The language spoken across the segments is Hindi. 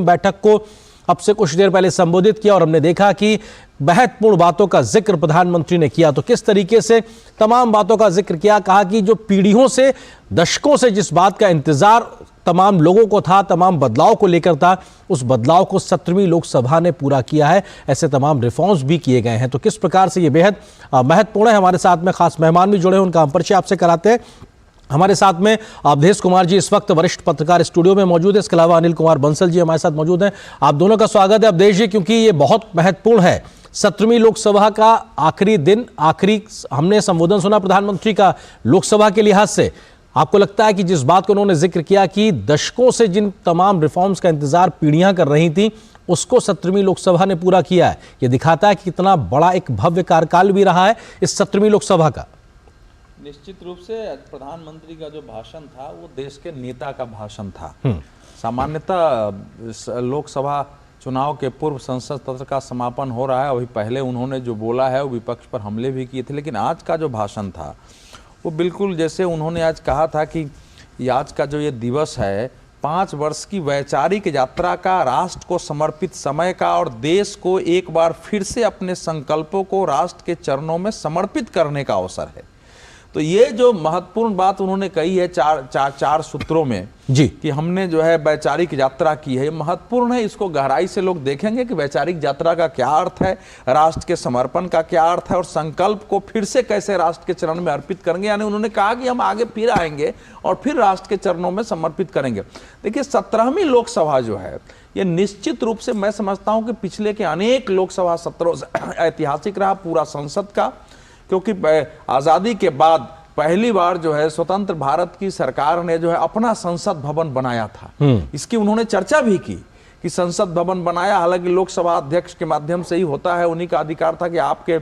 बैठक को अब से कुछ देर पहले संबोधित किया और हमने देखा कि महत्वपूर्ण बातों का जिक्र प्रधानमंत्री ने किया। तो किस तरीके से तमाम बातों का जिक्र किया, कहा कि जो पीढ़ियों से दशकों से जिस बात का इंतजार तमाम लोगों को था, तमाम बदलाव को लेकर था, उस बदलाव को 17वीं लोकसभा ने पूरा किया है। ऐसे तमाम रिफॉर्म्स भी किए गए हैं। तो किस प्रकार से ये बेहद महत्वपूर्ण है। हमारे साथ में खास मेहमान भी जुड़े हैं, उनका हम परिचय आपसे कराते हैं। हमारे साथ में अवधेश कुमार जी इस वक्त वरिष्ठ पत्रकार स्टूडियो में मौजूद है। इसके अलावा अनिल कुमार बंसल जी हमारे साथ मौजूद हैं। आप दोनों का स्वागत है अवधेश जी, क्योंकि ये बहुत महत्वपूर्ण है। 17वीं लोकसभा का आखिरी दिन, आखिरी हमने संबोधन सुना प्रधानमंत्री का लोकसभा के लिहाज से। आपको लगता है कि जिस बात को उन्होंने जिक्र किया कि दशकों से जिन तमाम रिफॉर्म्स का इंतजार पीढ़ियां कर रही थी, उसको 17वीं लोकसभा ने पूरा किया है। ये दिखाता है कि कितना बड़ा एक भव्य कार्यकाल भी रहा है इस 17वीं लोकसभा का। निश्चित रूप से प्रधानमंत्री का जो भाषण था वो देश के नेता का भाषण था। सामान्यतः लोकसभा चुनाव के पूर्व संसद सत्र का समापन हो रहा है, अभी पहले उन्होंने जो बोला है वो विपक्ष पर हमले भी किए थे, लेकिन आज का जो भाषण था वो बिल्कुल जैसे उन्होंने आज कहा था कि आज का जो ये दिवस है 5 वर्ष की वैचारिक यात्रा का, राष्ट्र को समर्पित समय का और देश को एक बार फिर से अपने संकल्पों को राष्ट्र के चरणों में समर्पित करने का अवसर है। तो ये जो महत्वपूर्ण बात उन्होंने कही है चार सूत्रों में जी कि हमने जो है वैचारिक यात्रा की है, महत्वपूर्ण है। इसको गहराई से लोग देखेंगे कि वैचारिक यात्रा का क्या अर्थ है, राष्ट्र के समर्पण का क्या अर्थ है और संकल्प को फिर से कैसे राष्ट्र के चरण में अर्पित करेंगे। यानी उन्होंने कहा कि हम आगे फिर आएंगे और फिर राष्ट्र के चरणों में समर्पित करेंगे। देखिए 17वीं लोकसभा जो है ये निश्चित रूप से मैं समझता हूं कि पिछले के अनेक लोकसभा सत्रों से ऐतिहासिक रहा पूरा संसद का, क्योंकि आज़ादी के बाद पहली बार जो है स्वतंत्र भारत की सरकार ने जो है अपना संसद भवन बनाया था। इसकी उन्होंने चर्चा भी की कि संसद भवन बनाया, हालांकि लोकसभा अध्यक्ष के माध्यम से ही होता है, उन्हीं का अधिकार था कि आपके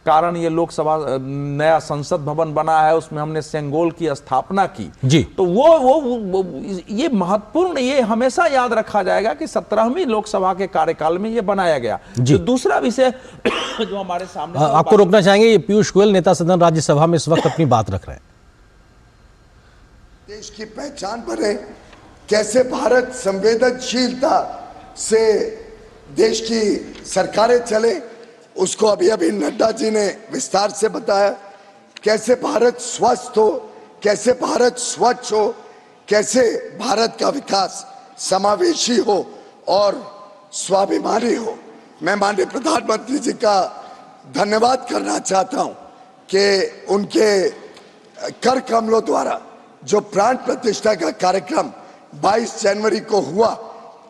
कारण ये लोकसभा नया संसद भवन बना है, उसमें हमने सेंगोल की स्थापना की जी। तो वो ये महत्वपूर्ण, ये हमेशा याद रखा जाएगा कि 17वीं लोकसभा के कार्यकाल में ये बनाया गया। तो दूसरा विषय जो हमारे सामने आपको रोकना चाहेंगे, ये पीयूष गोयल नेता सदन राज्यसभा में इस वक्त अपनी बात रख रहे हैं। देश की पहचान बने, कैसे भारत संवेदनशीलता से देश की सरकारें चले, उसको अभी अभी नड्डा जी ने विस्तार से बताया। कैसे भारत स्वस्थ हो, कैसे भारत स्वच्छ हो, कैसे भारत का विकास समावेशी हो और स्वाभिमानी हो। मैं माननीय प्रधानमंत्री जी का धन्यवाद करना चाहता हूं कि उनके कर कमलों द्वारा जो प्राण प्रतिष्ठा का कार्यक्रम 22 जनवरी को हुआ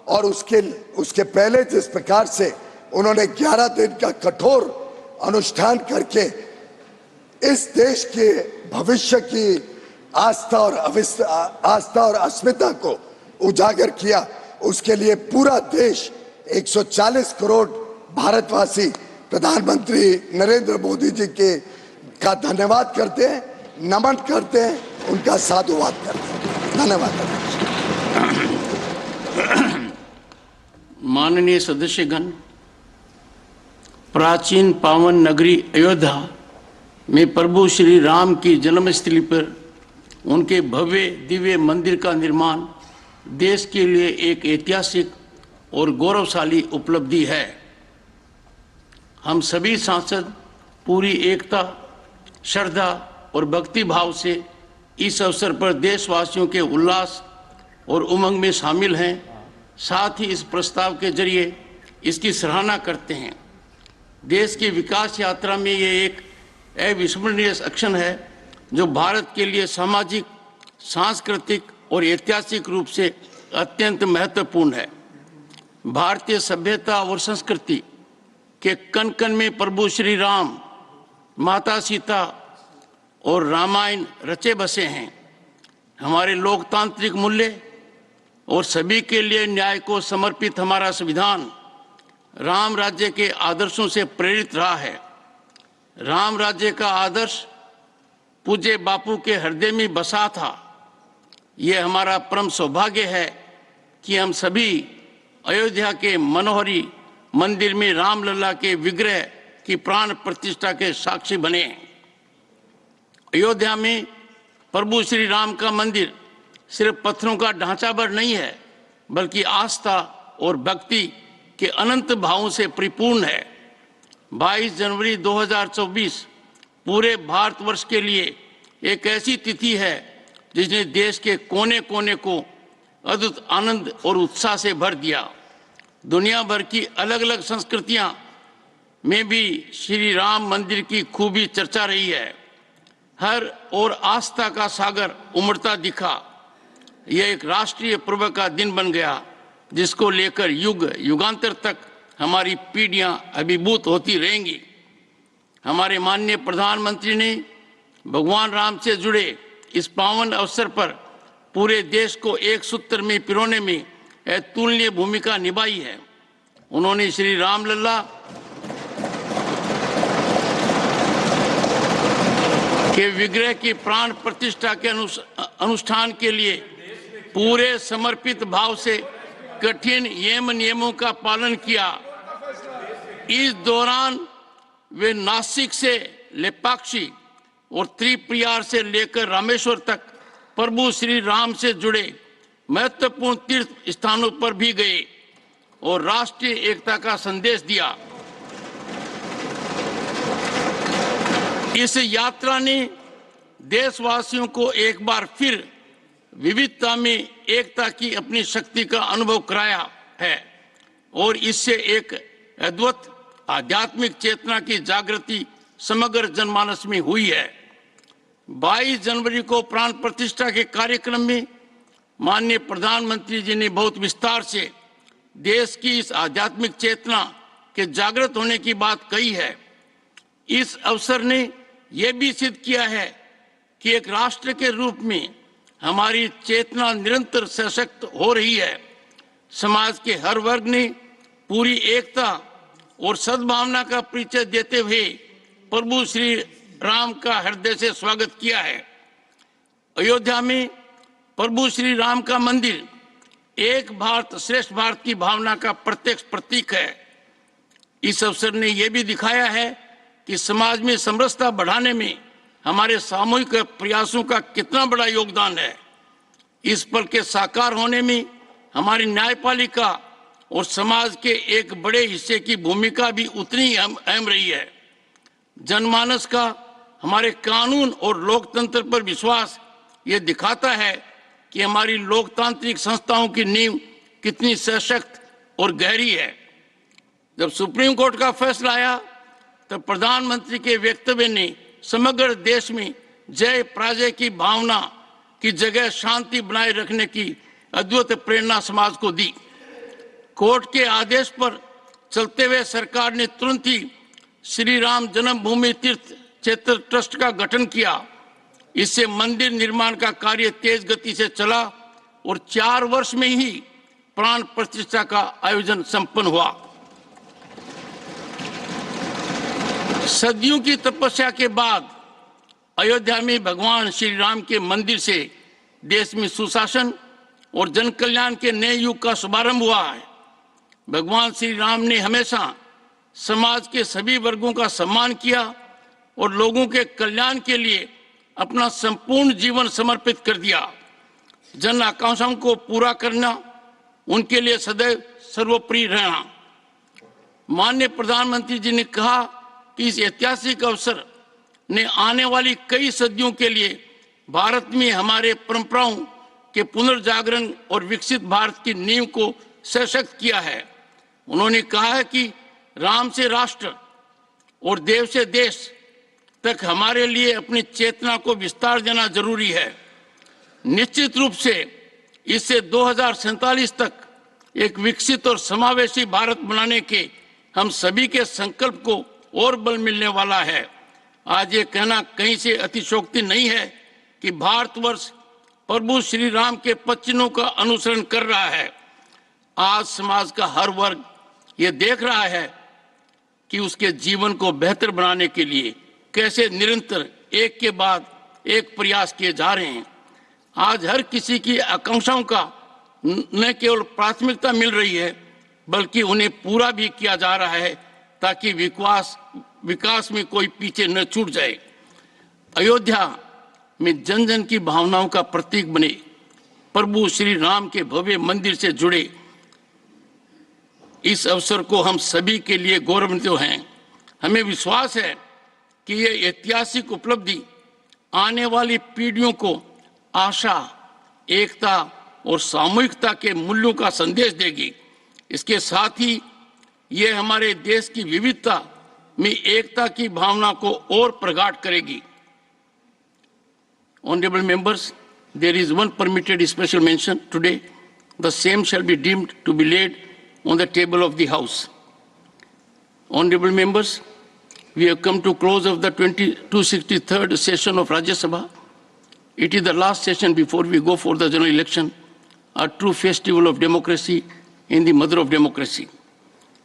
और उसके पहले जिस प्रकार से उन्होंने 11 दिन का कठोर अनुष्ठान करके इस देश के भविष्य की आस्था और अस्मिता को उजागर किया, उसके लिए पूरा देश 140 करोड़ भारतवासी प्रधानमंत्री नरेंद्र मोदी जी का धन्यवाद करते हैं, नमन करते हैं, उनका साधुवाद करते हैं। धन्यवाद। माननीय सदस्यगण, प्राचीन पावन नगरी अयोध्या में प्रभु श्री राम की जन्मस्थली पर उनके भव्य दिव्य मंदिर का निर्माण देश के लिए एक ऐतिहासिक और गौरवशाली उपलब्धि है। हम सभी सांसद पूरी एकता, श्रद्धा और भक्ति भाव से इस अवसर पर देशवासियों के उल्लास और उमंग में शामिल हैं। साथ ही इस प्रस्ताव के जरिए इसकी सराहना करते हैं। देश की विकास यात्रा में ये एक अविस्मरणीय क्षण है जो भारत के लिए सामाजिक, सांस्कृतिक और ऐतिहासिक रूप से अत्यंत महत्वपूर्ण है। भारतीय सभ्यता और संस्कृति के कण कण में प्रभु श्री राम, माता सीता और रामायण रचे बसे हैं। हमारे लोकतांत्रिक मूल्य और सभी के लिए न्याय को समर्पित हमारा संविधान राम राज्य के आदर्शों से प्रेरित रहा है। राम राज्य का आदर्श पूज्य बापू के हृदय में बसा था। ये हमारा परम सौभाग्य है कि हम सभी अयोध्या के मनोहरी मंदिर में रामलला के विग्रह की प्राण प्रतिष्ठा के साक्षी बने। अयोध्या में प्रभु श्री राम का मंदिर सिर्फ पत्थरों का ढांचा भर नहीं है, बल्कि आस्था और भक्ति के अनंत भावों से परिपूर्ण है। 22 जनवरी 2024 पूरे भारतवर्ष के लिए एक ऐसी तिथि है जिसने देश के कोने कोने को अद्भुत आनंद और उत्साह से भर दिया। दुनिया भर की अलग अलग संस्कृतियां में भी श्री राम मंदिर की खूबी चर्चा रही है। हर ओर आस्था का सागर उमड़ता दिखा। यह एक राष्ट्रीय पर्व का दिन बन गया जिसको लेकर युग युगांतर तक हमारी पीढ़ियां अभिभूत होती रहेंगी। हमारे माननीय प्रधानमंत्री ने भगवान राम से जुड़े इस पावन अवसर पर पूरे देश को एक सूत्र में पिरोने में अतुलनीय भूमिका निभाई है। उन्होंने श्री रामलला के विग्रह की प्राण प्रतिष्ठा के अनुष्ठान के लिए पूरे समर्पित भाव से कठिन नियमों का पालन किया। इस दौरान वे नासिक से लेपाक्षी और त्रिप्रयार से लेकर रामेश्वर तक प्रभु श्री राम से जुड़े महत्वपूर्ण तीर्थ स्थानों पर भी गए और राष्ट्रीय एकता का संदेश दिया। इस यात्रा ने देशवासियों को एक बार फिर विविधता में एकता की अपनी शक्ति का अनुभव कराया है और इससे एक अद्भुत आध्यात्मिक चेतना की जागृति समग्र जनमानस में हुई है। 22 जनवरी को प्राण प्रतिष्ठा के कार्यक्रम में माननीय प्रधानमंत्री जी ने बहुत विस्तार से देश की इस आध्यात्मिक चेतना के जागृत होने की बात कही है। इस अवसर ने यह भी सिद्ध किया है कि एक राष्ट्र के रूप में हमारी चेतना निरंतर सशक्त हो रही है। समाज के हर वर्ग ने पूरी एकता और सद्भावना का परिचय देते हुए प्रभु श्री राम का हृदय से स्वागत किया है। अयोध्या में प्रभु श्री राम का मंदिर एक भारत श्रेष्ठ भारत की भावना का प्रत्यक्ष प्रतीक है। इस अवसर ने यह भी दिखाया है कि समाज में समरसता बढ़ाने में हमारे सामूहिक प्रयासों का कितना बड़ा योगदान है। इस पल के साकार होने में हमारी न्यायपालिका और समाज के एक बड़े हिस्से की भूमिका भी उतनी अहम रही है। जनमानस का हमारे कानून और लोकतंत्र पर विश्वास ये दिखाता है कि हमारी लोकतांत्रिक संस्थाओं की नींव कितनी सशक्त और गहरी है। जब सुप्रीम कोर्ट का फैसला आया तब प्रधानमंत्री के वक्तव्य ने समग्र देश में जय पराजय की भावना की जगह शांति बनाए रखने की अद्भुत प्रेरणा समाज को दी। कोर्ट के आदेश पर चलते हुए सरकार ने तुरंत ही श्री राम जन्मभूमि तीर्थ क्षेत्र ट्रस्ट का गठन किया। इससे मंदिर निर्माण का कार्य तेज गति से चला और 4 वर्ष में ही प्राण प्रतिष्ठा का आयोजन संपन्न हुआ। सदियों की तपस्या के बाद अयोध्या में भगवान श्री राम के मंदिर से देश में सुशासन और जन कल्याण के नए युग का शुभारंभ हुआ है। भगवान श्री राम ने हमेशा समाज के सभी वर्गों का सम्मान किया और लोगों के कल्याण के लिए अपना संपूर्ण जीवन समर्पित कर दिया। जन आकांक्षाओं को पूरा करना उनके लिए सदैव सर्वोपरि रहना। माननीय प्रधानमंत्री जी ने कहा कि इस ऐतिहासिक अवसर ने आने वाली कई सदियों के लिए भारत में हमारे परंपराओं के पुनर्जागरण और विकसित भारत की नींव को सशक्त किया है। उन्होंने कहा है कि राम से राष्ट्र और देव से देश तक हमारे लिए अपनी चेतना को विस्तार देना जरूरी है। निश्चित रूप से इससे 2047 तक एक विकसित और समावेशी भारत बनाने के हम सभी के संकल्प को और बल मिलने वाला है। आज ये कहना कहीं से अतिशयोक्ति नहीं है कि भारतवर्ष प्रभु श्री राम के वचनों का अनुसरण कर रहा है। आज समाज का हर वर्ग ये देख रहा है कि उसके जीवन को बेहतर बनाने के लिए कैसे निरंतर एक के बाद एक प्रयास किए जा रहे हैं। आज हर किसी की आकांक्षाओं का न केवल प्राथमिकता मिल रही है बल्कि उन्हें पूरा भी किया जा रहा है ताकि विकास में कोई पीछे न छूट जाए। अयोध्या में जन जन की भावनाओं का प्रतीक बने प्रभु श्री राम के भव्य मंदिर से जुड़े इस अवसर को हम सभी के लिए गौरवान्वित हैं। हमें विश्वास है कि ये ऐतिहासिक उपलब्धि आने वाली पीढ़ियों को आशा, एकता और सामूहिकता के मूल्यों का संदेश देगी। इसके साथ ही ये हमारे देश की विविधता में एकता की भावना को और प्रगाढ़ करेगी। Honorable members, there is one permitted special mention today. The same shall be deemed to be laid on the table of the House. Honorable members, we have come to close of the 263rd session of Rajya Sabha. It is the last session before we go for the general election, a true festival of democracy in the mother of democracy.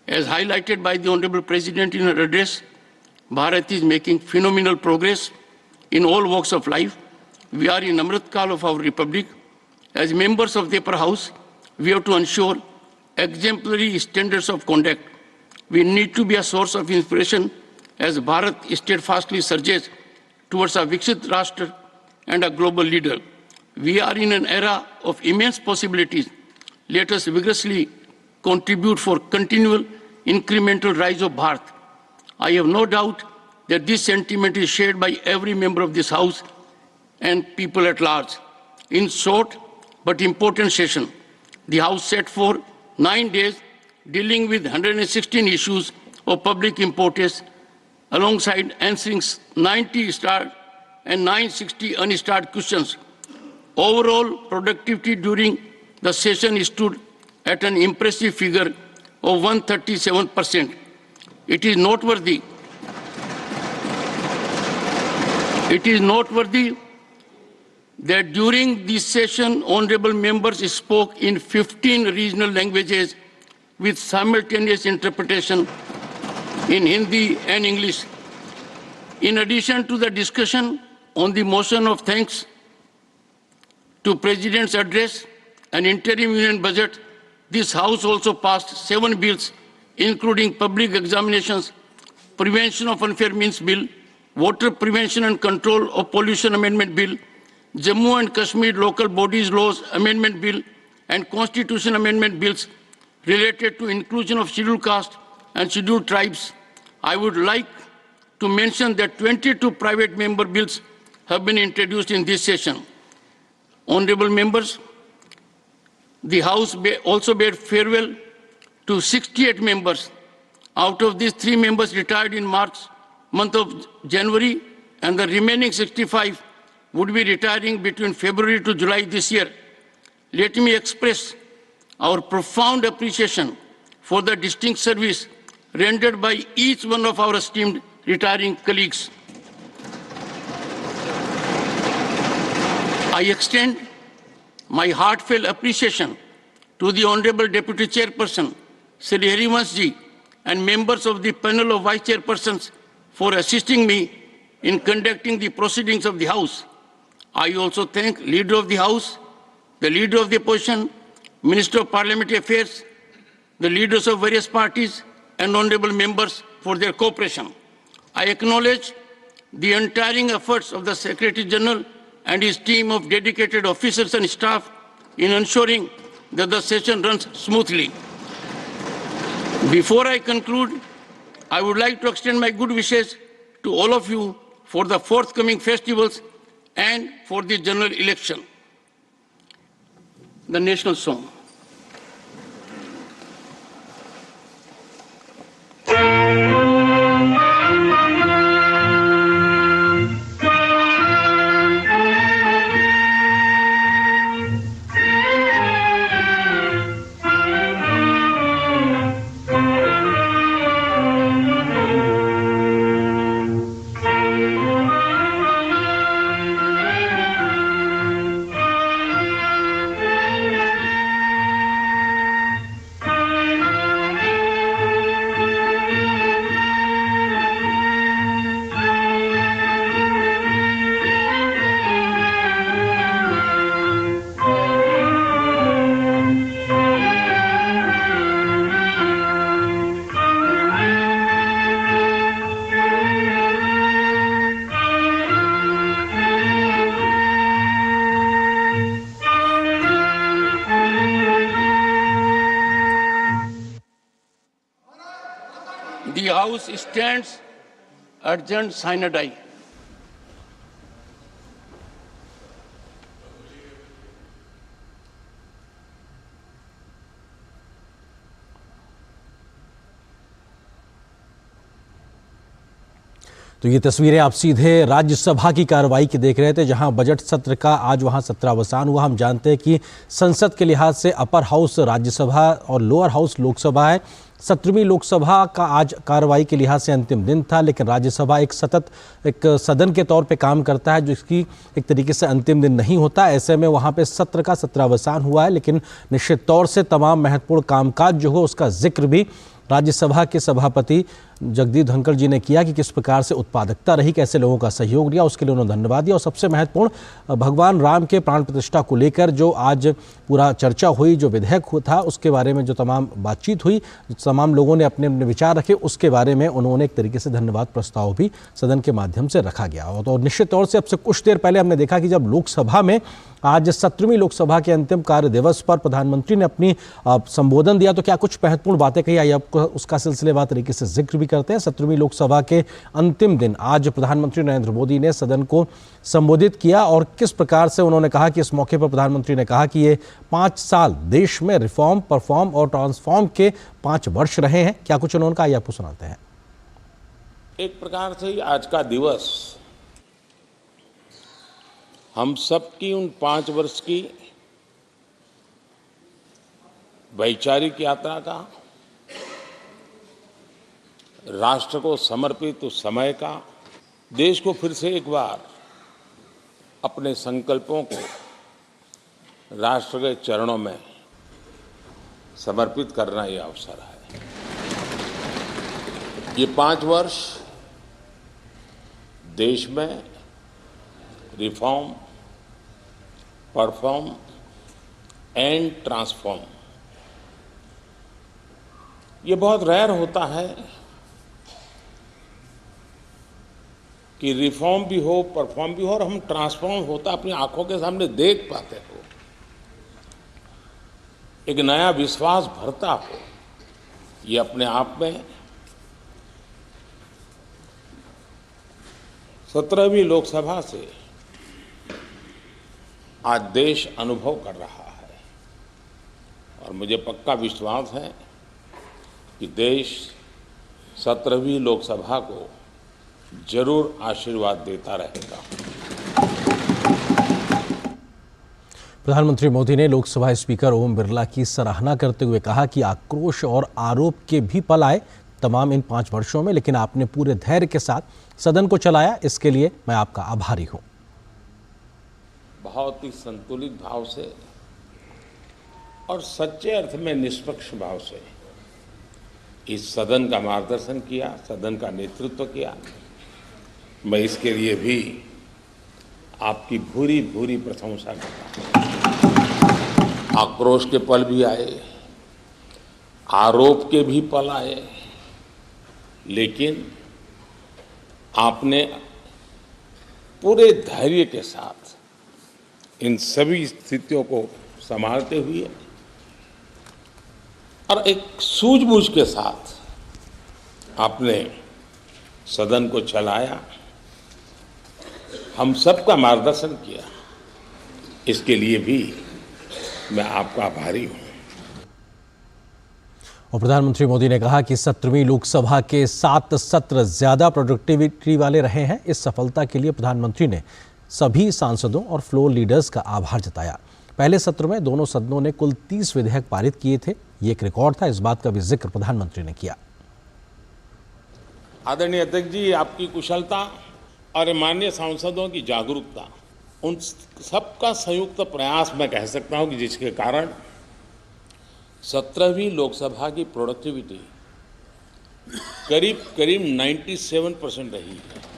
As highlighted by the Honorable President in her address, Bharat is making phenomenal progress in all walks of life. We are in Amrit Kal of our Republic. As members of the upper house, we have to ensure exemplary standards of conduct. We need to be a source of inspiration as Bharat steadfastly surges towards a Viksit Rashtra and a global leader. We are in an era of immense possibilities. Let us vigorously contribute for continual incremental rise of Bharat. I have no doubt that this sentiment is shared by every member of this House and people at large. In short but important session, the House set for 9 days dealing with 116 issues of public importance alongside answering 90 starred and 960 unstarred questions. Overall productivity during the session stood at an impressive figure of 137%. It is noteworthy that during this session, honorable members spoke in 15 regional languages with simultaneous interpretation in Hindi and English. In addition to the discussion on the motion of thanks to President's address and interim union budget, this House also passed 7 bills, including public examinations, Prevention of Unfair Means Bill, Water Prevention and Control of Pollution Amendment Bill, Jammu and Kashmir Local Bodies Laws Amendment Bill, and Constitution Amendment Bills related to inclusion of scheduled caste and scheduled tribes. I would like to mention that 22 private member bills have been introduced in this session. Honorable members, the House also bade farewell to 68 members. Out of these, 3 members retired in month of January, and the remaining 65 would be retiring between February to July this year. Let me express our profound appreciation for the distinct service rendered by each one of our esteemed retiring colleagues. I extend my heartfelt appreciation to the Honorable Deputy Chairperson, Sri Harivansh Ji, and members of the panel of Vice Chairpersons for assisting me in conducting the proceedings of the House. I also thank Leader of the House, the Leader of the Opposition, Minister of Parliamentary Affairs, the leaders of various parties, and honorable members for their cooperation. I acknowledge the untiring efforts of the Secretary General and his team of dedicated officers and staff in ensuring that the session runs smoothly. Before I conclude, I would like to extend my good wishes to all of you for the forthcoming festivals and for the general election. The national song. The House stands adjourned sine die. तो ये तस्वीरें आप सीधे राज्यसभा की कार्रवाई की देख रहे थे, जहां बजट सत्र का आज वहां सत्रावसान हुआ। हम जानते हैं कि संसद के लिहाज से अपर हाउस राज्यसभा और लोअर हाउस लोकसभा है। 17वीं लोकसभा का आज कार्रवाई के लिहाज से अंतिम दिन था, लेकिन राज्यसभा एक सदन के तौर पे काम करता है, जो इसकी एक तरीके से अंतिम दिन नहीं होता। ऐसे में वहाँ पे सत्र का सत्रावसान हुआ है, लेकिन निश्चित तौर से तमाम महत्वपूर्ण कामकाज जो हो उसका जिक्र भी राज्यसभा के सभापति जगदीप धनखड़ जी ने किया कि किस प्रकार से उत्पादकता रही, कैसे लोगों का सहयोग लिया, उसके लिए उन्होंने धन्यवाद दिया। और सबसे महत्वपूर्ण भगवान राम के प्राण प्रतिष्ठा को लेकर जो आज पूरा चर्चा हुई, जो विधेयक था उसके बारे में जो तमाम बातचीत हुई, तमाम लोगों ने अपने अपने विचार रखे, उसके बारे में उन्होंने एक तरीके से धन्यवाद प्रस्ताव भी सदन के माध्यम से रखा गया। तो निश्चित तौर से अब से कुछ देर पहले हमने देखा कि जब लोकसभा में आज 17वीं लोकसभा के अंतिम कार्य दिवस पर प्रधानमंत्री ने अपनी संबोधन दिया, तो क्या कुछ महत्वपूर्ण बातें कही, आई आपको उसका सिलसिलेवार तरीके से जिक्र भी करते हैं। 17वीं लोकसभा के अंतिम दिन आज प्रधानमंत्री नरेंद्र मोदी ने सदन को संबोधित किया और किस प्रकार से उन्होंने कहा कि इस मौके पर प्रधानमंत्री ने कहा कि ये 5 साल देश में रिफॉर्म, परफॉर्म और ट्रांसफॉर्म के 5 वर्ष रहे हैं। क्या कुछ उन्होंने कहा, ये आपको सुनाते हैं। एक प्रकार से आज का दिवस हम सब की उन 5 वर्ष की वैचारिक यात्रा का, राष्ट्र को समर्पित उस समय का, देश को फिर से एक बार अपने संकल्पों को राष्ट्र के चरणों में समर्पित करना ये अवसर है। ये 5 वर्ष देश में रिफॉर्म, परफॉर्म एंड ट्रांसफॉर्म, ये बहुत रेयर होता है कि रिफॉर्म भी हो, परफॉर्म भी हो और हम ट्रांसफॉर्म होता अपनी आंखों के सामने देख पाते हो, एक नया विश्वास भरता हो। ये अपने आप में 17वीं लोकसभा से आज देश अनुभव कर रहा है और मुझे पक्का विश्वास है कि देश 17वीं लोकसभा को जरूर आशीर्वाद देता रहेगा। प्रधानमंत्री मोदी ने लोकसभा स्पीकर ओम बिरला की सराहना करते हुए कहा कि आक्रोश और आरोप के भी पल आए तमाम इन 5 वर्षों में, लेकिन आपने पूरे धैर्य के साथ सदन को चलाया, इसके लिए मैं आपका आभारी हूं। बहुत ही संतुलित भाव से और सच्चे अर्थ में निष्पक्ष भाव से इस सदन का मार्गदर्शन किया, सदन का नेतृत्व किया। मैं इसके लिए भी आपकी भूरी भूरी प्रशंसा करता हूं। आक्रोश के पल भी आए, आरोप के भी पल आए, लेकिन आपने पूरे धैर्य के साथ इन सभी स्थितियों को संभालते हुए और एक सूझबूझ के साथ आपने सदन को चलाया, हम सबका मार्गदर्शन किया। इसके लिए भी मैं आपका आभारी हूं। और प्रधानमंत्री मोदी ने कहा कि 17वीं लोकसभा के 7 सत्र ज्यादा प्रोडक्टिविटी वाले रहे हैं। इस सफलता के लिए प्रधानमंत्री ने सभी सांसदों और फ्लोर लीडर्स का आभार जताया। पहले सत्र में दोनों सदनों ने कुल 30 विधेयक पारित किए थे। ये एक रिकॉर्ड था, इस बात का भी जिक्र प्रधानमंत्री ने किया। आदरणीय अध्यक्ष जी, आपकी कुशलता और माननीय सांसदों की जागरूकता, उन सबका संयुक्त प्रयास मैं कह सकता हूं कि जिसके कारण 17वीं लोकसभा की प्रोडक्टिविटी करीब 97% रही है।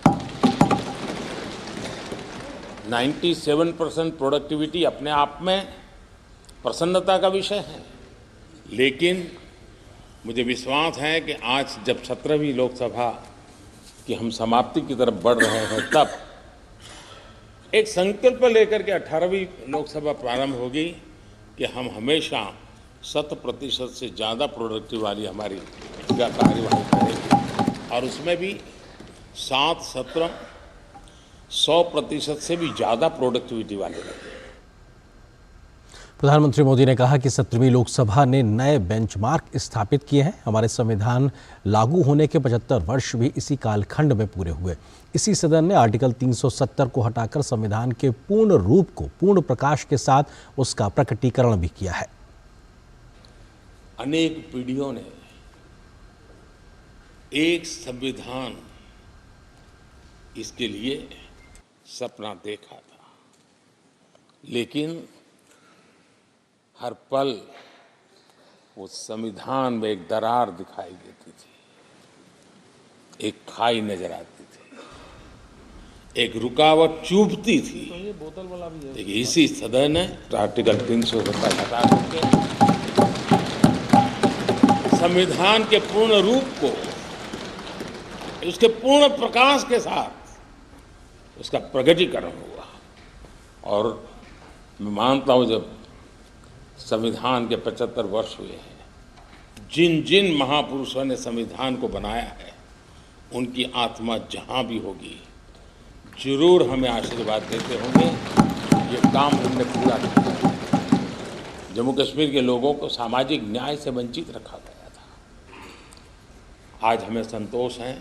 97% प्रोडक्टिविटी अपने आप में प्रसन्नता का विषय है, लेकिन मुझे विश्वास है कि आज जब 17वीं लोकसभा की हम समाप्ति की तरफ बढ़ रहे हैं, तब एक संकल्प लेकर के 18वीं लोकसभा प्रारंभ होगी कि हम हमेशा 100% से ज़्यादा प्रोडक्टिव वाली हमारी कार्यवाही करेंगे। और उसमें भी 7 सत्र 100% से भी ज़्यादा प्रोडक्टिविटी वाले रहे। प्रधानमंत्री मोदी ने कहा कि 17वीं लोकसभा ने नए बेंचमार्क स्थापित किए हैं। हमारे संविधान लागू होने के 75 वर्ष भी इसी कालखंड में पूरे हुए। इसी सदन ने आर्टिकल 370 को हटाकर संविधान के पूर्ण रूप को पूर्ण प्रकाश के साथ उसका प्रकटीकरण भी किया है। अनेक पीढ़ियों ने एक संविधान इसके लिए सपना देखा था, लेकिन हर पल उस संविधान में एक दरार दिखाई देती थी, एक खाई नजर आती थी, एक रुकावट चुभती थी। लेकिन इसी सदन ने आर्टिकल 370 हटा करके संविधान के पूर्ण रूप को उसके पूर्ण प्रकाश के साथ उसका प्रकटीकरण हुआ। और मैं मानता हूं जब संविधान के 75 वर्ष हुए हैं, जिन जिन महापुरुषों ने संविधान को बनाया है उनकी आत्मा जहां भी होगी जरूर हमें आशीर्वाद देते होंगे ये काम हमने पूरा किया। जम्मू कश्मीर के लोगों को सामाजिक न्याय से वंचित रखा गया था। आज हमें संतोष है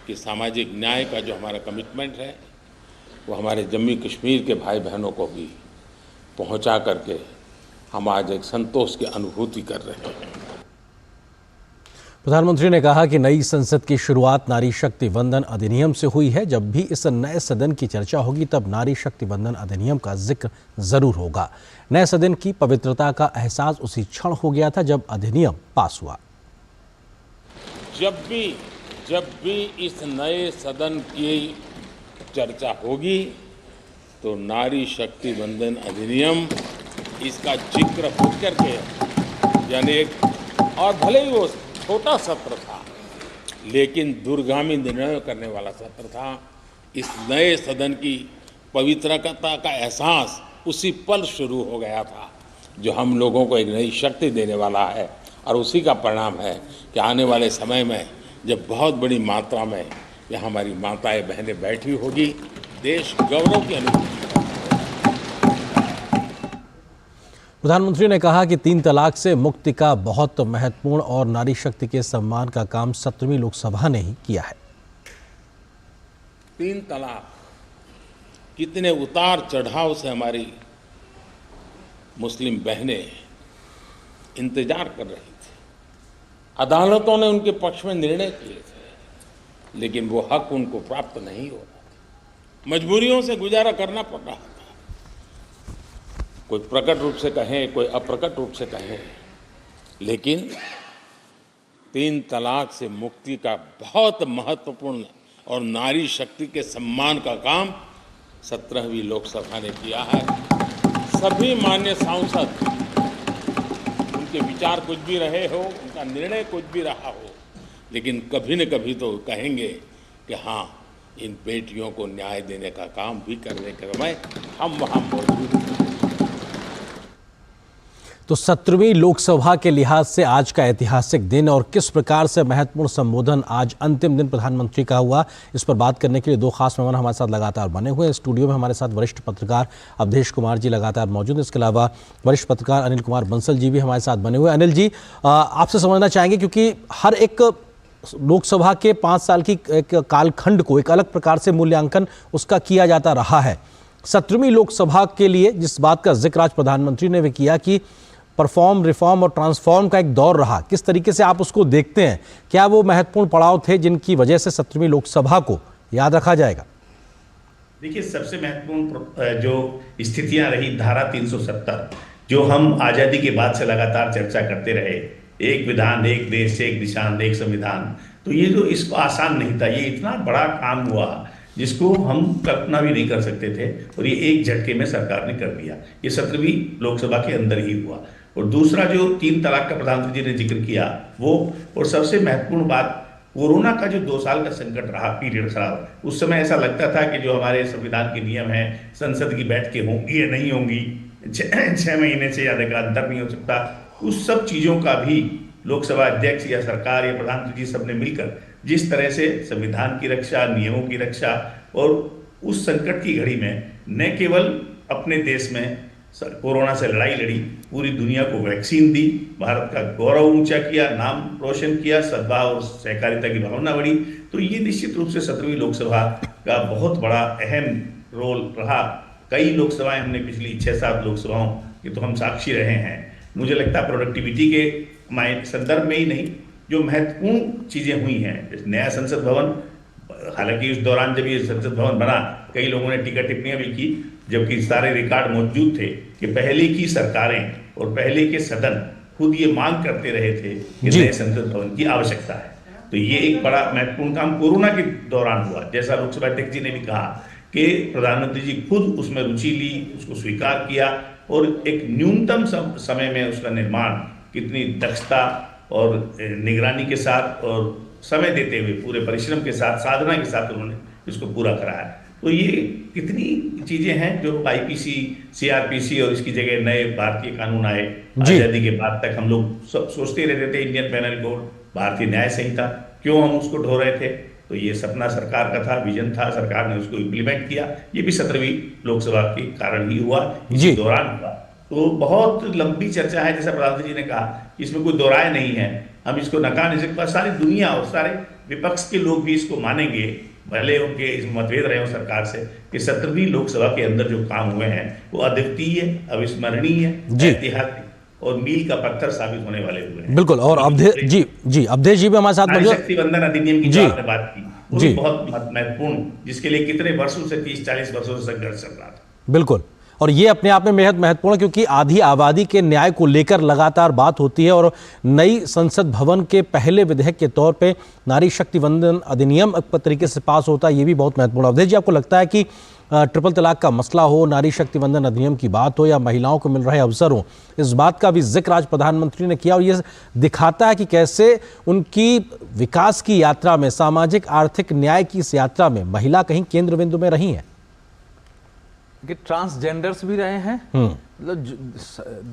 कि सामाजिक न्याय का जो हमारा कमिटमेंट है वो हमारे जम्मू कश्मीर के भाई बहनों को भी पहुंचा करके हम आज एक संतोष की अनुभूति कर रहे हैं। प्रधानमंत्री ने कहा कि नई संसद की शुरुआत नारी शक्ति वंदन अधिनियम से हुई है। जब भी इस नए सदन की चर्चा होगी तब नारी शक्ति वंदन अधिनियम का जिक्र जरूर होगा। नए सदन की पवित्रता का एहसास उसी क्षण हो गया था जब अधिनियम पास हुआ। जब भी इस नए सदन की चर्चा होगी तो नारी शक्ति वंदन अधिनियम इसका जिक्र हो करके, यानी एक, और भले ही वो छोटा सत्र था लेकिन दूरगामी निर्णय करने वाला सत्र था। इस नए सदन की पवित्रता का एहसास उसी पल शुरू हो गया था जो हम लोगों को एक नई शक्ति देने वाला है। और उसी का परिणाम है कि आने वाले समय में जब बहुत बड़ी मात्रा में यहाँ हमारी माताएं बहनें बैठी होगी, देश गौरव की अनुभूति। प्रधानमंत्री ने कहा कि 3 तलाक से मुक्ति का बहुत महत्वपूर्ण और नारी शक्ति के सम्मान का काम 17वीं लोकसभा ने ही किया है। 3 तलाक कितने उतार चढ़ाव से हमारी मुस्लिम बहनें इंतजार कर रही थी। अदालतों ने उनके पक्ष में निर्णय किए थे, लेकिन वो हक उनको प्राप्त नहीं हो रहा था। मजबूरियों से गुजारा करना पड़ रहा था। कोई प्रकट रूप से कहें, कोई अप्रकट रूप से कहें, लेकिन 3 तलाक से मुक्ति का बहुत महत्वपूर्ण और नारी शक्ति के सम्मान का काम 17वीं लोकसभा ने किया है। सभी मान्य सांसद, उनके विचार कुछ भी रहे हो, उनका निर्णय कुछ भी रहा हो, लेकिन कभी न कभी तो कहेंगे कि हाँ, इन बेटियों को न्याय देने का काम भी करने के समय हम वहाँ मौजूद हैं। तो 17वीं लोकसभा के लिहाज से आज का ऐतिहासिक दिन और किस प्रकार से महत्वपूर्ण संबोधन आज अंतिम दिन प्रधानमंत्री का हुआ, इस पर बात करने के लिए 2 खास मेहमान हमारे साथ लगातार बने हुए हैं। स्टूडियो में हमारे साथ वरिष्ठ पत्रकार अवधेश कुमार जी लगातार मौजूद हैं। इसके अलावा वरिष्ठ पत्रकार अनिल कुमार बंसल जी भी हमारे साथ बने हुए हैं। अनिल जी, आपसे समझना चाहेंगे, क्योंकि हर एक लोकसभा के 5 साल की एक कालखंड को एक अलग प्रकार से मूल्यांकन उसका किया जाता रहा है। 17वीं लोकसभा के लिए जिस बात का जिक्र आज प्रधानमंत्री ने भी किया कि परफॉर्म, रिफॉर्म और ट्रांसफॉर्म का एक दौर रहा, किस तरीके से आप उसको देखते हैं? क्या वो महत्वपूर्ण पड़ाव थे जिनकी वजह से 17वीं लोकसभा को याद रखा जाएगा? देखिए, सबसे महत्वपूर्ण जो स्थितियां रही, धारा 370 जो हम आज़ादी के बाद से लगातार चर्चा करते रहे, एक विधान, एक देश, एक निशान, एक संविधान, तो ये जो इसको आसान नहीं था। ये इतना बड़ा काम हुआ जिसको हम कल्पना भी नहीं कर सकते थे, और ये एक झटके में सरकार ने कर दिया। ये 17वीं लोकसभा के अंदर ही हुआ। और दूसरा जो 3 तलाक का प्रधानमंत्री जी ने जिक्र किया वो, और सबसे महत्वपूर्ण बात, कोरोना का जो 2 साल का संकट रहा, पीरियड खराब, उस समय ऐसा लगता था कि जो हमारे संविधान के नियम हैं, संसद की बैठकें होंगी या नहीं होंगी, 6 महीने से ज़्यादा का अंतर नहीं हो सकता, उस सब चीज़ों का भी लोकसभा अध्यक्ष या सरकार या प्रधानमंत्री जी सबने मिलकर जिस तरह से संविधान की रक्षा, नियमों की रक्षा और उस संकट की घड़ी में न केवल अपने देश में कोरोना से लड़ाई लड़ी, पूरी दुनिया को वैक्सीन दी, भारत का गौरव ऊंचा किया, नाम रोशन किया, सद्भाव और सहकारिता की भावना बढ़ी, तो ये निश्चित रूप से 17वीं लोकसभा का बहुत बड़ा अहम रोल रहा। कई लोकसभाएं हमने पिछली 6-7 लोकसभाओं के तो हम साक्षी रहे हैं। मुझे लगता है प्रोडक्टिविटी के संदर्भ में ही नहीं, जो महत्वपूर्ण चीजें हुई हैं, जैसे नया संसद भवन, हालांकि उस दौरान जब ये संसद भवन बना कई लोगों ने टीका टिप्पणियां भी की, जबकि सारे रिकॉर्ड मौजूद थे कि पहले की सरकारें और पहले के सदन खुद ये मांग करते रहे थे कि नए संसद भवन की आवश्यकता है। तो ये एक बड़ा महत्वपूर्ण काम कोरोना के दौरान हुआ, जैसा लोकसभा अध्यक्ष जी ने भी कहा कि प्रधानमंत्री जी खुद उसमें रुचि ली, उसको स्वीकार किया और एक न्यूनतम समय में उसका निर्माण कितनी दक्षता और निगरानी के साथ और समय देते हुए पूरे परिश्रम के साथ, साधना के साथ उन्होंने इसको पूरा कराया। तो ये कितनी चीजें हैं जो आईपीसी, सीआरपीसी और इसकी जगह नए भारतीय कानून आए। आजादी के बाद तक हम लोग सब सोचते रहते थे इंडियन पेनल कोड, भारतीय न्याय संहिता, क्यों हम उसको ढो रहे थे? तो ये सपना सरकार का था, विजन था, सरकार ने उसको इम्प्लीमेंट किया। ये भी 17वीं लोकसभा के कारण ही हुआ, इसी दौरान हुआ। तो बहुत लंबी चर्चा है, जैसा प्रधानमंत्री जी ने कहा, इसमें कोई दो राय नहीं है, हम इसको नकार नहीं सकते। सारी दुनिया और सारे विपक्ष के लोग भी इसको मानेंगे, भले उनके इस मतभेद रहे हो सरकार से, कि 17वीं लोकसभा के अंदर जो काम हुए हैं वो अद्वितीय, अविस्मरणीय, ऐतिहासिक और मील का पत्थर साबित होने वाले हुए हैं। बिल्कुल। और अवधेश जी भी हमारे साथ मौजूद। शक्ति वंदन अधिनियम की जो आपने बात की, वो भी बहुत महत्वपूर्ण, जिसके लिए कितने वर्षों से 30-40 वर्षों से संघर्ष चल रहा था। बिल्कुल। और ये अपने आप में बेहद महत्वपूर्ण, क्योंकि आधी आबादी के न्याय को लेकर लगातार बात होती है और नई संसद भवन के पहले विधेयक के तौर पे नारी शक्ति वंदन अधिनियम एक तरीके से पास होता है, ये भी बहुत महत्वपूर्ण। अवधेश जी, आपको लगता है कि ट्रिपल तलाक का मसला हो, नारी शक्ति वंदन अधिनियम की बात हो या महिलाओं को मिल रहे अवसर हो, इस बात का भी जिक्र आज प्रधानमंत्री ने किया और ये दिखाता है कि कैसे उनकी विकास की यात्रा में, सामाजिक आर्थिक न्याय की इस यात्रा में महिला कहीं केंद्र बिंदु में रही है। कि ट्रांसजेंडर्स भी रहे हैं, मतलब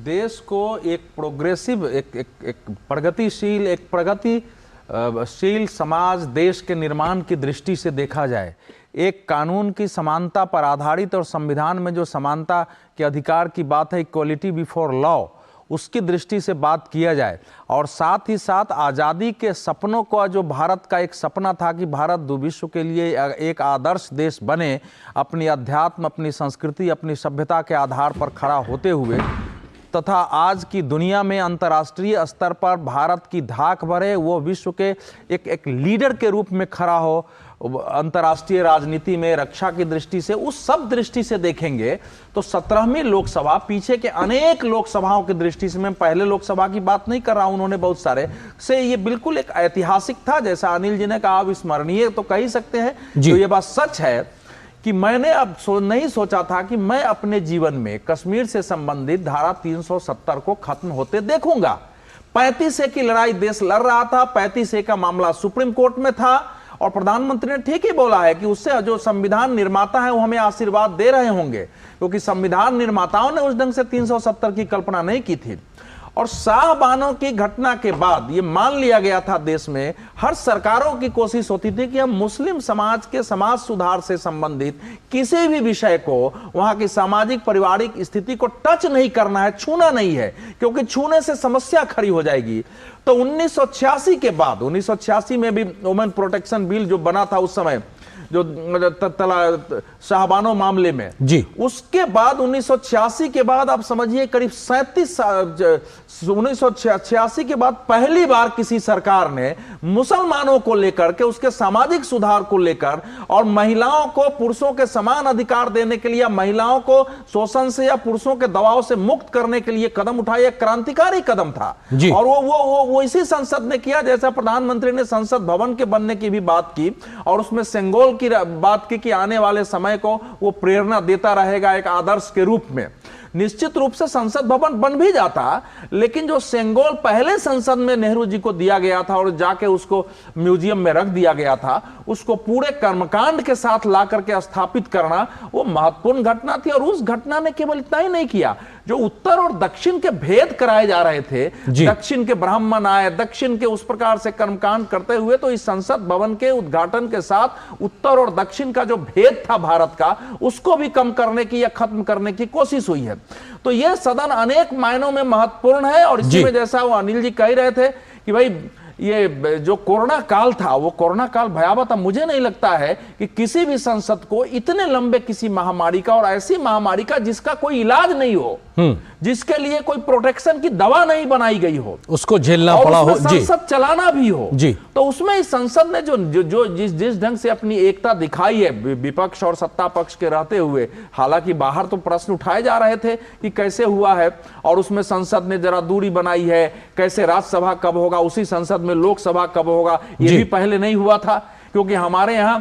देश को एक प्रोग्रेसिव, एक प्रगतिशील, एक प्रगतिशील समाज, देश के निर्माण की दृष्टि से देखा जाए, एक कानून की समानता पर आधारित और संविधान में जो समानता के अधिकार की बात है, इक्वलिटी बिफोर लॉ, उसकी दृष्टि से बात किया जाए, और साथ ही साथ आज़ादी के सपनों का, जो भारत का एक सपना था कि भारत विश्व के लिए एक आदर्श देश बने, अपनी अध्यात्म, अपनी संस्कृति, अपनी सभ्यता के आधार पर खड़ा होते हुए, तथा आज की दुनिया में अंतर्राष्ट्रीय स्तर पर भारत की धाक बढ़े, वो विश्व के एक लीडर के रूप में खड़ा हो, अंतर्राष्ट्रीय राजनीति में, रक्षा की दृष्टि से, उस सब दृष्टि से देखेंगे तो 17वीं लोकसभा पीछे के अनेक लोकसभाओं की दृष्टि से, मैं पहले लोकसभा की बात नहीं कर रहा हूं, उन्होंने बहुत सारे से, ये बिल्कुल एक ऐतिहासिक था। जैसा अनिल जी ने कहा, अविस्मरणीय तो कह ही सकते हैं। तो ये बात सच है कि मैंने अब नहीं सोचा था कि मैं अपने जीवन में कश्मीर से संबंधित धारा 370 को खत्म होते देखूंगा। 35A की लड़ाई देश लड़ रहा था, 35A का मामला सुप्रीम कोर्ट में था, और प्रधानमंत्री ने ठीक ही बोला है कि उससे जो संविधान निर्माता है वो हमें आशीर्वाद दे रहे होंगे, क्योंकि संविधान निर्माताओं ने उस ढंग से 370 की कल्पना नहीं की थी। और शाहबानो की घटना के बाद ये मान लिया गया था, देश में हर सरकारों की कोशिश होती थी कि हम मुस्लिम समाज के समाज सुधार से संबंधित किसी भी विषय को, वहां की सामाजिक पारिवारिक स्थिति को टच नहीं करना है, छूना नहीं है, क्योंकि छूने से समस्या खड़ी हो जाएगी। तो 1986 के बाद, 1986 में भी वुमेन प्रोटेक्शन बिल जो बना था उस समय, जो शाहबानो मामले में जी, उसके बाद 1986 के बाद आप समझिए करीब 1986 के बाद पहली बार किसी सरकार ने मुसलमानों को लेकर के, उसके सामाजिक सुधार को लेकर, और महिलाओं को पुरुषों के समान अधिकार देने के लिए, महिलाओं को शोषण से या पुरुषों के दबाव से मुक्त करने के लिए कदम उठाया। क्रांतिकारी कदम था और वो इसी संसद ने किया। जैसा प्रधानमंत्री ने संसद भवन के बनने की भी बात की और उसमें सेंगोल की बात की कि आने वाले समय को वो प्रेरणा देता रहेगा एक आदर्श के रूप में। निश्चित रूप से संसद भवन बन भी जाता, लेकिन जो सेंगोल पहले संसद में नेहरू जी को दिया गया था और जाके उसको म्यूजियम में रख दिया गया था, उसको पूरे कर्मकांड के साथ ला करके स्थापित करना वो महत्वपूर्ण घटना थी। और उस घटना ने केवल इतना ही नहीं किया, जो उत्तर और दक्षिण के भेद कराए जा रहे थे, दक्षिण के ब्राह्मण आए, दक्षिण के उस प्रकार से कर्मकांड करते हुए, तो इस संसद भवन के उद्घाटन के साथ उत्तर और दक्षिण का जो भेद था भारत का, उसको भी कम करने की या खत्म करने की कोशिश हुई है। तो यह सदन अनेक मायनों में महत्वपूर्ण है। और इसी में जैसा वो अनिल जी कह रहे थे कि भाई ये जो कोरोना काल था, वो कोरोना काल भयावह था। मुझे नहीं लगता है कि किसी भी संसद को इतने लंबे किसी महामारी का, और ऐसी महामारी का जिसका कोई इलाज नहीं हो, जिसके लिए कोई प्रोटेक्शन की दवा नहीं बनाई गई हो, उसको झेलना पड़ा हो, संसद चलाना भी हो जी, तो उसमें इस संसद ने जो जिस ढंग से अपनी एकता दिखाई है विपक्ष और सत्ता पक्ष के रहते हुए, हालांकि बाहर तो प्रश्न उठाए जा रहे थे कि कैसे हुआ है, और उसमें संसद ने जरा दूरी बनाई है, कैसे राज्यसभा कब होगा, उसी संसद में लोकसभा कब होगा, ये भी पहले नहीं हुआ था, क्योंकि हमारे यहाँ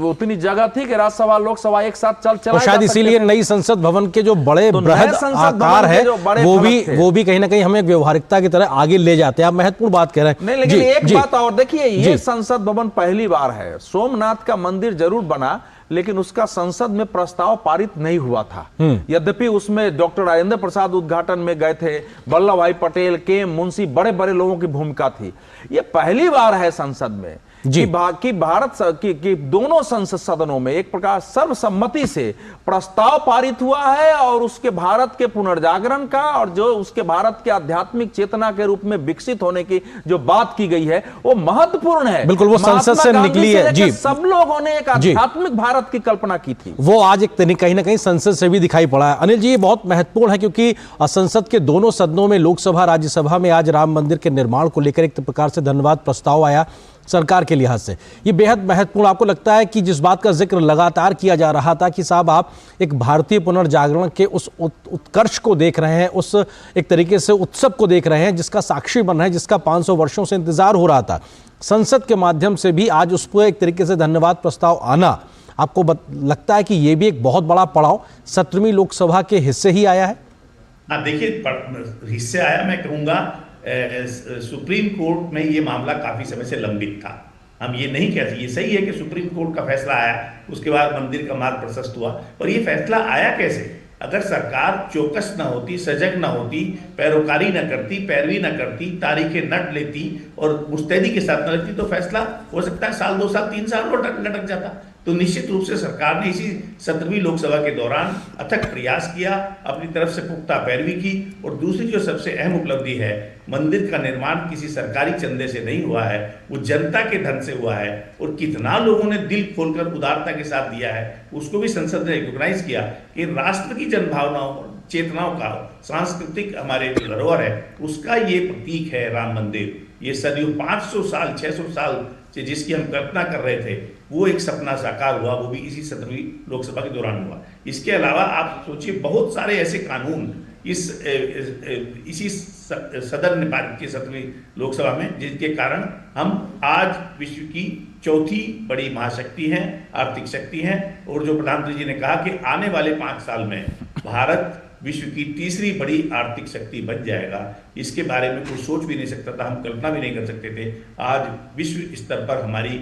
उतनी जगह थी कि राज्यसभा लोकसभा एक साथ चला, तो शायद इसीलिए नई संसद भवन के जो बड़े बृहद आकार है वो भी कहीं ना कहीं हमें व्यवहारिकता की तरह आगे ले जाते हैं। आप महत्वपूर्ण बात कह रहे हैं। नहीं, लेकिन एक बात और देखिए, ये संसद भवन पहली बार है। सोमनाथ का मंदिर जरूर बना, लेकिन उसका संसद में प्रस्ताव पारित नहीं हुआ था। यद्यपि उसमें डॉक्टर राजेंद्र प्रसाद उद्घाटन में गए थे, वल्लभ भाई पटेल, के मुंशी, बड़े बड़े लोगों की भूमिका थी। ये पहली बार है संसद में कि भारत की दोनों संसद सदनों में एक प्रकार सर्वसम्मति से प्रस्ताव पारित हुआ है, और उसके भारत के पुनर्जागरण का, और जो उसके भारत के आध्यात्मिक चेतना के रूप में विकसित होने की जो बात की गई है, वो महत्वपूर्ण है। बिल्कुल, वो संसद से निकली है जी। सब लोगों ने एक आध्यात्मिक भारत की कल्पना की थी, वो आज एक कहीं ना कहीं संसद से भी दिखाई पड़ा है। अनिल जी, ये बहुत महत्वपूर्ण है, क्योंकि संसद के दोनों सदनों में, लोकसभा राज्यसभा में, आज राम मंदिर के निर्माण को लेकर एक प्रकार से धन्यवाद प्रस्ताव आया सरकार के लिहाज से। ये बेहद महत्वपूर्ण आपको लगता है कि जिस बात का जिक्र लगातार किया जा रहा था कि साहब आप एक भारतीय पुनर्जागरण के उस उत्कर्ष को देख रहे हैं, उस एक तरीके से उत्सव को देख रहे हैं जिसका साक्षी बन रहे हैं, जिसका 500 वर्षों से इंतजार हो रहा था, संसद के माध्यम से भी आज उस पर एक तरीके से धन्यवाद प्रस्ताव आना, आपको लगता है कि ये भी एक बहुत बड़ा पड़ाव 17वीं लोकसभा के हिस्से ही आया है? हाँ, देखिए, हिस्से आया, मैं कहूँगा सुप्रीम कोर्ट में ये मामला काफी समय से लंबित था। हम ये नहीं कहते, ये सही है कि सुप्रीम कोर्ट का फैसला आया, उसके बाद मंदिर का मार्ग प्रशस्त हुआ, और ये फैसला आया कैसे? अगर सरकार चौकस न होती, सजग न होती, पैरोकारी न करती, पैरवी न करती, तारीखें न लेती और मुस्तैदी के साथ न लेती, तो फैसला हो सकता है साल, 2 साल, 3 साल लटक जाता। तो निश्चित रूप से सरकार ने इसी 17वीं लोकसभा के दौरान अथक प्रयास किया, अपनी तरफ से पुख्ता पैरवी की। और दूसरी जो सबसे अहम उपलब्धि है, मंदिर का निर्माण किसी सरकारी चंदे से नहीं हुआ है, वो जनता के धन से हुआ है, और कितना लोगों ने दिल खोलकर उदारता के साथ दिया है, उसको भी संसद ने रिकॉग्नाइज किया कि राष्ट्र की जनभावनाओं, चेतनाओं का, सांस्कृतिक हमारे जो धरोहर है, उसका ये प्रतीक है राम मंदिर। ये सदियों 500 साल 600 साल से जिसकी हम कल्पना कर रहे थे, वो एक सपना साकार हुआ, वो भी इसी 17वीं लोकसभा के दौरान हुआ। इसके अलावा आप सोचिए, बहुत सारे ऐसे कानून इसी सदन ने पारित किए 17वीं लोकसभा में, जिसके कारण हम आज विश्व की चौथी बड़ी महाशक्ति हैं, आर्थिक शक्ति हैं। और जो प्रधानमंत्री जी ने कहा कि आने वाले 5 साल में भारत विश्व की तीसरी बड़ी आर्थिक शक्ति बन जाएगा, इसके बारे में कोई सोच भी नहीं सकता था, हम कल्पना भी नहीं कर सकते थे। आज विश्व स्तर पर हमारी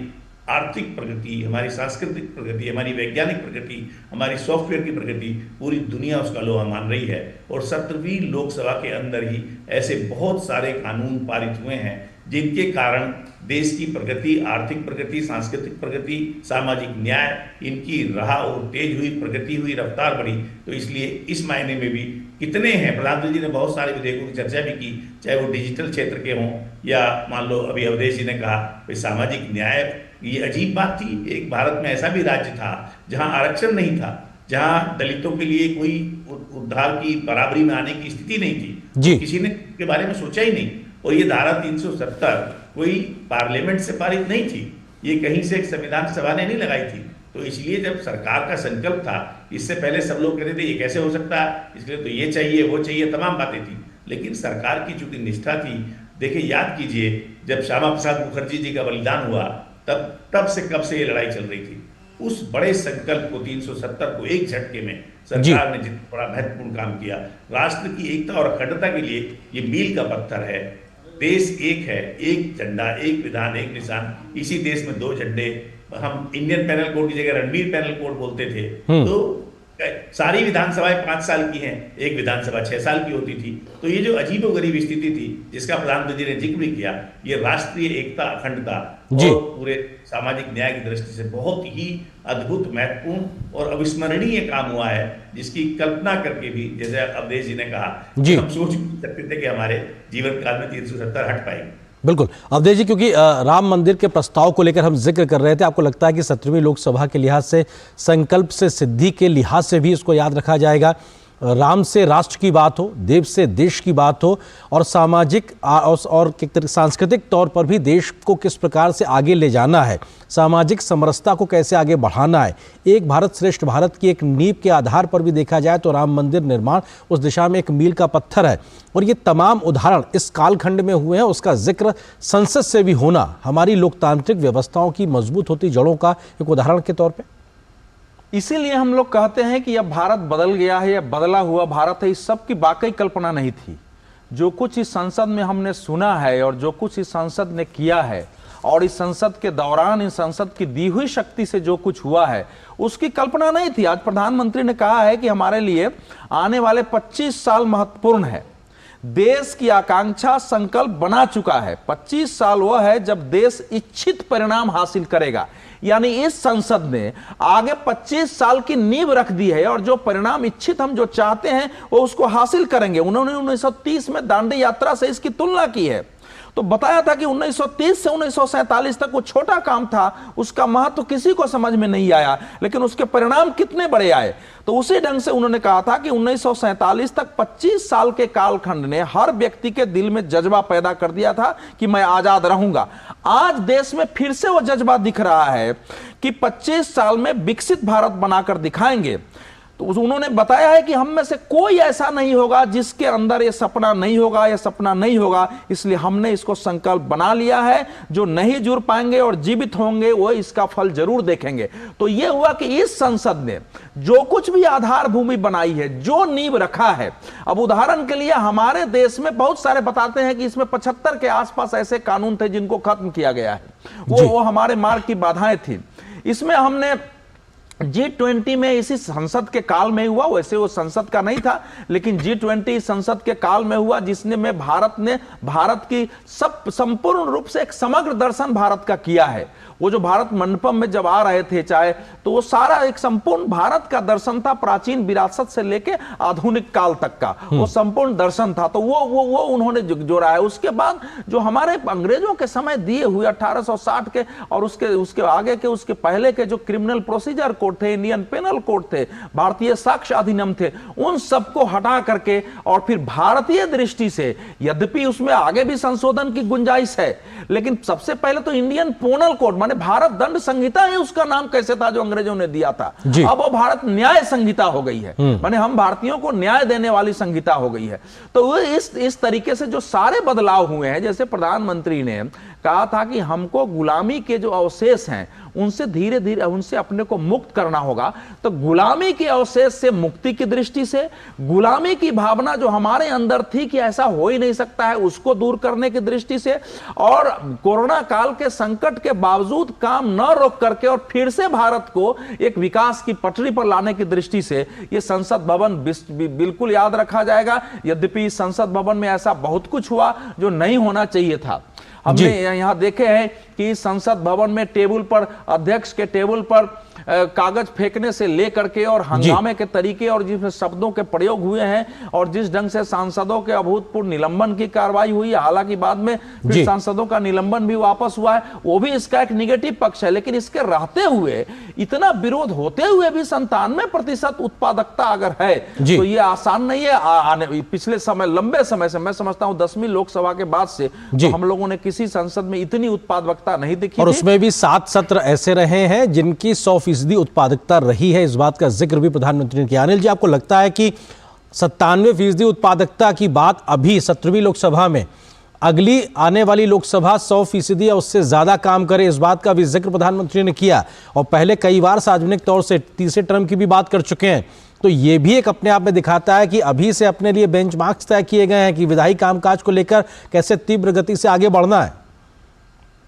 आर्थिक प्रगति, हमारी सांस्कृतिक प्रगति, हमारी वैज्ञानिक प्रगति, हमारी सॉफ्टवेयर की प्रगति, पूरी दुनिया उसका लोहा मान रही है। और 17वीं लोकसभा के अंदर ही ऐसे बहुत सारे कानून पारित हुए हैं जिनके कारण देश की प्रगति, आर्थिक प्रगति, सांस्कृतिक प्रगति, सामाजिक न्याय, इनकी राह और तेज हुई, प्रगति हुई, रफ्तार बढ़ी। तो इसलिए इस मायने में भी कितने हैं, प्रधानमंत्री जी ने बहुत सारे विधेयकों की चर्चा भी की, चाहे वो डिजिटल क्षेत्र के हों, या मान लो अभी अवधेश जी ने कहा भाई सामाजिक न्याय। ये अजीब बात थी, एक भारत में ऐसा भी राज्य था जहां आरक्षण नहीं था, जहां दलितों के लिए कोई उद्धार की, बराबरी में आने की स्थिति नहीं थी, किसी ने के बारे में सोचा ही नहीं। और ये धारा 370 कोई पार्लियामेंट से पारित नहीं थी, ये कहीं से संविधान सभा ने नहीं लगाई थी। तो इसलिए जब सरकार का संकल्प था, इससे पहले सब लोग कहते थे ये कैसे हो सकता है, इसलिए तो ये चाहिए, वो चाहिए, तमाम बातें थी। लेकिन सरकार की चूंकि निष्ठा थी, देखिए याद कीजिए जब श्यामा प्रसाद मुखर्जी जी का बलिदान हुआ, तब से कब से ये लड़ाई चल रही थी। उस बड़े संकल्प को 370 को एक झटके में सरकार ने जितना बड़ा महत्वपूर्ण काम किया, राष्ट्र की एकता और अखंडता के लिए ये मील का पत्थर है। देश एक है, एक झंडा, एक विधान, एक निशान। इसी देश में 2 झंडे, हम इंडियन पैनल कोड की जगह रणवीर पैनल कोड बोलते थे। तो सारी विधानसभाएं 5 साल की हैं, एक विधानसभा 6 साल की होती थी। तो ये जो अजीबोगरीब स्थिति थी जिसका प्रधानमंत्री ने जिक्र भी किया, ये राष्ट्रीय एकता, अखंडता और पूरे सामाजिक न्याय की दृष्टि से बहुत ही अद्भुत, महत्वपूर्ण और अविस्मरणीय काम हुआ है, जिसकी कल्पना करके भी, जैसे अवधेश जी ने कहा, हम सोच भी सकते थे कि हमारे जीवन काल में 370 हट पाएंगे। बिल्कुल अवधेश जी, क्योंकि राम मंदिर के प्रस्ताव को लेकर हम जिक्र कर रहे थे, आपको लगता है कि 17वीं लोकसभा के लिहाज से, संकल्प से सिद्धि के लिहाज से भी इसको याद रखा जाएगा? राम से राष्ट्र की बात हो, देव से देश की बात हो, और सामाजिक और सांस्कृतिक तौर पर भी देश को किस प्रकार से आगे ले जाना है, सामाजिक समरसता को कैसे आगे बढ़ाना है, एक भारत श्रेष्ठ भारत की एक नींव के आधार पर भी देखा जाए तो राम मंदिर निर्माण उस दिशा में एक मील का पत्थर है। और ये तमाम उदाहरण इस कालखंड में हुए हैं, उसका जिक्र संसद से भी होना हमारी लोकतांत्रिक व्यवस्थाओं की मजबूत होती जड़ों का एक उदाहरण के तौर पर। इसीलिए हम लोग कहते हैं कि अब भारत बदल गया है, या बदला हुआ भारत है। इस सब की वाकई कल्पना नहीं थी। जो कुछ इस संसद में हमने सुना है और जो कुछ इस संसद ने किया है, और इस संसद के दौरान इस संसद की दी हुई शक्ति से जो कुछ हुआ है, उसकी कल्पना नहीं थी। आज प्रधानमंत्री ने कहा है कि हमारे लिए आने वाले 25 साल महत्वपूर्ण है। देश की आकांक्षा संकल्प बना चुका है। 25 साल वह है जब देश इच्छित परिणाम हासिल करेगा। यानी इस संसद ने आगे 25 साल की नींव रख दी है, और जो परिणाम इच्छित हम जो चाहते हैं वो उसको हासिल करेंगे। उन्होंने 1930 में दांडी यात्रा से इसकी तुलना की है, तो बताया था कि 1930 से 1947 तक वो छोटा काम था, उसका महत्व किसी को समझ में नहीं आया, लेकिन उसके परिणाम कितने बड़े आए। तो उसी ढंग से उन्होंने कहा था कि 1947 तक 25 साल के कालखंड ने हर व्यक्ति के दिल में जज्बा पैदा कर दिया था कि मैं आजाद रहूंगा। आज देश में फिर से वो जज्बा दिख रहा है कि 25 साल में विकसित भारत बनाकर दिखाएंगे। तो उन्होंने बताया है कि हम में से कोई ऐसा नहीं होगा जिसके अंदर ये सपना नहीं होगा, ये सपना नहीं होगा। इसलिए हमने इसको संकल्प बना लिया है। जो नहीं जुड़ पाएंगे और जीवित होंगे वो इसका फल जरूर देखेंगे। तो ये हुआ कि इस संसद ने जो कुछ भी आधार भूमि बनाई है, जो नींव रखा है, अब उदाहरण के लिए हमारे देश में बहुत सारे बताते हैं कि इसमें 75 के आसपास ऐसे कानून थे जिनको खत्म किया गया है। वो हमारे मार्ग की बाधाएं थी। इसमें हमने G20 में इसी संसद के काल में हुआ, वैसे वो संसद का नहीं था, लेकिन G20 संसद के काल में हुआ, जिसने में भारत की संपूर्ण रूप से एक समग्र दर्शन भारत का किया है। वो जो भारत मंडपम में जब आ रहे थे चाहे, तो वो सारा एक संपूर्ण भारत का दर्शन था, प्राचीन विरासत से लेके आधुनिक काल तक का वो संपूर्ण दर्शन था। तो वो उन्होंने जोड़ा है। उसके बाद जो हमारे अंग्रेजों के समय दिए हुए 1860 के और उसके आगे के, उसके पहले के जो क्रिमिनल प्रोसीजर कोड थे, इंडियन पेनल कोड थे, भारतीय साक्ष्य अधिनियम थे, उन सबको हटा करके और फिर भारतीय दृष्टि से, यद्यपि उसमें आगे भी संशोधन की गुंजाइश है, लेकिन सबसे पहले तो इंडियन पेनल कोड माने भारत दंड संहिता है, उसका नाम कैसे था जो अंग्रेजों ने दिया था, अब वो भारत न्याय संहिता हो गई है। माने हम भारतीयों को न्याय देने वाली संहिता हो गई है। तो वो इस तरीके से जो सारे बदलाव हुए हैं, जैसे प्रधानमंत्री ने कहा था कि हमको गुलामी के जो अवशेष हैं उनसे धीरे धीरे उनसे अपने को मुक्त करना होगा। तो गुलामी के अवशेष से मुक्ति की दृष्टि से, गुलामी की भावना जो हमारे अंदर थी कि ऐसा हो ही नहीं सकता है, उसको दूर करने की दृष्टि से, और कोरोना काल के संकट के बावजूद काम न रोक करके और फिर से भारत को एक विकास की पटरी पर लाने की दृष्टि से ये संसद भवन बिल्कुल याद रखा जाएगा। यद्यपि संसद भवन में ऐसा बहुत कुछ हुआ जो नहीं होना चाहिए था। हमने यहाँ देखे हैं कि संसद भवन में टेबल पर, अध्यक्ष के टेबल पर कागज फेंकने से लेकर के और हंगामे के तरीके और जिसमें शब्दों के प्रयोग हुए हैं और जिस ढंग से सांसदों के अभूतपूर्व निलंबन की कार्रवाई हुई है, हालांकि बाद में फिर सांसदों का निलंबन भी वापस हुआ है, वो भी इसका एक निगेटिव पक्ष है। लेकिन इसके रहते हुए, इतना विरोध होते हुए भी 97% उत्पादकता अगर है तो ये आसान नहीं है। पिछले समय, लंबे समय से, मैं समझता हूं 10वीं लोकसभा के बाद से तो हम लोगों ने किसी संसद में इतनी उत्पादकता नहीं देखी। और उसमें भी 7 सत्र ऐसे रहे हैं जिनकी 100% उत्पादकता रही है। इस बात का जिक्र भी प्रधानमंत्री ने किया। अनिल जी, आपको लगता है कि 97% उत्पादकता की बात अभी 17वीं लोकसभा में, अगली आने वाली लोकसभा 100% या उससे ज्यादा काम करे, इस बात का भी जिक्र प्रधानमंत्री ने किया। और पहले कई बार सार्वजनिक तौर से तीसरे टर्म की भी बात कर चुके हैं। तो ये भी एक अपने आप में दिखाता है कि अभी से अपने लिए बेंचमार्क्स तय किए गए हैं कि विधायी कामकाज को लेकर कैसे तीव्र गति से आगे बढ़ना है।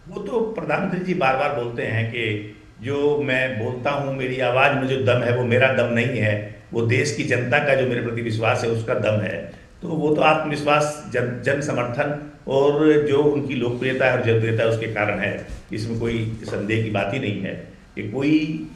वो तो प्रधानमंत्री जी बार बार बोलते हैं कि जो मैं बोलता हूं, मेरी आवाज में जो दम है वो मेरा दम नहीं है, वो देश की जनता का जो मेरे प्रति विश्वास है उसका दम है। तो वो तो आत्मविश्वास, जन समर्थन और जो उनकी लोकप्रियता और जनप्रियता उसके कारण है, इसमें कोई संदेह की बात ही नहीं है कि कोई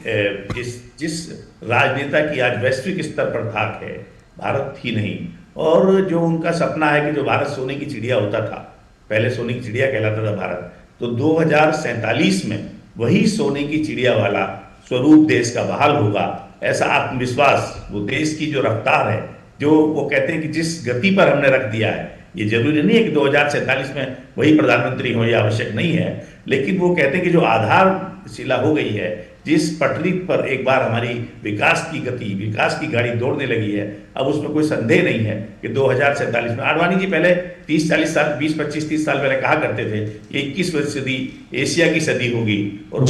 जिस राजनेता की आज वैश्विक स्तर पर धाक है, भारत ही नहीं, और जो उनका सपना है कि जो भारत सोने की चिड़िया होता था, पहले सोने की चिड़िया कहलाता था भारत, तो 2047 में वही सोने की चिड़िया वाला स्वरूप देश का बहाल होगा, ऐसा आत्मविश्वास, वो देश की जो रफ्तार है, जो वो कहते हैं कि जिस गति पर हमने रख दिया है, ये जरूरी नहीं है कि 2047 में वही प्रधानमंत्री हो, ये आवश्यक नहीं है, लेकिन वो कहते हैं कि जो आधारशिला हो गई है, जिस पटरी पर एक बार हमारी विकास की गति, विकास की गाड़ी दौड़ने लगी है, अब उसमें कोई संदेह नहीं है कि 2047 में, आडवाणी जी पहले 30-40 साल, 20-25-30 साल पहले कहा करते थे कि 21वीं सदी एशिया की सदी होगी, और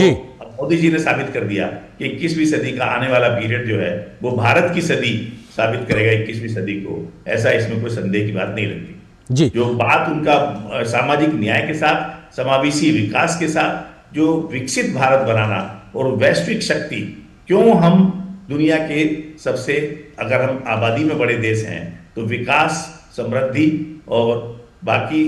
मोदी जी ने साबित कर दिया कि 21वीं सदी का आने वाला पीरियड जो है वो भारत की सदी साबित करेगा 21वीं सदी को। ऐसा इसमें कोई संदेह की बात नहीं लगती जी। जो बात उनका सामाजिक न्याय के साथ, समावेशी विकास के साथ, जो विकसित भारत बनाना और वैश्विक शक्ति, क्यों हम दुनिया के सबसे, अगर हम आबादी में बड़े देश हैं तो विकास, समृद्धि और बाकी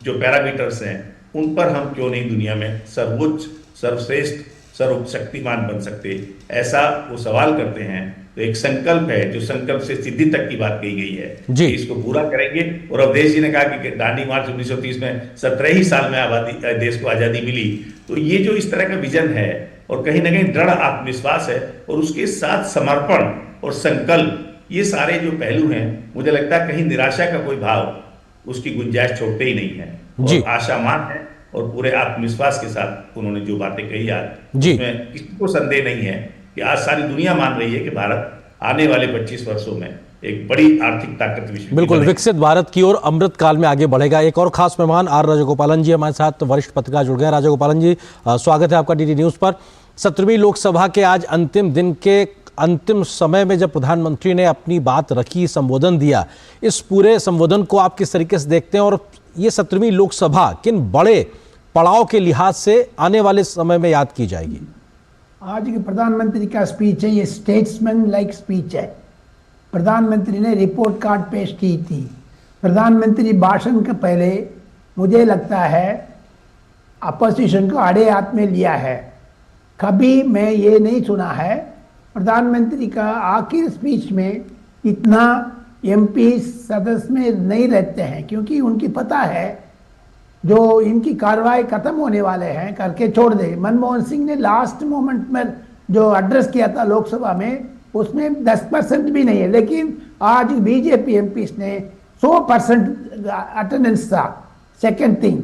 जो पैरामीटर्स हैं उन पर हम क्यों नहीं दुनिया में सर्वोच्च, सर्वश्रेष्ठ, सर्वशक्तिमान बन सकते, ऐसा वो सवाल करते हैं। तो एक संकल्प है, जो संकल्प से सिद्धि तक की बात कही गई है कि इसको पूरा करेंगे। और अवधेश जी ने कहा कि दांडी मार्च 1930 में 17 ही साल में आबादी, देश को आज़ादी मिली। तो ये जो इस तरह का विजन है और कहीं ना कहीं दृढ़ आत्मविश्वास है और उसके साथ समर्पण और संकल्प, ये सारे जो पहलू हैं, मुझे लगता है कहीं निराशा का कोई भाव उसकी गुंजाइश छोड़ते ही नहीं है, और आशामान है और पूरे आत्मविश्वास के साथ उन्होंने जो बातें कही आज, उसमें किसी को संदेह नहीं है कि आज सारी दुनिया मान रही है कि भारत आने वाले 25 वर्षों में एक बड़ी आर्थिक ताकत विश्व, बिल्कुल विकसित भारत की ओर अमृत काल में आगे बढ़ेगा। एक और खास मेहमान आर राजगोपालन जी हमारे साथ, वरिष्ठ पत्रकार जुड़ गए। राजगोपालन जी, स्वागत है आपका डीडी न्यूज पर। 17वीं लोकसभा के आज अंतिम दिन के अंतिम समय में जब प्रधानमंत्री ने अपनी बात रखी, संबोधन दिया, इस पूरे संबोधन को आप किस तरीके से देखते हैं, और ये 17वीं लोकसभा किन बड़े पड़ाव के लिहाज से आने वाले समय में याद की जाएगी? आज के प्रधानमंत्री का स्पीच है, ये स्टेट्समैन लाइक स्पीच है। प्रधानमंत्री ने रिपोर्ट कार्ड पेश की थी। प्रधानमंत्री भाषण के पहले मुझे लगता है अपोजिशन को आड़े हाथ में लिया है। कभी मैं ये नहीं सुना है प्रधानमंत्री का आखिर स्पीच में इतना एमपी सदस्य में नहीं रहते हैं, क्योंकि उनकी पता है जो इनकी कार्रवाई खत्म होने वाले हैं करके छोड़ दे। मनमोहन सिंह ने लास्ट मोमेंट में जो एड्रेस किया था लोकसभा में, उसमें 10% भी नहीं है, लेकिन आज बीजेपी एमपीस ने 100% अटेंडेंस था। सेकेंड थिंग,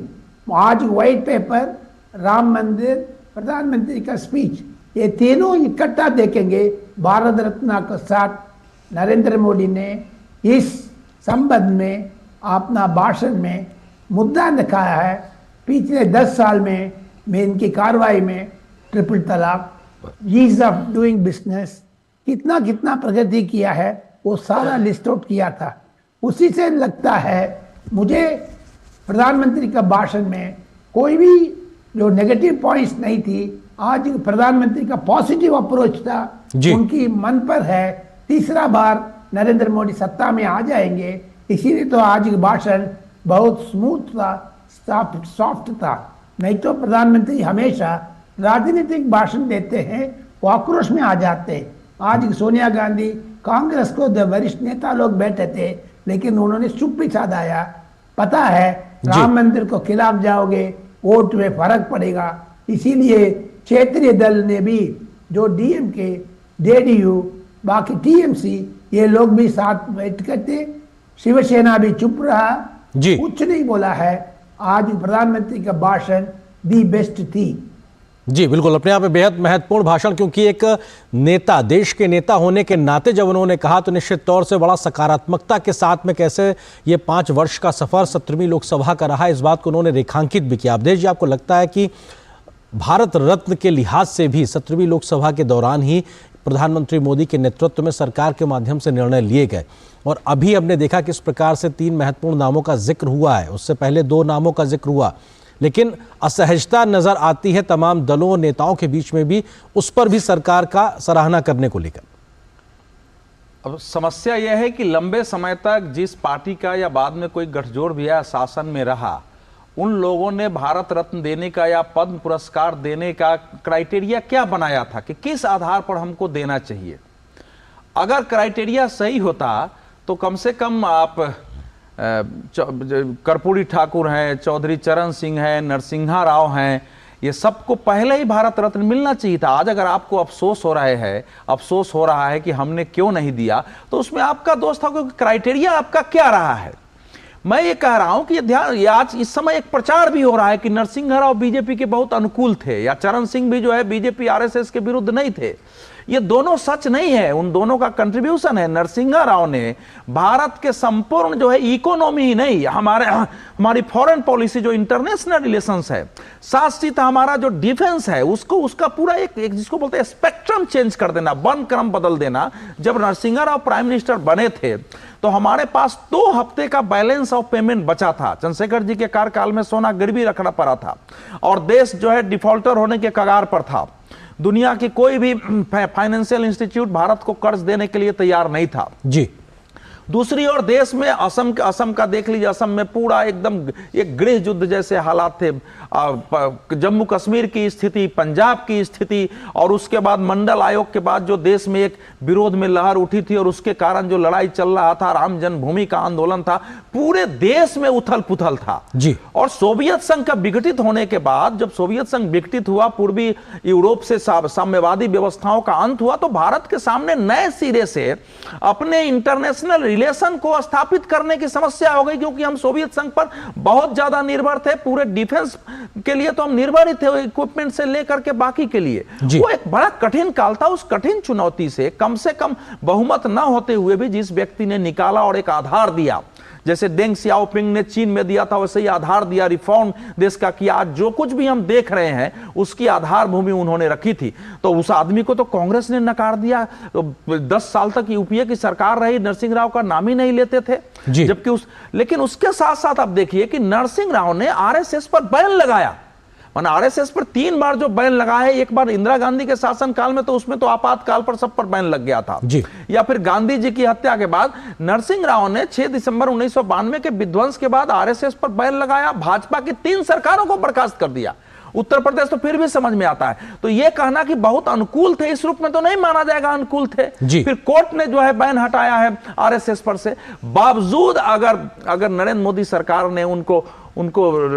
आज व्हाइट पेपर, राम मंदिर, प्रधानमंत्री का स्पीच, ये तीनों इकट्ठा देखेंगे। भारत रत्न के साथ नरेंद्र मोदी ने इस संबंध में अपना भाषण में मुद्दा दिखाया है। पिछले 10 साल में इनकी कार्रवाई में ट्रिपल तलाक, ईज ऑफ डूइंग बिजनेस, कितना कितना प्रगति किया है, वो सारा लिस्ट आउट किया था। उसी से लगता है मुझे प्रधानमंत्री का भाषण में कोई भी जो नेगेटिव पॉइंट्स नहीं थी। आज प्रधानमंत्री का पॉजिटिव अप्रोच था, उनकी मन पर है तीसरा बार नरेंद्र मोदी सत्ता में आ जाएंगे, इसीलिए तो आज भाषण बहुत स्मूथ था, सॉफ्ट था। नहीं तो प्रधानमंत्री हमेशा राजनीतिक भाषण देते हैं, वो आक्रोश में आ जाते हैं। आज सोनिया गांधी, कांग्रेस को वरिष्ठ नेता लोग बैठे थे, लेकिन उन्होंने चुप भी साधाया। पता है राम मंदिर को खिलाफ जाओगे, वोट में फर्क पड़ेगा, इसीलिए क्षेत्रीय दल ने भी, जो डीएमके, जेडीयू, बाकी टीएमसी, ये लोग भी साथ बैठ करते। शिवसेना भी चुप रहा, कुछ नहीं बोला है। आज प्रधानमंत्री का भाषण दी बेस्ट थी। जी बिल्कुल, अपने आप में बेहद महत्वपूर्ण भाषण, क्योंकि एक नेता, देश के नेता होने के नाते जब उन्होंने कहा तो निश्चित तौर से बड़ा सकारात्मकता के साथ में कैसे ये 5 वर्ष का सफर 17वीं लोकसभा का रहा, इस बात को उन्होंने रेखांकित भी किया। अवधेश जी, आपको लगता है कि भारत रत्न के लिहाज से भी 17वीं लोकसभा के दौरान ही प्रधानमंत्री मोदी के नेतृत्व में सरकार के माध्यम से निर्णय लिए गए, और अभी हमने देखा किस प्रकार से 3 महत्वपूर्ण नामों का जिक्र हुआ है, उससे पहले 2 नामों का जिक्र हुआ, लेकिन असहजता नजर आती है तमाम दलों और नेताओं के बीच में भी, उस पर भी सरकार का सराहना करने को लेकर। अब समस्या यह है कि लंबे समय तक जिस पार्टी का या बाद में कोई गठजोड़ भी या शासन में रहा, उन लोगों ने भारत रत्न देने का या पद्म पुरस्कार देने का क्राइटेरिया क्या बनाया था कि किस आधार पर हमको देना चाहिए। अगर क्राइटेरिया सही होता तो कम से कम आप कर्पूरी ठाकुर हैं, चौधरी चरण सिंह हैं, नरसिंहा राव हैं, ये सबको पहले ही भारत रत्न मिलना चाहिए था। आज अगर आपको अफसोस हो रहा है कि हमने क्यों नहीं दिया, तो उसमें आपका दोष था, क्योंकि क्राइटेरिया आपका क्या रहा है। मैं ये कह रहा हूं कि ये आज इस समय एक प्रचार भी हो रहा है कि नरसिंहा राव बीजेपी के बहुत अनुकूल थे या चरण सिंह भी जो है बीजेपी आरएसएस के विरुद्ध नहीं थे। ये दोनों सच नहीं है, उन दोनों का कंट्रीब्यूशन है। नरसिंहा राव ने भारत के संपूर्ण जो है इकोनॉमी ही नहीं, हमारी फॉरेन पॉलिसी जो इंटरनेशनल रिलेशंस है, साथ साथ हमारा जो डिफेंस है, उसका पूरा एक जिसको बोलते हैं स्पेक्ट्रम चेंज कर देना, वन क्रम बदल देना। जब नरसिंहा राव प्राइम मिनिस्टर बने थे तो हमारे पास 2 हफ्ते का बैलेंस ऑफ पेमेंट बचा था। चंद्रशेखर जी के कार्यकाल में सोना गिरवी रखना पड़ा था और देश जो है डिफॉल्टर होने के कगार पर था। दुनिया की कोई भी फाइनेंशियल इंस्टीट्यूट भारत को कर्ज देने के लिए तैयार नहीं था जी। दूसरी ओर देश में असम का देख लीजिए, असम में पूरा एकदम एक गृह युद्ध जैसे हालात थे। जम्मू कश्मीर की स्थिति, पंजाब की स्थिति, और उसके बाद मंडल आयोग के बाद जो देश में एक विरोध में लहर उठी थी और उसके कारण जो लड़ाई चल रहा था, राम जन्मभूमि का आंदोलन था, पूरे देश में उथल पुथल था जी। और सोवियत संघ का विघटित होने के बाद, जब सोवियत संघ विघटित हुआ, पूर्वी यूरोप से साम्यवादी व्यवस्थाओं का अंत हुआ, तो भारत के सामने नए सिरे से अपने इंटरनेशनल रिलेशन को स्थापित करने की समस्या हो गई, क्योंकि हम सोवियत संघ पर बहुत ज्यादा निर्भर थे। पूरे डिफेंस के लिए तो हम निर्भर ही थे, इक्विपमेंट से लेकर के बाकी के लिए। वो एक बड़ा कठिन काल था। उस कठिन चुनौती से कम बहुमत न होते हुए भी जिस व्यक्ति ने निकाला और एक आधार दिया, जैसे डेंग सियाओपिंग ने चीन में दिया था, वैसे ही आधार दिया रिफॉर्म देश का किया। आज जो कुछ भी हम देख रहे हैं उसकी आधार भूमि उन्होंने रखी थी। तो उस आदमी को तो कांग्रेस ने नकार दिया। तो 10 साल तक यूपीए की सरकार रही, नरसिंह राव का नाम ही नहीं लेते थे। जबकि लेकिन उसके साथ साथ आप देखिए कि नरसिंह राव ने आरएसएस पर बैन लगाया। मैंने आरएसएस पर 3 बार जो बैन लगा है, एक बार इंदिरा गांधी के शासनकाल में, तो उसमें तो आपातकाल पर सब पर बैन लग गया था जी। या फिर गांधी जी की हत्या के बाद नरसिंह राव ने 6 दिसंबर 1992 के विध्वंस के बाद आरएसएस पर बैन लगाया। भाजपा की 3 सरकारों को बर्खास्त कर दिया। उत्तर प्रदेश तो फिर भी समझ में आता है। तो यह कहना कि बहुत अनुकूल थे, इस रूप में तो नहीं माना जाएगा अनुकूल थे। फिर कोर्ट ने जो है बैन हटाया है आरएसएस पर से। बावजूद अगर नरेंद्र मोदी सरकार ने उनको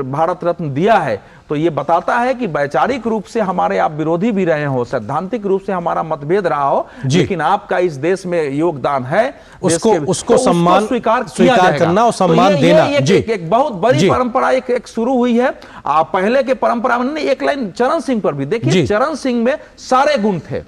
भारत रत्न दिया है, तो यह बताता है कि वैचारिक रूप से हमारे आप विरोधी भी रहे हो, सैद्धांतिक रूप से हमारा मतभेद रहा हो, लेकिन आपका इस देश में योगदान है, उसको सम्मान स्वीकार करना और सम्मान देना। एक बहुत बड़ी परंपरा एक शुरू हुई है। पहले के परंपरा में एक लाइन चरण सिंह पर भी देखिए, चरण सिंह में सारे गुण थे,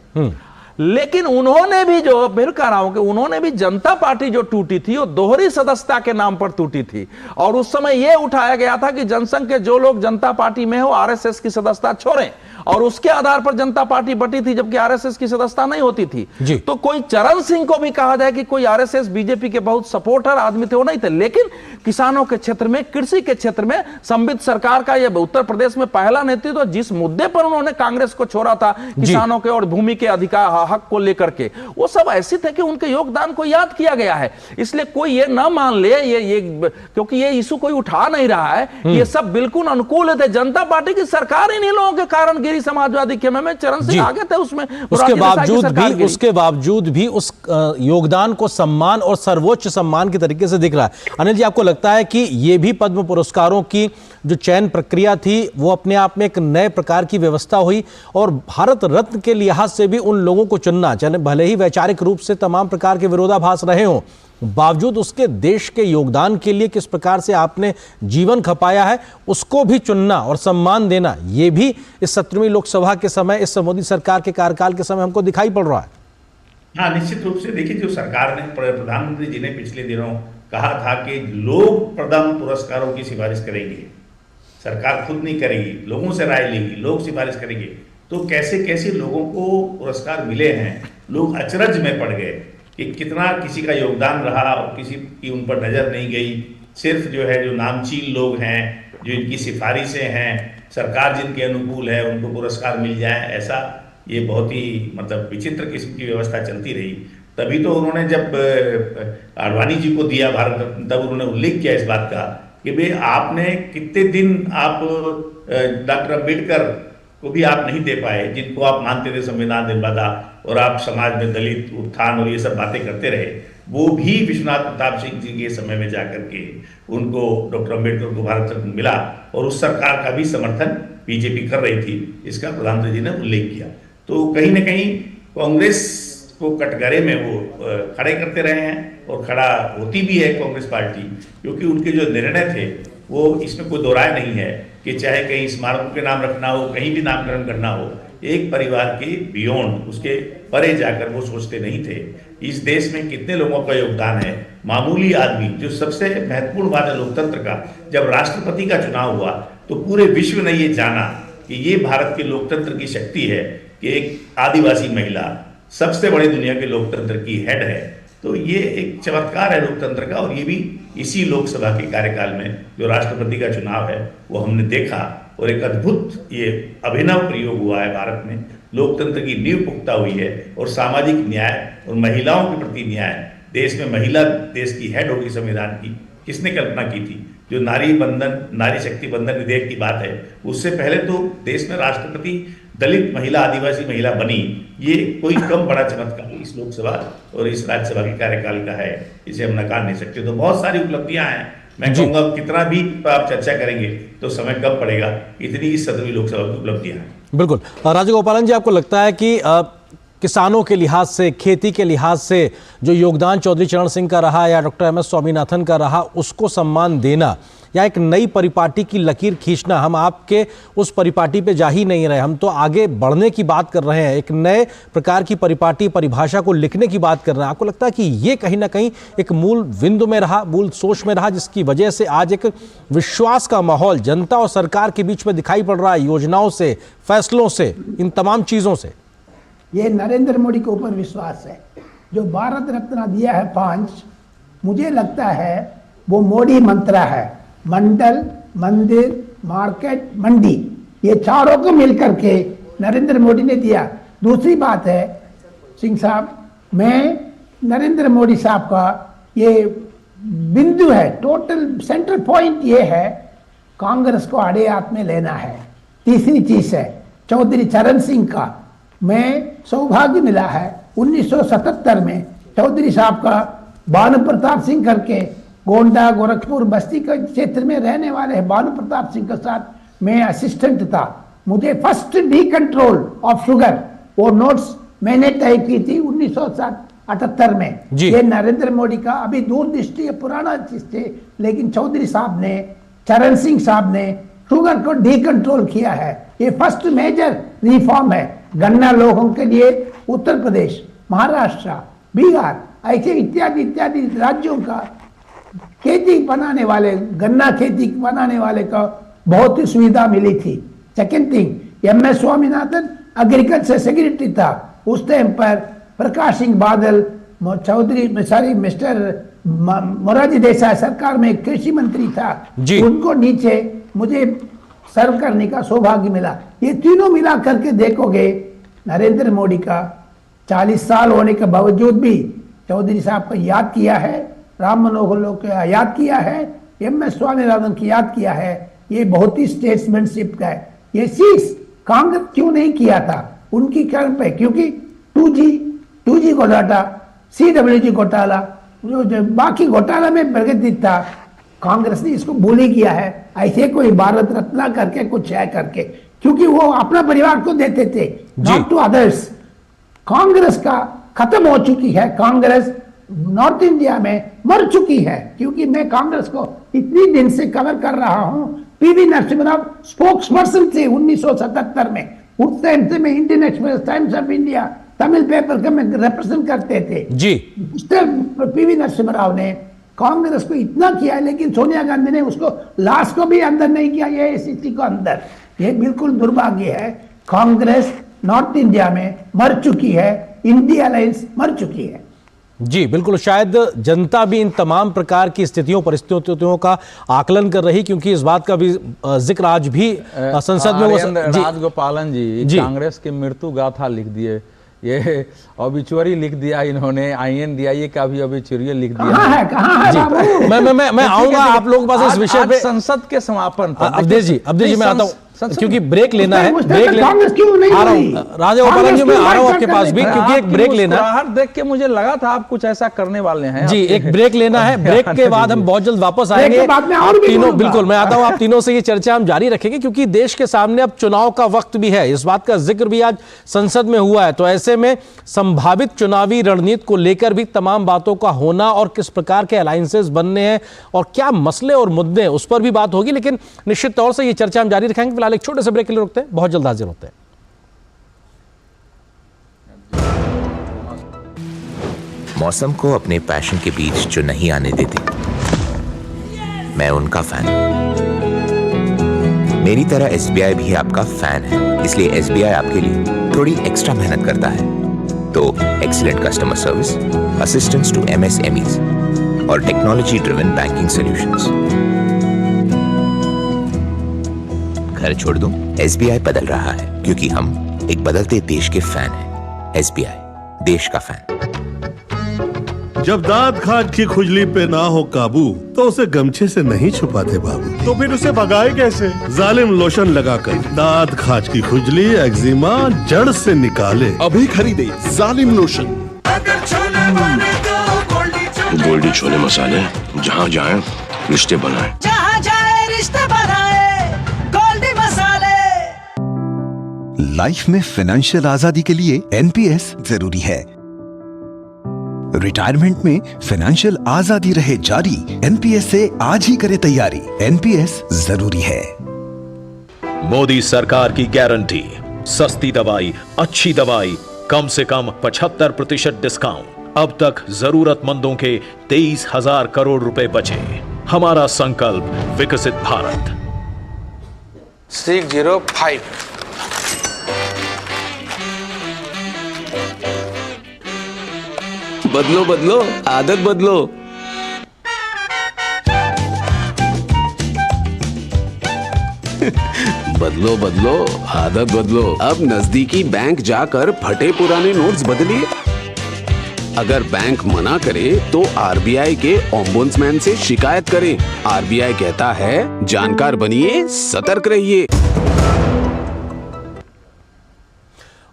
लेकिन उन्होंने भी जो फिर कह रहा हूं कि उन्होंने भी जनता पार्टी जो टूटी थी वो दोहरी सदस्यता के नाम पर टूटी थी। और उस समय यह उठाया गया था कि जनसंघ के जो लोग जनता पार्टी में हो आरएसएस की सदस्यता छोड़ें, और उसके आधार पर जनता पार्टी बटी थी, जबकि आरएसएस की सदस्यता नहीं होती थी। तो कोई चरण सिंह को भी कहा जाए कि कोई आरएसएस बीजेपी के बहुत सपोर्टर आदमी थे, वो नहीं थे। लेकिन किसानों के क्षेत्र में, कृषि के क्षेत्र में संबित सरकार का यह उत्तर प्रदेश में पहला नेतृत्व, जिस मुद्दे पर उन्होंने कांग्रेस को छोड़ा था, किसानों के और भूमि के अधिकार हक को लेकर के, वो सब ऐसे थे कि उनके योगदान को याद किया गया है। इसलिए कोई ये ना मान ले ये क्योंकि ये इशू कोई उठा नहीं रहा है, ये सब बिल्कुल अनुकूल थे। जनता पार्टी की सरकार इन लोगों के कारण गिरी, समाजवादी खेमे में चरण सिंह आगे थे उसमें। उसके बावजूद भी उस योगदान को सम्मान और सर्वोच्च सम्मान के तरीके से दिख रहा है। अनिल जी, आपको लगता है कि ये भी पद्म पुरस्कारों की जो चयन प्रक्रिया थी वो अपने आप में एक नए प्रकार की व्यवस्था हुई, और भारत रत्न के लिहाज से भी उन लोगों को चुनना, चाहे भले ही वैचारिक रूप से तमाम प्रकार के विरोधाभास रहे हों, बावजूद उसके देश के योगदान के लिए किस प्रकार से आपने जीवन खपाया है, उसको भी चुनना और सम्मान देना, ये भी इस 17वीं लोकसभा के समय, इस मोदी सरकार के कार्यकाल के समय हमको दिखाई पड़ रहा है। हाँ, निश्चित रूप से देखिए, जो सरकार ने, प्रधानमंत्री जी ने पिछले दिनों कहा था कि लोग पद्म पुरस्कारों की सिफारिश करेंगे, सरकार खुद नहीं करेगी, लोगों से राय लेगी, लोग सिफारिश करेंगे। तो कैसे कैसे लोगों को पुरस्कार मिले हैं, लोग अचरज में पड़ गए कि कितना किसी का योगदान रहा और किसी की उन पर नजर नहीं गई। सिर्फ जो है जो नामचीन लोग हैं, जो इनकी सिफारिशें हैं, सरकार जिनके अनुकूल है उनको पुरस्कार मिल जाए, ऐसा ये बहुत ही मतलब विचित्र किस्म की व्यवस्था चलती रही। तभी तो उन्होंने जब आडवाणी जी को दिया भारत रत्न, तब उन्होंने उल्लेख किया इस बात का कि भाई आपने कितने दिन आप डॉक्टर अम्बेडकर को भी आप नहीं दे पाए, जिनको आप मानते थे संविधान निर्माता, और आप समाज में दलित उत्थान और ये सब बातें करते रहे। वो भी विश्वनाथ प्रताप सिंह जी के समय में जाकर के उनको, डॉक्टर अम्बेडकर को भारत रत्न मिला, और उस सरकार का भी समर्थन बीजेपी कर रही थी, इसका प्रधानमंत्री जी ने उल्लेख किया। तो कहीं ना कहीं कांग्रेस को कटघरे में वो खड़े करते रहे हैं, और खड़ा होती भी है कांग्रेस पार्टी, क्योंकि उनके जो निर्णय थे वो इसमें कोई दो राय नहीं है कि चाहे कहीं स्मारकों के नाम रखना हो, कहीं भी नामकरण करना हो, एक परिवार के बियॉन्ड, उसके परे जाकर वो सोचते नहीं थे। इस देश में कितने लोगों का योगदान है, मामूली आदमी, जो सबसे महत्वपूर्ण बात है लोकतंत्र का, जब राष्ट्रपति का चुनाव हुआ तो पूरे विश्व ने ये जाना कि ये भारत के लोकतंत्र की शक्ति है कि एक आदिवासी महिला सबसे बड़ी दुनिया के लोकतंत्र की हेड है। तो ये एक चमत्कार है लोकतंत्र का, और ये भी इसी लोकसभा के कार्यकाल में जो राष्ट्रपति का चुनाव है वो हमने देखा, और एक अद्भुत ये अभिनव प्रयोग हुआ है भारत में। लोकतंत्र की नींव पुख्ता हुई है, और सामाजिक न्याय और महिलाओं के प्रति न्याय, देश में महिला देश की हेड होगी संविधान की, किसने कल्पना की थी? जो नारी बंधन, नारी शक्ति बंधन विधेयक की बात है, उससे पहले तो देश में राष्ट्रपति दलित महिला, आदिवासी महिला बनी, ये कोई कम बड़ा चमत्कार इस लोकसभा और इस राज्यसभा के कार्यकाल का है, इसे हम नकार नहीं सकते। तो बहुत सारी उपलब्धियां हैं, मैं कहूँगा कितना भी आप चर्चा करेंगे तो समय कम पड़ेगा, इतनी इस 17वीं लोकसभा की उपलब्धियां हैं। बिल्कुल। राजगोपालन जी, आपको लगता है कि किसानों के लिहाज से, खेती के लिहाज से जो योगदान चौधरी चरण सिंह का रहा या डॉक्टर एम एस स्वामीनाथन का रहा, उसको सम्मान देना या एक नई परिपाटी की लकीर खींचना, हम आपके उस परिपाटी पे जा ही नहीं रहे, हम तो आगे बढ़ने की बात कर रहे हैं, एक नए प्रकार की परिपाटी, परिभाषा को लिखने की बात कर रहे हैं। आपको लगता है कि ये कहीं ना कहीं एक मूल बिंदु में रहा, मूल सोच में रहा, जिसकी वजह से आज एक विश्वास का माहौल जनता और सरकार के बीच में दिखाई पड़ रहा है, योजनाओं से, फैसलों से, इन तमाम चीज़ों से? ये नरेंद्र मोदी के ऊपर विश्वास है। जो भारत रत्न दिया है 5, मुझे लगता है वो मोदी मंत्र है। मंडल, मंदिर, मार्केट, मंडी, ये चारों को मिलकर के नरेंद्र मोदी ने दिया। दूसरी बात है सिंह साहब, मैं नरेंद्र मोदी साहब का ये बिंदु है, टोटल सेंट्रल पॉइंट ये है, कांग्रेस को आड़े हाथ में लेना है। तीसरी चीज है चौधरी चरण सिंह का, मैं सौभाग्य मिला है 1977 में चौधरी साहब का भानु प्रताप सिंह करके, गोंडा, गोरखपुर, बस्ती के क्षेत्र में रहने वाले हैं, भानु प्रताप सिंह के साथ मैं असिस्टेंट था। मुझे first D control of sugar वो नोट्स मैंने तय की थी 1978 में। ये नरेंद्र मोदी का अभी दूरदृष्टि है, पुराना चीज थे, लेकिन चौधरी साहब ने, चरण सिंह साहब ने शुगर को डी कंट्रोल किया है। ये फर्स्ट मेजर रिफॉर्म है गन्ना लोगों के लिए। उत्तर प्रदेश, महाराष्ट्र, बिहार, ऐसे इत्यादि इत्यादि राज्यों का खेती बनाने वाले, गन्ना खेती बनाने वाले का बहुत ही सुविधा मिली थी। Second thing, M S Swaminathan agriculture secretary था उस टाइम पर, प्रकाश सिंह बादल चौधरी, सॉरी मिस्टर मोरारजी देसाई सरकार में कृषि मंत्री था, उनको नीचे मुझे सर्व करने का सौभाग्य मिला। ये तीनों मिला करके देखोगे, नरेंद्र मोदी का 40 साल होने के बावजूद भी चौधरी साहब को याद किया है, राम मनोहर लोग को याद किया है, एम एस स्वामीनाथन की याद किया है। ये बहुत ही स्टेट्समैनशिप का है। ये चीज कांग्रेस क्यों नहीं किया था उनकी कर्म पे? क्योंकि 2G घोटाला, CWG घोटाला, जो बाकी घोटाला में प्रगति था, कांग्रेस ने इसको भूल ही किया है। ऐसे कोई भारत रत्न करके कुछ है करके, क्योंकि वो अपना परिवार को देते थे, नॉट टू अदर्स। कांग्रेस का खत्म हो चुकी है, कांग्रेस नॉर्थ इंडिया में मर चुकी है। क्योंकि मैं कांग्रेस को इतनी दिन से कवर कर रहा हूं, PV Narasimha Rao spokes person थे 1977 में, उस टाइम से मैं Indian express, times of India, Tamil paper का मैं रिप्रेजेंट करते थे जी। उस टाइम पीवी नरसिम्हा राव ने कांग्रेस को इतना किया है, लेकिन सोनिया गांधी ने उसको लास्ट को भी अंदर नहीं किया, AICC को अंदर। ये बिल्कुल दुर्भाग्य है। कांग्रेस नॉर्थ इंडिया में मर चुकी है, इंडिया अलायंस मर चुकी है। जी बिल्कुल, शायद जनता भी इन तमाम प्रकार की स्थितियों, परिस्थितियों का आकलन कर रही, क्योंकि इस बात का भी जिक्र आज भी संसद में राजगोपालन जी कांग्रेस की मृत्यु गाथा लिख दिए। ये ऑबिचुअरी लिख दिया इन्होंने, INDIA का भी ऑबिचुअरी लिख दिया। कहाँ है बाबू? मैं आऊंगा आप लोगों के पास इस विषय पे। संसद के समापन पर अवधेश जी मैं आता हूँ क्योंकि ब्रेक लेना है। कांग्रेस क्यों नहीं आ रहा बोली? हूँ राजा गोपालन जी, मैं आ रहा हूँ आपके पास भी क्योंकि एक ब्रेक लेना है। देख के मुझे लगा था आप कुछ ऐसा करने वाले हैं जी। एक ब्रेक लेना है, ब्रेक के बाद हम बहुत जल्द वापस आएंगे। तीनों बिल्कुल मैं आता हूं, आप तीनों से ये चर्चा हम जारी रखेंगे क्योंकि देश के सामने अब चुनाव का वक्त भी है। इस बात का जिक्र भी आज संसद में हुआ है, तो ऐसे में संभावित चुनावी रणनीति को लेकर भी तमाम बातों का होना और किस प्रकार के अलायंसेस बनने हैं और क्या मसले और मुद्दे उस पर भी बात होगी। लेकिन निश्चित तौर से ये चर्चा हम जारी रखेंगे। फिलहाल एक छोटे से ब्रेक के लिए रुकते हैं, बहुत जल्द हाजिर होते हैं। मौसम को अपने पैशन के बीच जो नहीं आने देते, मैं उनका फैन हूं। मेरी तरह SBI भी आपका फैन है, इसलिए SBI आपके लिए थोड़ी एक्स्ट्रा मेहनत करता है। तो excellent customer service, assistance to MSMEs और टेक्नोलॉजी ड्रिवन बैंकिंग सॉल्यूशंस। घर छोड़ दूं, SBI बदल रहा है क्योंकि हम एक बदलते देश के फैन हैं। SBI, देश का फैन। जब दांत खाज की खुजली पे ना हो काबू तो उसे गमछे से नहीं छुपाते बाबू, तो फिर उसे भगाए कैसे? जालिम लोशन लगाकर दांत खाज की खुजली, एक्जिमा जड़ से निकाले। अभी खरीदे जालिम लोशन। गोल्डी छोले मसाले, जहाँ जाए रिश्ते बनाए, जहाँ जाए रिश्ते बनाए, गोल्डी मसाले। लाइफ में फाइनेंशियल आजादी के लिए NPS जरूरी है। रिटायरमेंट में फाइनेंशियल आजादी रहे जारी, NPS से आज ही करे तैयारी। NPS जरूरी है। मोदी सरकार की गारंटी, सस्ती दवाई, अच्छी दवाई, कम से कम 75% डिस्काउंट। अब तक जरूरतमंदों के 23,000 करोड़ रुपए बचे। हमारा संकल्प विकसित भारत। 605। बदलो बदलो आदत बदलो। बदलो बदलो आदत बदलो। अब नजदीकी बैंक जाकर फटे पुराने नोट्स बदलिए। अगर बैंक मना करे तो RBI के ओम्बुड्समैन से शिकायत करें। RBI कहता है जानकार बनिए, सतर्क रहिए।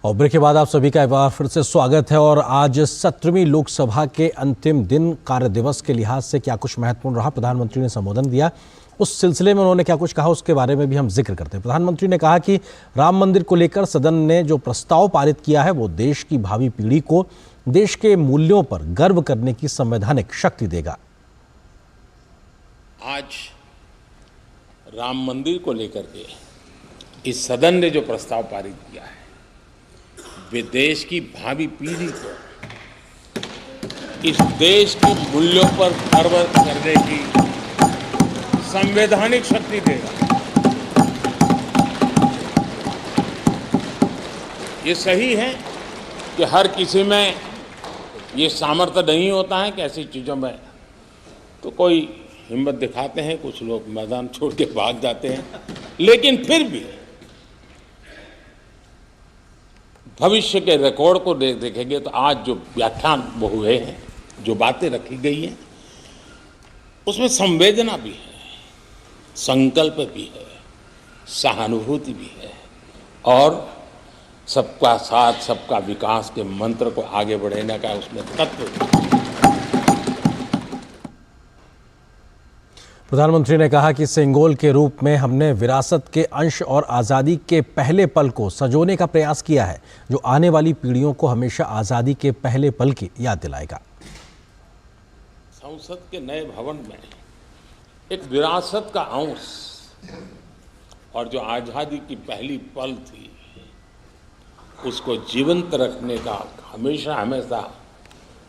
और ब्रेक के बाद आप सभी का एक बार फिर से स्वागत है। और आज 17वीं लोकसभा के अंतिम दिन कार्य दिवस के लिहाज से क्या कुछ महत्वपूर्ण रहा, प्रधानमंत्री ने संबोधन दिया, उस सिलसिले में उन्होंने क्या कुछ कहा उसके बारे में भी हम जिक्र करते हैं। प्रधानमंत्री ने कहा कि राम मंदिर को लेकर सदन ने जो प्रस्ताव पारित किया है वो देश की भावी पीढ़ी को देश के मूल्यों पर गर्व करने की संवैधानिक शक्ति देगा। आज राम मंदिर को लेकर के इस सदन ने जो प्रस्ताव पारित किया है वे देश की भावी पीढ़ी को इस देश के मूल्यों पर गर्व करने की संवैधानिक शक्ति देगा। ये सही है कि हर किसी में ये सामर्थ्य नहीं होता है कि ऐसी चीज़ों में तो कोई हिम्मत दिखाते हैं, कुछ लोग मैदान छोड़ के भाग जाते हैं, लेकिन फिर भी भविष्य के रिकॉर्ड को देखेंगे तो आज जो व्याख्यान वो हुए हैं, जो बातें रखी गई हैं, उसमें संवेदना भी है, संकल्प भी है, सहानुभूति भी है और सबका साथ सबका विकास के मंत्र को आगे बढ़ाने का उसमें तत्व भी। प्रधानमंत्री ने कहा कि सेंगोल के रूप में हमने विरासत के अंश और आज़ादी के पहले पल को संजोने का प्रयास किया है, जो आने वाली पीढ़ियों को हमेशा आज़ादी के पहले पल की याद दिलाएगा। संसद के नए भवन में एक विरासत का अंश और जो आज़ादी की पहली पल थी उसको जीवंत रखने का हमेशा हमेशा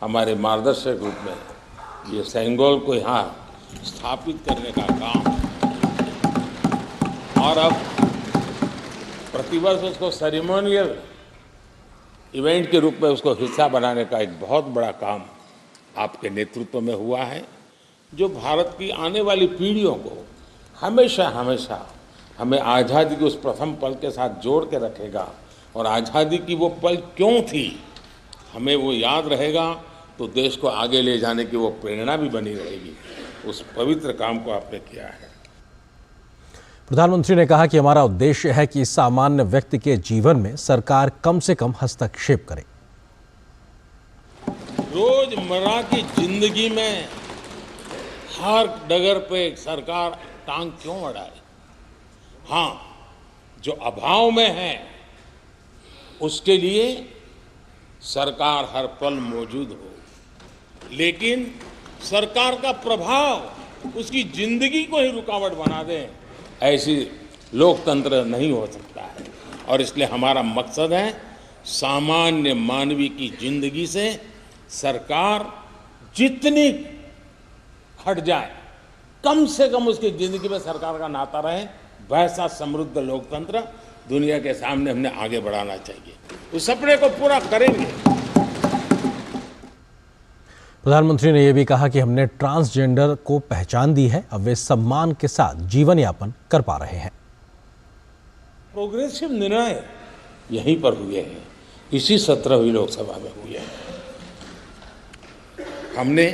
हमारे मार्गदर्शक रूप में ये सेंगोल को यहाँ स्थापित करने का काम और अब प्रतिवर्ष उसको सेरेमोनियल इवेंट के रूप में उसको हिस्सा बनाने का एक बहुत बड़ा काम आपके नेतृत्व में हुआ है, जो भारत की आने वाली पीढ़ियों को हमेशा हमेशा हमें आज़ादी के उस प्रथम पल के साथ जोड़ के रखेगा और आज़ादी की वो पल क्यों थी, हमें वो याद रहेगा तो देश को आगे ले जाने की वो प्रेरणा भी बनी रहेगी। उस पवित्र काम को आपने किया है। प्रधानमंत्री ने कहा कि हमारा उद्देश्य है कि सामान्य व्यक्ति के जीवन में सरकार कम से कम हस्तक्षेप करे। रोजमर्रा की जिंदगी में हर डगर पे सरकार टांग क्यों अड़ाए? हाँ, जो अभाव में है उसके लिए सरकार हर पल मौजूद हो, लेकिन सरकार का प्रभाव उसकी जिंदगी को ही रुकावट बना दे, ऐसी लोकतंत्र नहीं हो सकता है। और इसलिए हमारा मकसद है सामान्य मानवीय की जिंदगी से सरकार जितनी हट जाए, कम से कम उसकी जिंदगी में सरकार का नाता रहे, वैसा समृद्ध लोकतंत्र दुनिया के सामने हमने आगे बढ़ाना चाहिए। उस सपने को पूरा करेंगे। प्रधानमंत्री ने यह भी कहा कि हमने ट्रांसजेंडर को पहचान दी है, अब वे सम्मान के साथ जीवन यापन कर पा रहे हैं। प्रोग्रेसिव निर्णय यहीं पर हुए हैं, इसी 17वीं लोकसभा में हुए हैं। हमने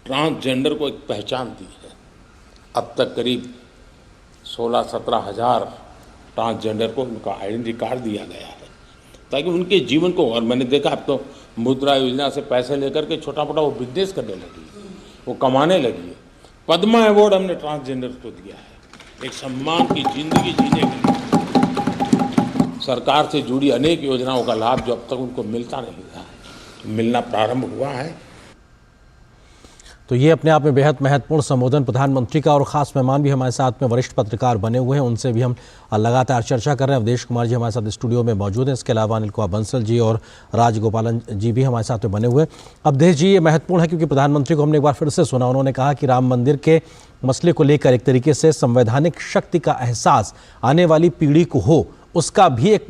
ट्रांसजेंडर को एक पहचान दी है। अब तक करीब 16-17 हज़ार ट्रांसजेंडर को उनका आइडेंटिटी कार्ड दिया गया है, ताकि उनके जीवन को, और मैंने देखा अब तो मुद्रा योजना से पैसे लेकर के छोटा मोटा वो बिजनेस करने लगी, वो कमाने लगी। पद्मा अवार्ड हमने ट्रांसजेंडर को दिया है, एक सम्मान की जिंदगी जीने के लिए। सरकार से जुड़ी अनेक योजनाओं का लाभ जो अब तक उनको मिलता नहीं था, मिलना प्रारंभ हुआ है। तो ये अपने आप में बेहद महत्वपूर्ण संबोधन प्रधानमंत्री का, और खास मेहमान भी हमारे साथ में वरिष्ठ पत्रकार बने हुए हैं, उनसे भी हम लगातार चर्चा कर रहे हैं। अवधेश कुमार जी हमारे साथ स्टूडियो में मौजूद हैं, इसके अलावा अनिल कुमार बंसल जी और राजगोपालन जी भी हमारे साथ में बने हुए हैं। अवधेश जी, ये महत्वपूर्ण है क्योंकि प्रधानमंत्री को हमने एक बार फिर से सुना, उन्होंने कहा कि राम मंदिर के मसले को लेकर एक तरीके से संवैधानिक शक्ति का एहसास आने वाली पीढ़ी को हो, उसका भी एक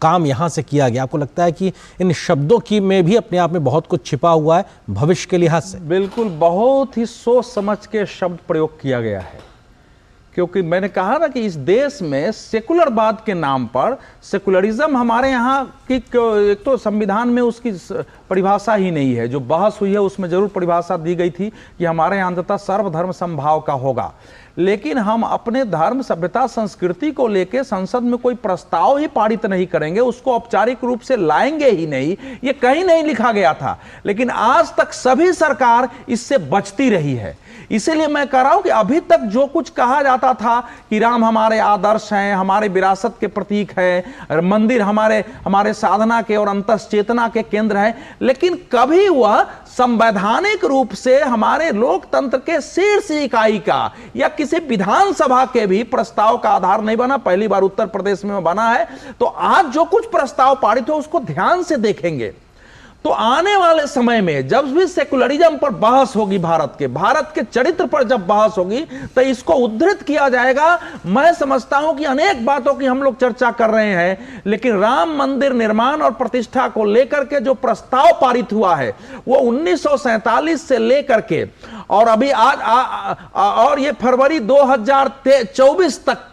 काम यहाँ से किया गया। आपको लगता है कि इन शब्दों की में भी अपने आप में बहुत कुछ छिपा हुआ है भविष्य के लिहाज से? बिल्कुल, बहुत ही सोच समझ के शब्द प्रयोग किया गया है, क्योंकि मैंने कहा ना कि इस देश में सेकुलरवाद के नाम पर, सेकुलरिज्म हमारे यहाँ की एक तो संविधान में उसकी परिभाषा ही नहीं है। जो बहस हुई है उसमें जरूर परिभाषा दी गई थी कि हमारे यहाँ अंततः सर्वधर्म समभाव का होगा, लेकिन हम अपने धर्म, सभ्यता, संस्कृति को लेकर संसद में कोई प्रस्ताव ही पारित नहीं करेंगे, उसको औपचारिक रूप से लाएंगे ही नहीं, ये कहीं नहीं लिखा गया था। लेकिन आज तक सभी सरकार इससे बचती रही है। इसीलिए मैं कह रहा हूं कि अभी तक जो कुछ कहा जाता था कि राम हमारे आदर्श हैं, हमारे विरासत के प्रतीक हैं, मंदिर हमारे साधना के और अंतश्चेतना के केंद्र हैं, लेकिन कभी वह संवैधानिक रूप से हमारे लोकतंत्र के शीर्ष इकाई का या किसी विधानसभा के भी प्रस्ताव का आधार नहीं बना। पहली बार उत्तर प्रदेश में बना है। तो आज जो कुछ प्रस्ताव पारित हो उसको ध्यान से देखेंगे तो आने वाले समय में जब भी सेकुलरिज्म पर बहस होगी, भारत के चरित्र पर जब बहस होगी, तो इसको उद्धृत किया जाएगा। मैं समझता हूं कि अनेक बातों की हम लोग चर्चा कर रहे हैं, लेकिन राम मंदिर निर्माण और प्रतिष्ठा को लेकर के जो प्रस्ताव पारित हुआ है वो 1947 से लेकर के और अभी और ये फरवरी 2024 तक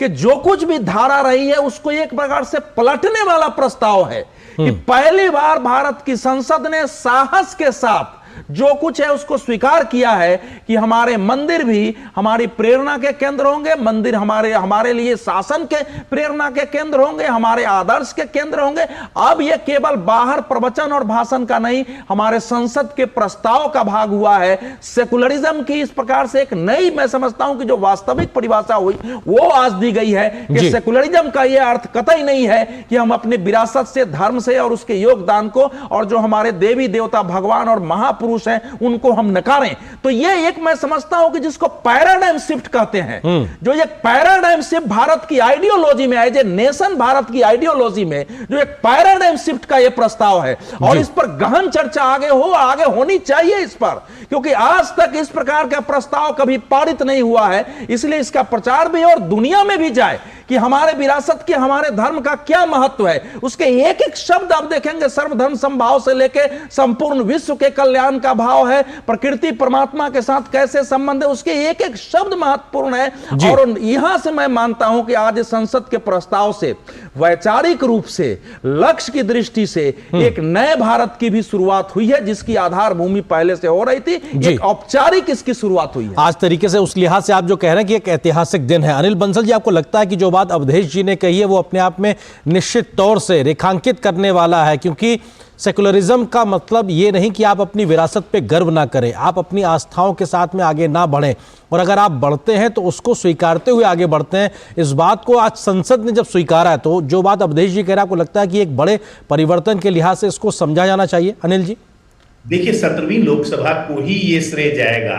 कि जो कुछ भी धारा रही है उसको एक प्रकार से पलटने वाला प्रस्ताव है कि पहली बार भारत की संसद ने साहस के साथ जो कुछ है उसको स्वीकार किया है कि हमारे मंदिर भी हमारी प्रेरणा के केंद्र होंगे, मंदिर हमारे लिए शासन के प्रेरणा के केंद्र होंगे, हमारे आदर्श के केंद्र होंगे। अब यह केवल बाहर प्रवचन और भाषण का नहीं, हमारे संसद के प्रस्ताव का भाग हुआ है। सेकुलरिज्म की इस प्रकार से एक नई, मैं समझता हूं कि जो वास्तविक परिभाषा हुई वो आज दी गई है कि सेकुलरिज्म का यह अर्थ कतई नहीं है कि हम अपने विरासत से, धर्म से और उसके योगदान को और जो हमारे देवी देवता, भगवान और महापुरुष हैं उनको हम नकारें। तो ये एक, मैं समझता हूं कि जिसको पैराडाइम शिफ्ट कहते हैं, जो एक पैराडाइम शिफ्ट भारत की आइडियोलॉजी में, एज ए नेशन भारत की आइडियोलॉजी में जो एक पैराडाइम शिफ्ट का ये प्रस्ताव है और इस पर गहन चर्चा आगे होनी चाहिए इस पर, क्योंकि आज तक इस प्रकार का प्रस्ताव कभी पारित नहीं हुआ है। इसलिए इसका प्रचार भी और दुनिया में भी जाए कि हमारे विरासत के, हमारे धर्म का क्या महत्व है। उसके एक एक शब्द आप देखेंगे, सर्वधर्म समभाव से लेके संपूर्ण विश्व के कल्याण का भाव है, प्रकृति परमात्मा के साथ कैसे संबंध है, उसके एक एक शब्द महत्वपूर्ण है। और यहां से मैं मानता हूं कि आज संसद के प्रस्ताव से वैचारिक रूप से, लक्ष्य की दृष्टि से एक नए भारत की भी शुरुआत हुई है, जिसकी आधार भूमि पहले से हो रही थी। एक औपचारिक इसकी शुरुआत हुई है आज तरीके से। उस लिहाज से आप जो कह रहे हैं कि एक ऐतिहासिक दिन है। अनिल बंसल जी, आपको लगता है कि जो बात अवधेश जी ने कही है वो अपने आप में निश्चित तौर से रेखांकित करने वाला है, क्योंकि सेकुलरिज्म का मतलब ये नहीं कि आप अपनी विरासत पे गर्व ना करें, आप अपनी आस्थाओं के साथ में आगे ना बढ़ें, और अगर आप बढ़ते हैं तो उसको स्वीकारते हुए आगे बढ़ते हैं। इस बात को आज संसद ने जब स्वीकारा है, तो जो बात अवधेश जी कह रहे हैं, आपको लगता है कि एक बड़े परिवर्तन के लिहाज से इसको समझा जाना चाहिए? अनिल जी, देखिए, 17वीं लोकसभा को ही ये श्रेय जाएगा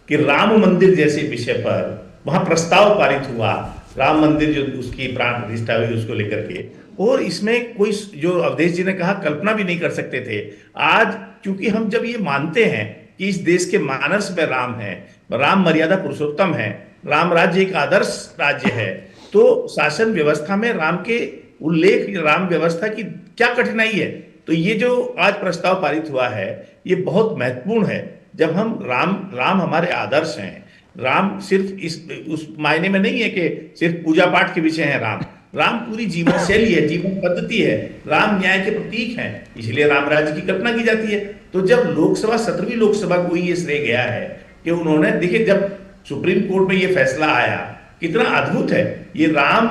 कि राम मंदिर जैसे विषय पर वहां प्रस्ताव पारित हुआ, राम मंदिर जो उसकी प्राण प्रतिष्ठा हुई उसको लेकर के, और इसमें कोई, जो अवधेश जी ने कहा, कल्पना भी नहीं कर सकते थे। आज क्योंकि हम जब ये मानते हैं कि इस देश के मानस में राम है, राम मर्यादा पुरुषोत्तम है, राम राज्य एक आदर्श राज्य है, तो शासन व्यवस्था में राम के उल्लेख, राम व्यवस्था की क्या कठिनाई है। तो ये जो आज प्रस्ताव पारित हुआ है ये बहुत महत्वपूर्ण है। जब हम राम हमारे आदर्श हैं। राम सिर्फ उस मायने में नहीं है कि सिर्फ पूजा पाठ के विषय है। राम पूरी जीवन शैली है, जीवन पद्धति है। राम न्याय के प्रतीक हैं, इसलिए राम राज्य की कल्पना की जाती है। तो जब लोकसभा 17वीं लोकसभा को ये श्रेय गया है कि उन्होंने, देखिए, जब सुप्रीम कोर्ट में ये फैसला आया कितना अद्भुत है। ये राम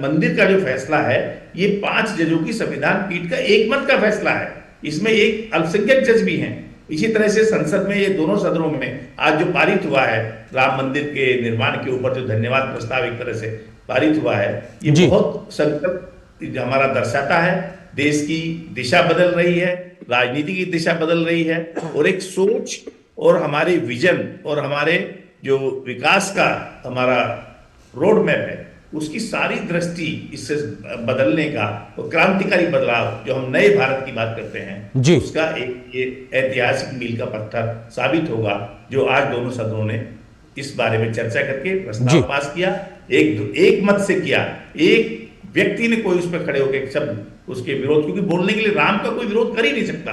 मंदिर का जो फैसला है ये 5 जजों की संविधान पीठ का एकमत का फैसला है। इसमें एक अल्पसंख्यक जज भी हैं। इसी तरह से संसद में, ये दोनों सदनों में आज जो पारित हुआ है राम मंदिर के निर्माण के ऊपर जो धन्यवाद प्रस्ताव एक तरह से पारित हुआ है, ये बहुत संकल्प हमारा दर्शाता है। देश की दिशा बदल रही है, राजनीति की दिशा बदल रही है, और एक सोच और हमारे विजन और हमारे जो विकास का हमारा रोड मैप है उसकी सारी दृष्टि इससे बदलने का, और क्रांतिकारी बदलाव जो हम नए भारत की बात करते हैं उसका एक ये ऐतिहासिक मील का पत्थर साबित होगा, जो आज दोनों सदनों ने इस बारे में चर्चा करके प्रस्ताव पास किया। एक मत से किया, एक व्यक्ति ने कोई उस पर खड़े होकर शब्द उसके विरोध, क्योंकि बोलने के लिए राम का कोई विरोध कर ही नहीं सकता।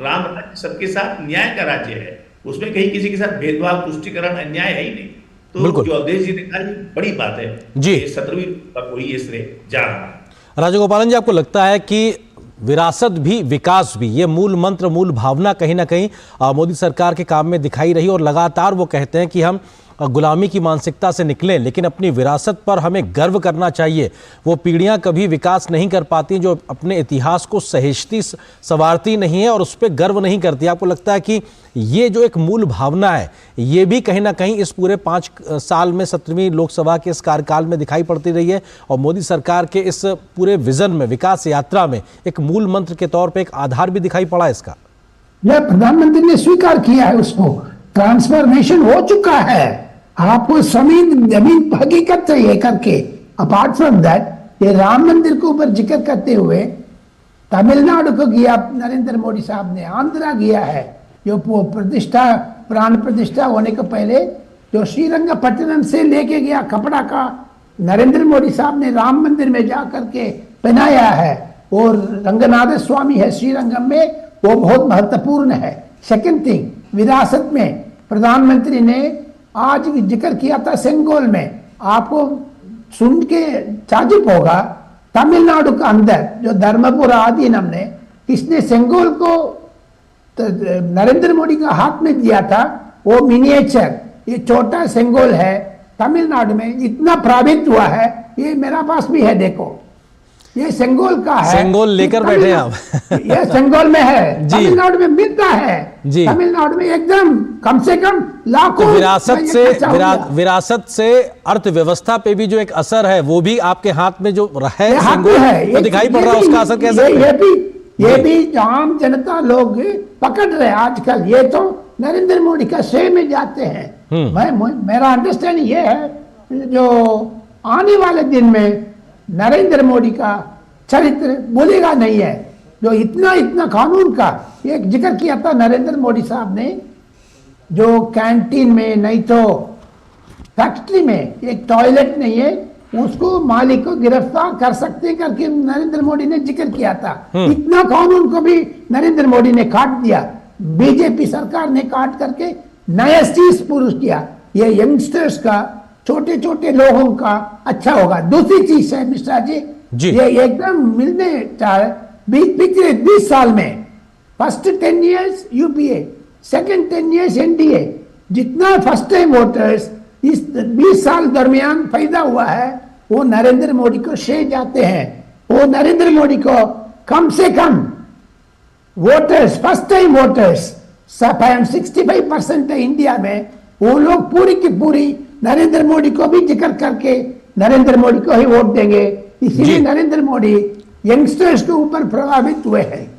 राम राज्य सबके साथ न्याय का राज्य है, उसमें कहीं किसी के साथ भेदभाव, तुष्टिकरण, अन्याय है ही नहीं। तो जो अवधेश जी ने कहा बड़ी बात है जी, 17वीं को ही ये श्रेय जा रहा है। राजगोपालन जी, आपको लगता है कि विरासत भी विकास भी, ये मूल मंत्र, मूल भावना कहीं ना कहीं मोदी सरकार के काम में दिखाई रही, और लगातार वो कहते हैं कि हम गुलामी की मानसिकता से निकलें, लेकिन अपनी विरासत पर हमें गर्व करना चाहिए। वो पीढ़ियां कभी विकास नहीं कर पाती जो अपने इतिहास को सहेजती संवारती नहीं है और उस पर गर्व नहीं करती। आपको लगता है कि ये जो एक मूल भावना है ये भी कहीं ना कहीं इस पूरे 5 साल में 17वीं लोकसभा के इस कार्यकाल में दिखाई पड़ती रही है, और मोदी सरकार के इस पूरे विजन में, विकास यात्रा में एक मूल मंत्र के तौर पर एक आधार भी दिखाई पड़ा इसका? प्रधानमंत्री ने स्वीकार किया है, उसको ट्रांसफॉर्मेशन हो चुका है। आपको जमीन हकीकत चाहिए करके, अपार्ट फ्रॉम दैट ये राम मंदिर के ऊपर जिक्र करते हुए तमिलनाडु को किया नरेंद्र मोदी साहब ने, आंध्रा किया है, जो प्रतिष्ठा, प्राण प्रतिष्ठा होने के पहले जो श्रीरंगपट्टनम से लेके गया कपड़ा का नरेंद्र मोदी साहब ने राम मंदिर में जा करके पहनाया है, और रंगनाथ स्वामी है श्रीरंगम में, वो बहुत महत्वपूर्ण है। सेकंड थिंग, विरासत में प्रधानमंत्री ने आज जिक्र किया था सेंगोल में, आपको सुन के ताज्जुब होगा, तमिलनाडु के अंदर जो धर्मपुरा अधीनम ने, किसने सेंगोल को नरेंद्र मोदी का हाथ में दिया था, वो मिनिएचर, ये छोटा सेंगोल है, तमिलनाडु में इतना प्रभावित हुआ है। ये मेरा पास भी है, देखो, ये सेंगोल का है। सेंगोल लेकर बैठे हैं आप? ये सेंगोल में है, तमिलनाडु में मिलता है जी। तमिलनाडु में एकदम कम से कम लाखों। विरासत से अर्थव्यवस्था पे भी जो एक असर है वो भी आपके हाथ में जो है सेंगोल है, वो दिखाई पड़ रहा है, उसका असर कैसे? ये भी आम जनता लोग पकड़ रहे आजकल, ये तो नरेंद्र मोदी का श्रेय में जाते हैं। मेरा अंडरस्टैंडिंग ये है, जो आने वाले दिन में नरेंद्र मोदी का चरित्र भूलेगा नहीं है। जो इतना कानून का एक जिक्र किया था नरेंद्र मोदी साहब ने, जो कैंटीन में नहीं तो फैक्ट्री में एक टॉयलेट नहीं है, उसको मालिक को गिरफ्तार कर सकते हैं करके नरेंद्र मोदी ने जिक्र किया था। इतना कानून को भी नरेंद्र मोदी ने काट दिया, बीजेपी सरकार ने काट करके नया चीज पुरुष किया। ये यंगस्टर्स का, छोटे छोटे लोगों का अच्छा होगा। दूसरी चीज है मिश्रा जी, जी। ये एकदम मिलने चाहे। पिछले 20 साल में first 10 years UPA, second 10 years NDA, जितना फर्स्ट टाइम वोटर्स इस 20 साल दरमियान पैदा हुआ है वो नरेंद्र मोदी को श्रेय जाते हैं। वो नरेंद्र मोदी को कम से कम वोटर्स, फर्स्ट टाइम वोटर्स 65% है इंडिया में, वो लोग पूरी की पूरी नरेंद्र मोदी को भी जिक्र करके नरेंद्र मोदी को ही वोट देंगे। इसीलिए नरेंद्र मोदी यंगस्टर्स के ऊपर प्रभावित हुए हैं।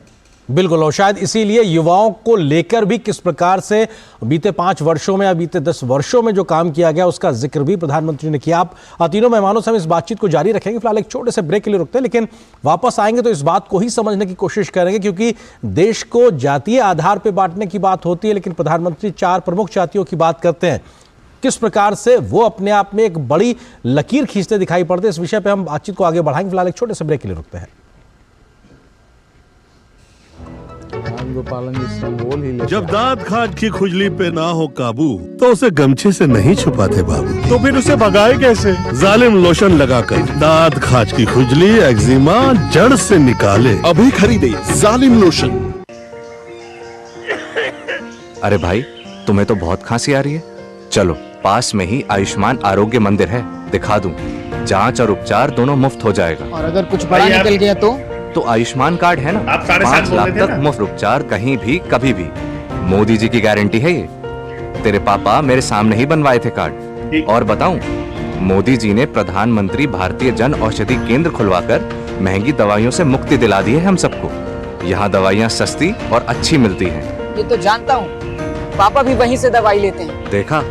बिल्कुल, और शायद इसीलिए युवाओं को लेकर भी किस प्रकार से बीते 5 वर्षों में या बीते 10 वर्षों में जो काम किया गया उसका जिक्र भी प्रधानमंत्री ने किया। आप तीनों मेहमानों से हम इस बातचीत को जारी रखेंगे। फिलहाल एक छोटे से ब्रेक के लिए रुकते हैं, लेकिन वापस आएंगे तो इस बात को ही समझने की कोशिश करेंगे, क्योंकि देश को जातीय आधार पर बांटने की बात होती है, लेकिन प्रधानमंत्री 4 प्रमुख जातियों की बात करते हैं। किस प्रकार से वो अपने आप में एक बड़ी लकीर खींचते दिखाई पड़ते हैं, इस विषय पर हम बातचीत को आगे बढ़ाएंगे। फिलहाल एक छोटे से ब्रेक के लिए रुकते हैं। जब दांत खाज की खुजली पे ना हो काबू तो उसे गमछे से नहीं छुपाते बाबू, तो फिर उसे भगाए कैसे? जालिम लोशन लगाकर दांत खाज की खुजली एक्जिमा जड़ से निकाले। अभी खरीदे जालिम लोशन। अरे भाई, तुम्हें तो बहुत खांसी आ रही है। चलो, पास में ही आयुष्मान आरोग्य मंदिर है, दिखा दूं। जांच और उपचार दोनों मुफ्त हो जाएगा। और अगर कुछ बड़ा निकल गया तो आयुष्मान कार्ड है ना, आप 7.5 5 लाख तक मुफ्त उपचार कहीं भी कभी भी। मोदी जी की गारंटी है ये। तेरे पापा मेरे सामने ही बनवाए थे कार्ड। और बताऊं, मोदी जी ने प्रधानमंत्री भारतीय जन औषधि केंद्र खुलवाकर महंगी दवाइयों से मुक्ति दिला दी है हम सबको। यहाँ दवाइयाँ सस्ती और अच्छी मिलती हैं। ये तो जानता हूँ, पापा भी वहीं से दवाई लेते हैं। देखा,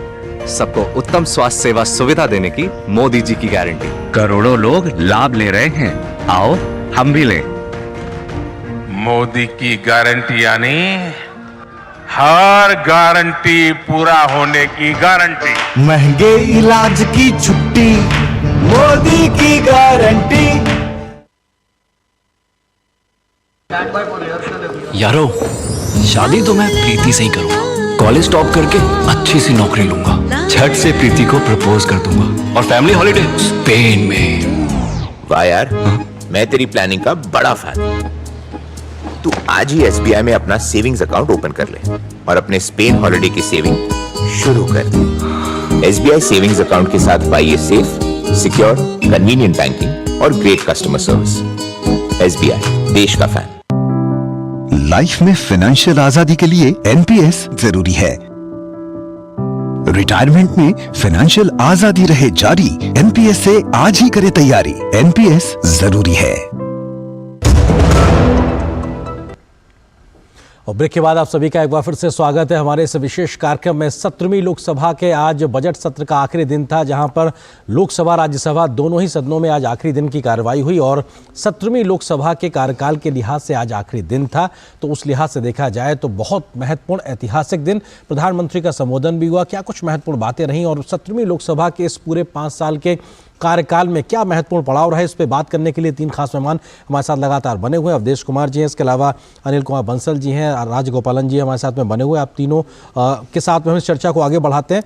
सबको उत्तम स्वास्थ्य सेवा सुविधा देने की मोदी जी की गारंटी। करोड़ों लोग लाभ ले रहे हैं, आओ हम भी लें। मोदी की गारंटी यानी हर गारंटी पूरा होने की गारंटी। महंगे इलाज की छुट्टी, मोदी की गारंटी। यारो, शादी तो मैं प्रीति से ही करूंगा। कॉलेज टॉप करके अच्छी सी नौकरी लूंगा, झट से प्रीति को प्रपोज कर दूंगा, और फैमिली हॉलिडे स्पेन में। वाह यार, मैं तेरी प्लानिंग का बड़ा फैन। तू आज ही एसबीआई में अपना सेविंग्स अकाउंट ओपन कर ले और अपने स्पेन हॉलिडे की सेविंग शुरू कर। एसबीआई सेविंग्स अकाउंट के साथ पाइए सेफ, सिक्योर, कन्वीनियंट बैंकिंग और ग्रेट कस्टमर सर्विस। एसबीआई, देश का फैन। लाइफ में फाइनेंशियल आजादी के लिए एनपीएस जरूरी है। रिटायरमेंट में फाइनेंशियल आजादी रहे जारी, एनपीएस से आज ही करे तैयारी। एनपीएस जरूरी है। और ब्रेक के बाद आप सभी का एक बार फिर से स्वागत है हमारे इस विशेष कार्यक्रम में। 17वीं लोकसभा के आज बजट सत्र का आखिरी दिन था, जहां पर लोकसभा राज्यसभा दोनों ही सदनों में आज आखिरी दिन की कार्रवाई हुई और 17वीं लोकसभा के कार्यकाल के लिहाज से आज आखिरी दिन था। तो उस लिहाज से देखा जाए तो बहुत महत्वपूर्ण ऐतिहासिक दिन। प्रधानमंत्री का संबोधन भी हुआ, क्या कुछ महत्वपूर्ण बातें रहीं और 17वीं लोकसभा के इस पूरे 5 साल के कार्यकाल में क्या महत्वपूर्ण पड़ाव रहा है, इस पे बात करने के लिए 3 खास मेहमान हमारे साथ लगातार बने हुए हैं। अवधेश कुमार जी हैं, इसके अलावा अनिल कुमार बंसल जी हैं, राजगोपालन जी हमारे साथ में बने हुए। आप तीनों के साथ में हम इस चर्चा को आगे बढ़ाते हैं।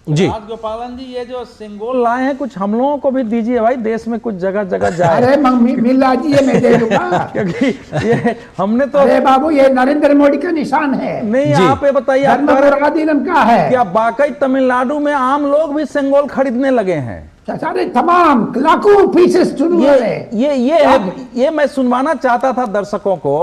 जी राजगोपालन जी, ये जो सिंगोल लाए हैं कुछ हम लोगों को भी दीजिए भाई, देश में कुछ जगह जगह जाए। अरे मिला जी, मैं दे दूंगा। क्योंकि ये हमने तो, अरे बाबू, ये नरेंद्र मोदी का निशान है। नहीं, आप ये बताइए, का है क्या वाकई तमिलनाडु में आम लोग भी सिंगोल खरीदने लगे हैं? सारे तमाम लाखों पीसेस ये मैं सुनवाना चाहता था दर्शकों को,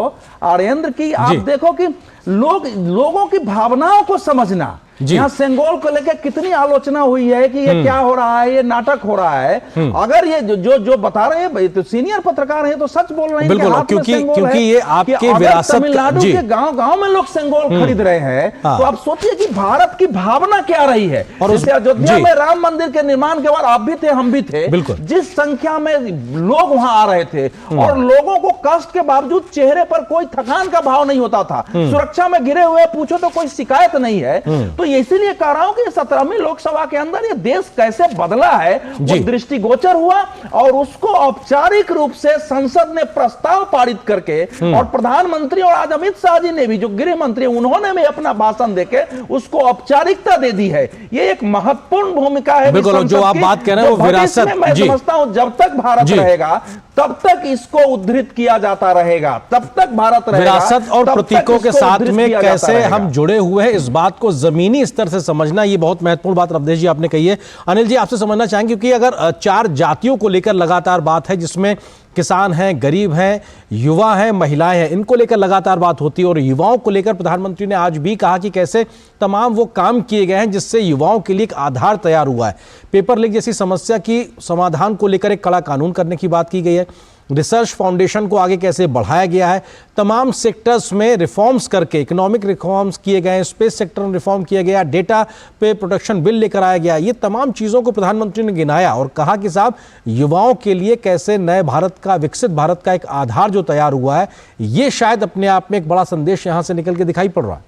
आर्येंद्र की। आप देखो कि लोगों की भावनाओं को समझना। यहाँ सेंगोल को लेकर कितनी आलोचना हुई है कि ये क्या हो रहा है, ये नाटक हो रहा है। अगर ये जो बता रहे हैं, तो सीनियर पत्रकार हैं तो सच बोल रहे हैं। बिल्कुल, क्योंकि ये आपके विरासत, तमिलनाडु के गांव में लोग सेंगोल खरीद रहे हैं, तो आप सोचिए कि भारत की भावना क्या रही है। और अयोध्या में राम मंदिर के निर्माण के बाद आप भी थे, हम भी थे, जिस संख्या में लोग वहां आ रहे थे और लोगों को कष्ट के बावजूद चेहरे पर कोई थकान का भाव नहीं होता था। सुरक्षा में घिरे हुए पूछो तो कोई शिकायत नहीं है। तो इसीलिए कह रहा हूं कि 17वीं लोकसभा के अंदर ये देश कैसे बदला है वो दृष्टिगोचर हुआ, और उसको औपचारिक रूप से संसद ने प्रस्ताव पारित करके, और प्रधानमंत्री और आज अमित शाह जी ने भी, जो गृह मंत्री, उन्होंने भी अपना भाषण देके उसको औपचारिकता दे दी है। ये एक महत्वपूर्ण भूमिका है। बिल्कुल, जो आप बात कह रहे रहे हैं वो विरासत। मैं समझता हूं जब तक भारत रहेगा तब तक इसको उद्धृत किया जाता रहेगा, तब तक भारत रहेगा। विरासत और प्रतीकों के साथ में कैसे हम जुड़े हुए हैं, इस बात को जमीनी स्तर से समझना, ये बहुत महत्वपूर्ण बात रवदेश जी आपने कही है। अनिल जी आपसे समझना चाहेंगे, क्योंकि अगर 4 जातियों को लेकर लगातार बात है, जिसमें किसान हैं, गरीब हैं, युवा हैं, महिलाएं हैं, इनको लेकर लगातार बात होती है, और युवाओं को लेकर प्रधानमंत्री ने आज भी कहा कि कैसे तमाम वो काम किए गए हैं जिससे युवाओं के लिए एक आधार तैयार हुआ है। पेपर लीक जैसी समस्या की समाधान को लेकर एक कड़ा कानून करने की बात की गई है। रिसर्च फाउंडेशन को आगे कैसे बढ़ाया गया है, तमाम सेक्टर्स में रिफॉर्म्स करके इकोनॉमिक रिफॉर्म्स किए गए हैं, स्पेस सेक्टर में रिफॉर्म किया गया, डेटा पे प्रोटेक्शन बिल लेकर आया गया। ये तमाम चीज़ों को प्रधानमंत्री ने गिनाया और कहा कि साहब युवाओं के लिए कैसे नए भारत का, विकसित भारत का एक आधार जो तैयार हुआ है, ये शायद अपने आप में एक बड़ा संदेश यहाँ से निकल के दिखाई पड़ रहा है।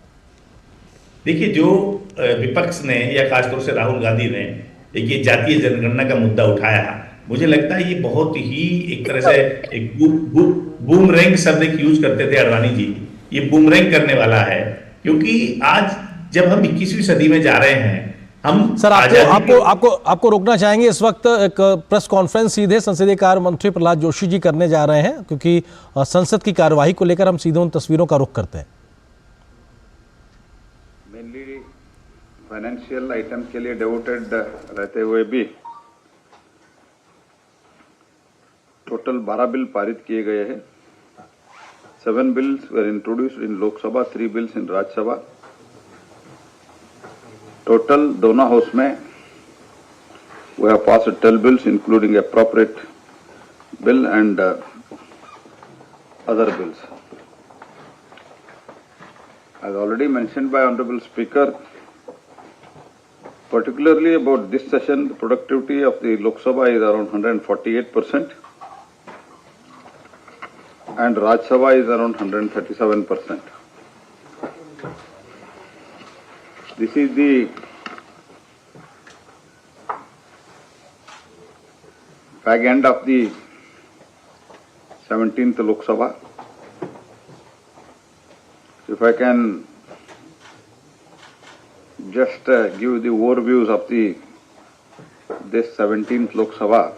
देखिए, जो विपक्ष ने या खासतौर से राहुल गांधी ने एक जातीय जनगणना का मुद्दा उठाया, मुझे लगता है ये बहुत ही एक तरह से एक बूमरैंग शब्द एक यूज करते थे अडवाणी जी, ये बूमरैंग करने वाला है। क्योंकि आज जब हम 21वीं सदी में जा रहे हैं, हम सर आपको रोकना चाहेंगे। इस वक्त एक प्रेस कॉन्फ्रेंस सीधे संसदीय कार्य मंत्री प्रहलाद जोशी जी करने जा रहे हैं, क्योंकि संसद की कार्यवाही को लेकर हम सीधे उन तस्वीरों का रुख करते हैं। मेनली फाइनेंशियल आइटम के लिए डिवोटेड रहते हुए भी टोटल 12 बिल पारित किए गए हैं। 7 bills were introduced in Lok Sabha, 3 bills in Rajya Sabha. Total दोनों हाउस में we have passed 12 bills including appropriate bill and other bills. As already mentioned by Honorable Speaker, particularly about this session, the productivity of the Lok Sabha is around 148%. And Rajya Sabha is around 137%. This is the fag end of the 17th Lok Sabha. If I can just give the overviews of this 17th Lok Sabha.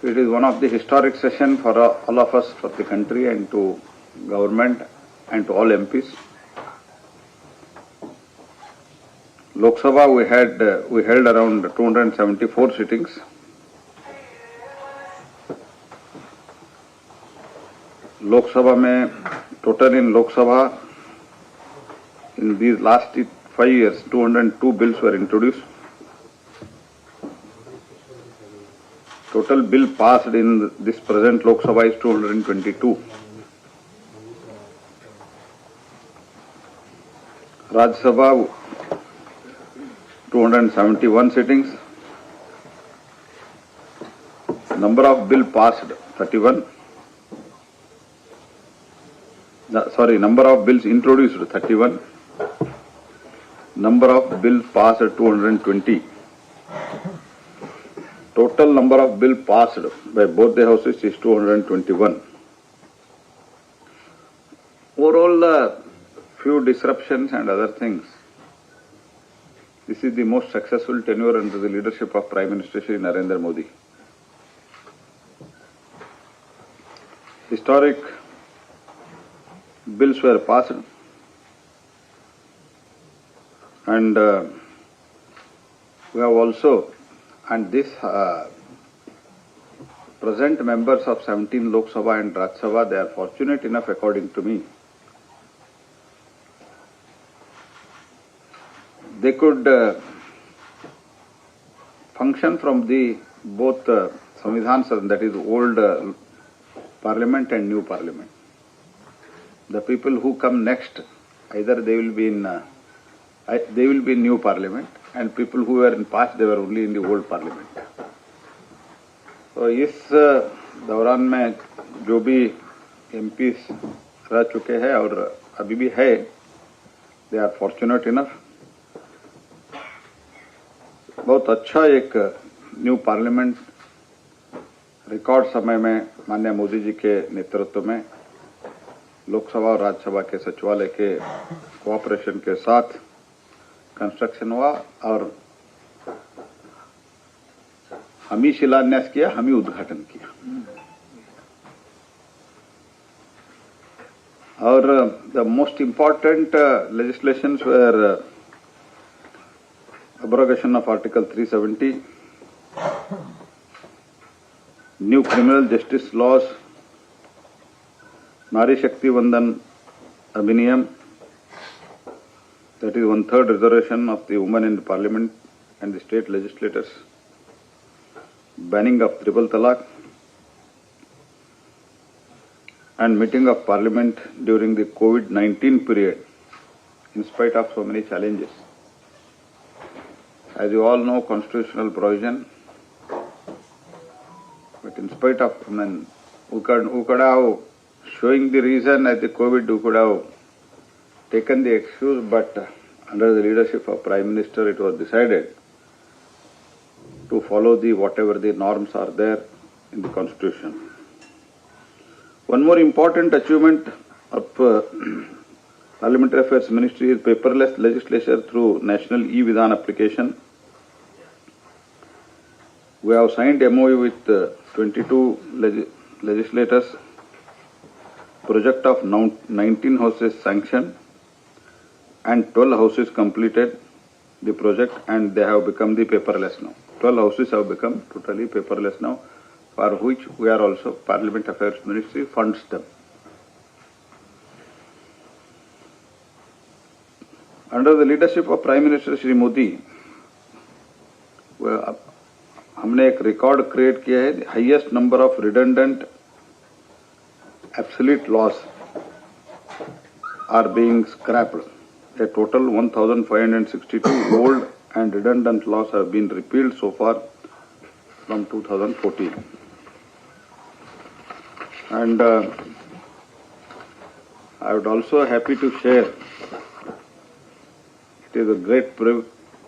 It is one of the historic sessions for all of us, for the country and to government and to all MPs. Lok Sabha we held around 274 sittings. Lok Sabha में total in Lok Sabha in these last 5 years 202 bills were introduced. Total bill passed in this present Lok Sabha is 222. Rajya Sabha 271 sittings. Number of bill passed 31. Number of bills introduced 31. Number of bills passed 220. Total number of bill passed by both the houses is 221. Overall, few disruptions and other things. This is the most successful tenure under the leadership of Prime Minister Shri Narendra Modi. Historic bills were passed, and we have also, and this present members of 17 Lok Sabha and Rajya Sabha, they are fortunate enough, according to me, they could function from the both Samvidhan Sadan, that is old parliament and new parliament. The people who come next, either they will be in new parliament, and people who were in past, they were only in the old parliament. So इस दौरान में जो भी MPs रह चुके हैं और अभी भी है, they are fortunate enough. बहुत अच्छा एक न्यू पार्लियामेंट रिकॉर्ड समय में माननीय मोदी जी के नेतृत्व में लोकसभा और राज्यसभा के सचिवालय के कोऑपरेशन के साथ कंस्ट्रक्शन हुआ, और हम ही शिलान्यास किया, हम ही उद्घाटन किया। और the most important legislations were abrogation of Article 370, new criminal justice laws, Nari Shakti Vandan Abhiniyam, that is 1/3 reservation of the women in the parliament and the state legislators, banning of triple talaq, and meeting of parliament during the COVID-19 period, in spite of so many challenges. As you all know, constitutional provision, but in spite of, we could have, showing the reason at the COVID, we could have taken the excuse, but under the leadership of Prime Minister, it was decided to follow the whatever the norms are there in the Constitution. One more important achievement of Parliamentary Affairs Ministry is paperless legislature through National E-Vidhan application. We have signed MOU with 22 legislators. Project of 19 houses sanctioned and 12 houses completed the project, and they have become the paperless now. 12 houses have become totally paperless now, for which we are also, Parliament Affairs Ministry funds them. Under the leadership of Prime Minister Shri Modi, हमने एक रिकॉर्ड क्रिएट किया है, highest number of redundant absolute laws are being scrapped. A total 1,562 old and redundant laws have been repealed so far from 2014. And I would also happy to share, it is a great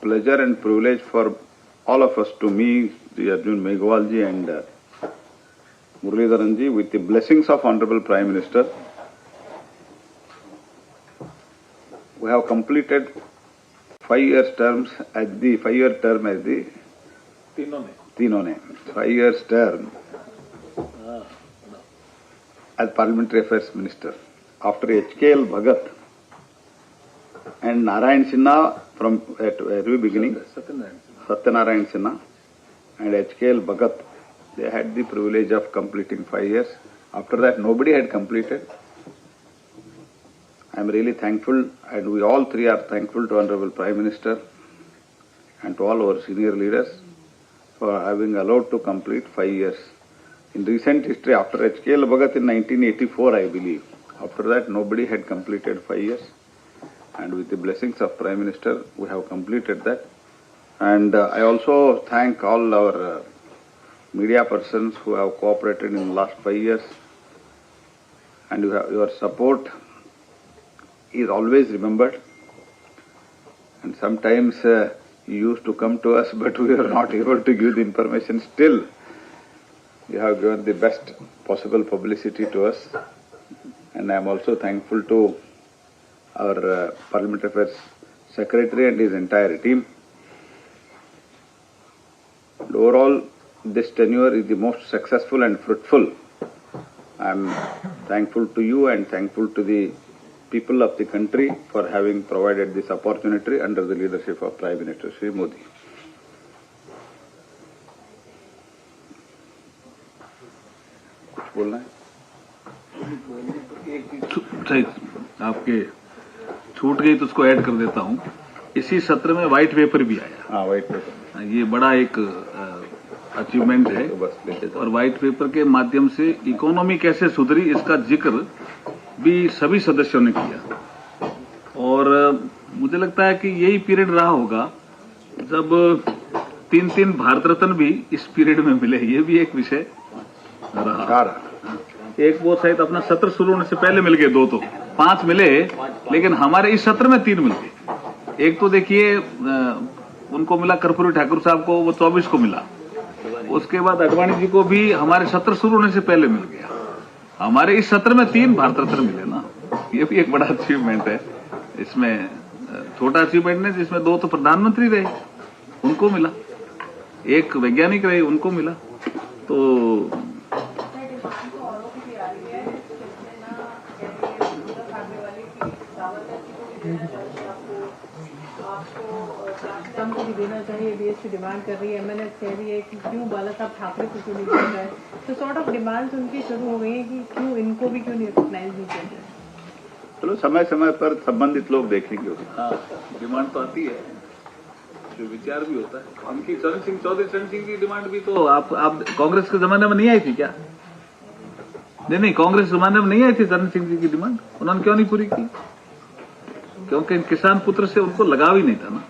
pleasure and privilege for all of us to meet the Arjun Megwal ji and Muralidharan ji with the blessings of Honorable Prime Minister. We have completed 5 years terms as the 5-year term as the तीनों ने 5 years term as Parliamentary Affairs Minister after H.K.L. Bhagat and Narayan Sinha from at very beginning. Satyanarayan Sinha and H.K.L. Bhagat, they had the privilege of completing 5 years. After that, nobody had completed. I am really thankful, and we all three are thankful to Honorable Prime Minister and to all our senior leaders for having allowed to complete 5 years. In recent history, after H.K.L. Bhagat in 1984, I believe, after that nobody had completed 5 years. And with the blessings of Prime Minister, we have completed that. And I also thank all our media persons who have cooperated in the last 5 years. And your support is always remembered. And sometimes you used to come to us, but we were not able to give the information. Still, you have given the best possible publicity to us. And I am also thankful to our Parliamentary Affairs Secretary and his entire team. And overall, this tenure is the most successful and fruitful. I am thankful to you and thankful to the people of the country for having provided this opportunity under the leadership of Prime Minister Shri Modi. कुछ बोलना है? आपके छूट गई तो उसको ऐड कर देता हूँ। इसी सत्र में व्हाइट पेपर भी आया। हाँ, व्हाइट पेपर। ये बड़ा एक अचीवमेंट है और व्हाइट पेपर के माध्यम से इकोनॉमी कैसे सुधरी इसका जिक्र भी सभी सदस्यों ने किया। और मुझे लगता है कि यही पीरियड रहा होगा जब 3 भारत रत्न भी इस पीरियड में मिले। ये भी एक विषय रहा। एक वो शायद अपना सत्र शुरू होने से पहले मिल गए 2 तो 5 मिले, लेकिन हमारे इस सत्र में 3 मिल गए। एक तो देखिए उनको मिला, कर्पूरी ठाकुर साहब को वो 24 को मिला। उसके बाद अडवाणी जी को भी हमारे सत्र शुरू होने से पहले मिल गया। हमारे इस सत्र में 3 भारत रत्न मिले ना, ये भी एक बड़ा अचीवमेंट है। इसमें छोटा अचीवमेंट नहीं, जिसमें 2 तो प्रधानमंत्री रहे, उनको मिला। एक वैज्ञानिक रहे, उनको मिला। तो को भी देना चाहिए, बीएसपी डिमांड कर रही है, एमएनएस कह रही है कि क्यों बाला साहब ठाकरे को क्यों नहीं किया जाए। तो सॉर्ट ऑफ डिमांड्स उनकी शुरू हो गई है कि क्यों इनको भी क्यों नहीं रिकॉग्नाइज नहीं किया जाए। चलो समय समय पर संबंधित लोग देखेंगे। हाँ, डिमांड तो आती है, जो विचार भी होता है। उनकी चौधरी चरण सिंह की डिमांड भी तो आप कांग्रेस के जमाने में नहीं आई थी क्या? नहीं, कांग्रेस जमाने में नहीं आई थी चरण सिंह जी की डिमांड, उन्होंने क्यों नहीं पूरी की? क्योंकि किसान पुत्र से उनको लगाव ही नहीं था ना।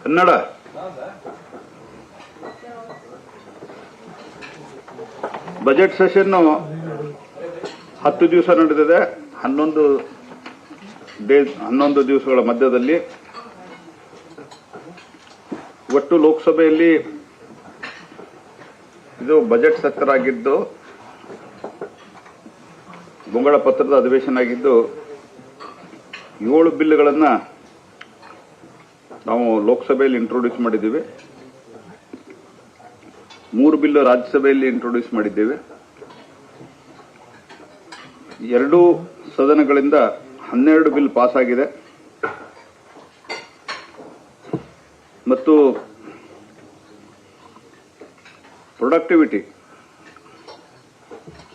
ಕನ್ನಡ ಬಜೆಟ್ ಸೆಷನ್ 10 ದಿವಸ ನಡೆದಿದೆ. 11 ದಿವಸಗಳ ಮಧ್ಯದಲ್ಲಿ ಒಟ್ಟು ಲೋಕಸಭೆಯಲ್ಲಿ ಇದು ಬಜೆಟ್ ಸತ್ರ ಆಗಿದ್ದು, ಮುಂಗಡ ಪತ್ರದ ಅಧಿವೇಶನ ಆಗಿದ್ದು, 7 ಬಿಲ್ಗಳನ್ನು ನಾವು ಲೋಕಸಭೆಯಲ್ಲಿ ಇಂಟ್ರೊಡ್ಯೂಸ್ ಮಾಡಿದ್ದೀವಿ. 3 ಬಿಲ್ ರಾಜ್ಯಸಭೆಯಲ್ಲಿ ಇಂಟ್ರೊಡ್ಯೂಸ್ ಮಾಡಿದ್ದೇವೆ. 2 ಸದನಗಳಿಂದ 12 ಬಿಲ್ ಪಾಸ್ ಆಗಿದೆ ಮತ್ತು ಪ್ರೊಡಕ್ಟಿವಿಟಿ,